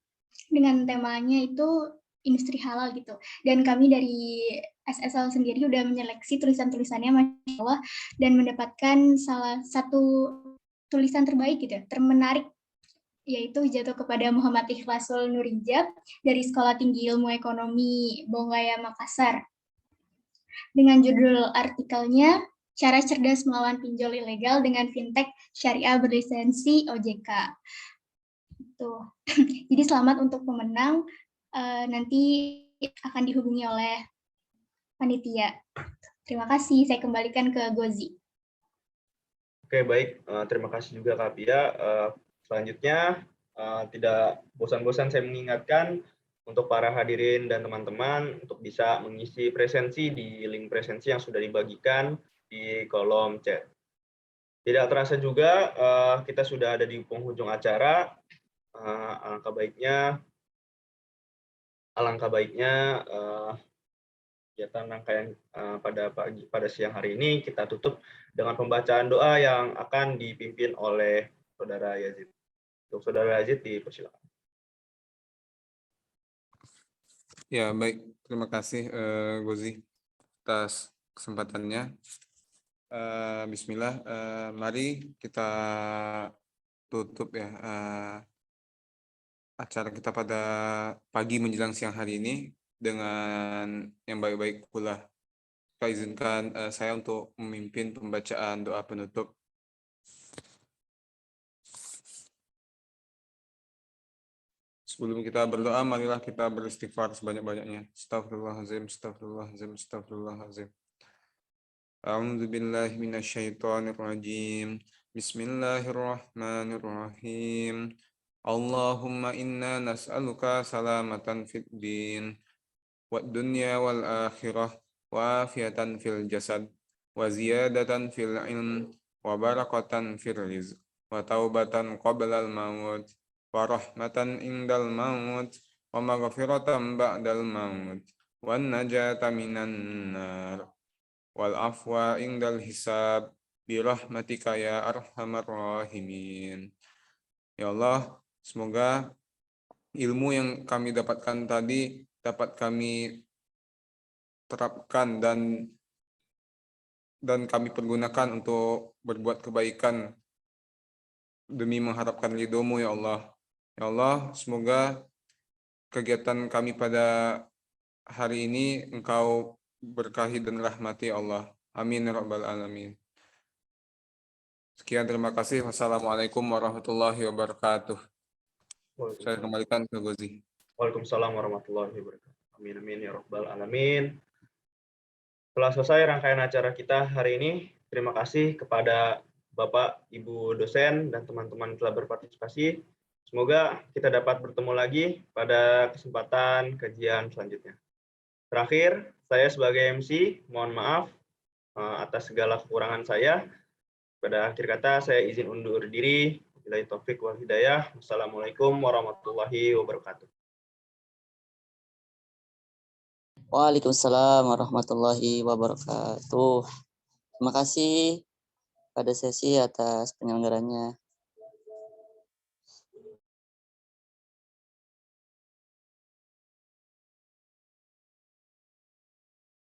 dengan temanya itu industri halal gitu. Dan kami dari SSL sendiri udah menyeleksi tulisan-tulisannya Masya Allah dan mendapatkan salah satu tulisan terbaik gitu, termenarik, yaitu jatuh kepada Muhammad Ikhlasul Nurijab dari Sekolah Tinggi Ilmu Ekonomi Bonggaya Makassar. Dengan judul artikelnya, Cara Cerdas Melawan Pinjol Ilegal dengan Fintech Syariah Berlisensi OJK. Tuh. Jadi selamat untuk pemenang, nanti akan dihubungi oleh panitia. Terima kasih, saya kembalikan ke Gozi. Oke, baik. Terima kasih juga Kak Pia. Selanjutnya tidak bosan-bosan saya mengingatkan untuk para hadirin dan teman-teman untuk bisa mengisi presensi di link presensi yang sudah dibagikan di kolom chat. Tidak terasa juga kita sudah ada di penghujung acara. Alangkah baiknya kegiatan rangkaian pada siang hari ini kita tutup dengan pembacaan doa yang akan dipimpin oleh Saudara Yazid. Untuk Saudara Yazid dipersilakan. Ya, baik. Terima kasih Gozi atas kesempatannya. Bismillah. Mari kita tutup ya acara kita pada pagi menjelang siang hari ini dengan yang baik-baik pula. Saya izinkan saya untuk memimpin pembacaan doa penutup. Sebelum kita berdoa, marilah kita beristighfar sebanyak-banyaknya. Astaghfirullahaladzim, astaghfirullahaladzim, astaghfirullahaladzim. A'udzu billahi minasyaitonir rajim. Bismillahirrahmanirrahim. Allahumma inna nas'aluka salamatan fid din wad dunya wal akhirah wa afiatan fil jasad wa ziyadatan fil ilm wa barakatan fil rizq wa taubatan qabla al maut wa rahmatan indal maut wa maghfiratan ba'dal maut wan najata minan nar wal afwa indal hisab bi rahmatika ya arhamar rahimin. Ya Allah, semoga ilmu yang kami dapatkan tadi dapat kami terapkan dan kami pergunakan untuk berbuat kebaikan demi mengharapkan ridho-Mu ya Allah. Ya Allah, semoga kegiatan kami pada hari ini Engkau berkahi dan rahmati Allah. Amin ya rabbal alamin. Sekian, terima kasih. Wassalamualaikum warahmatullahi wabarakatuh. Saya kembalikan ke Gozi. Waalaikumsalam warahmatullahi wabarakatuh. Amin amin ya rabbal alamin. Setelah selesai rangkaian acara kita hari ini, terima kasih kepada Bapak, Ibu dosen, dan teman-teman yang telah berpartisipasi. Semoga kita dapat bertemu lagi pada kesempatan kajian selanjutnya. Terakhir, saya sebagai MC, mohon maaf atas segala kekurangan saya. Pada akhir kata, saya izin undur diri. Wabillahi taufik wal hidayah. Wassalamualaikum warahmatullahi wabarakatuh. Waalaikumsalam warahmatullahi wabarakatuh. Terima kasih pada sesi atas penyelenggaranya.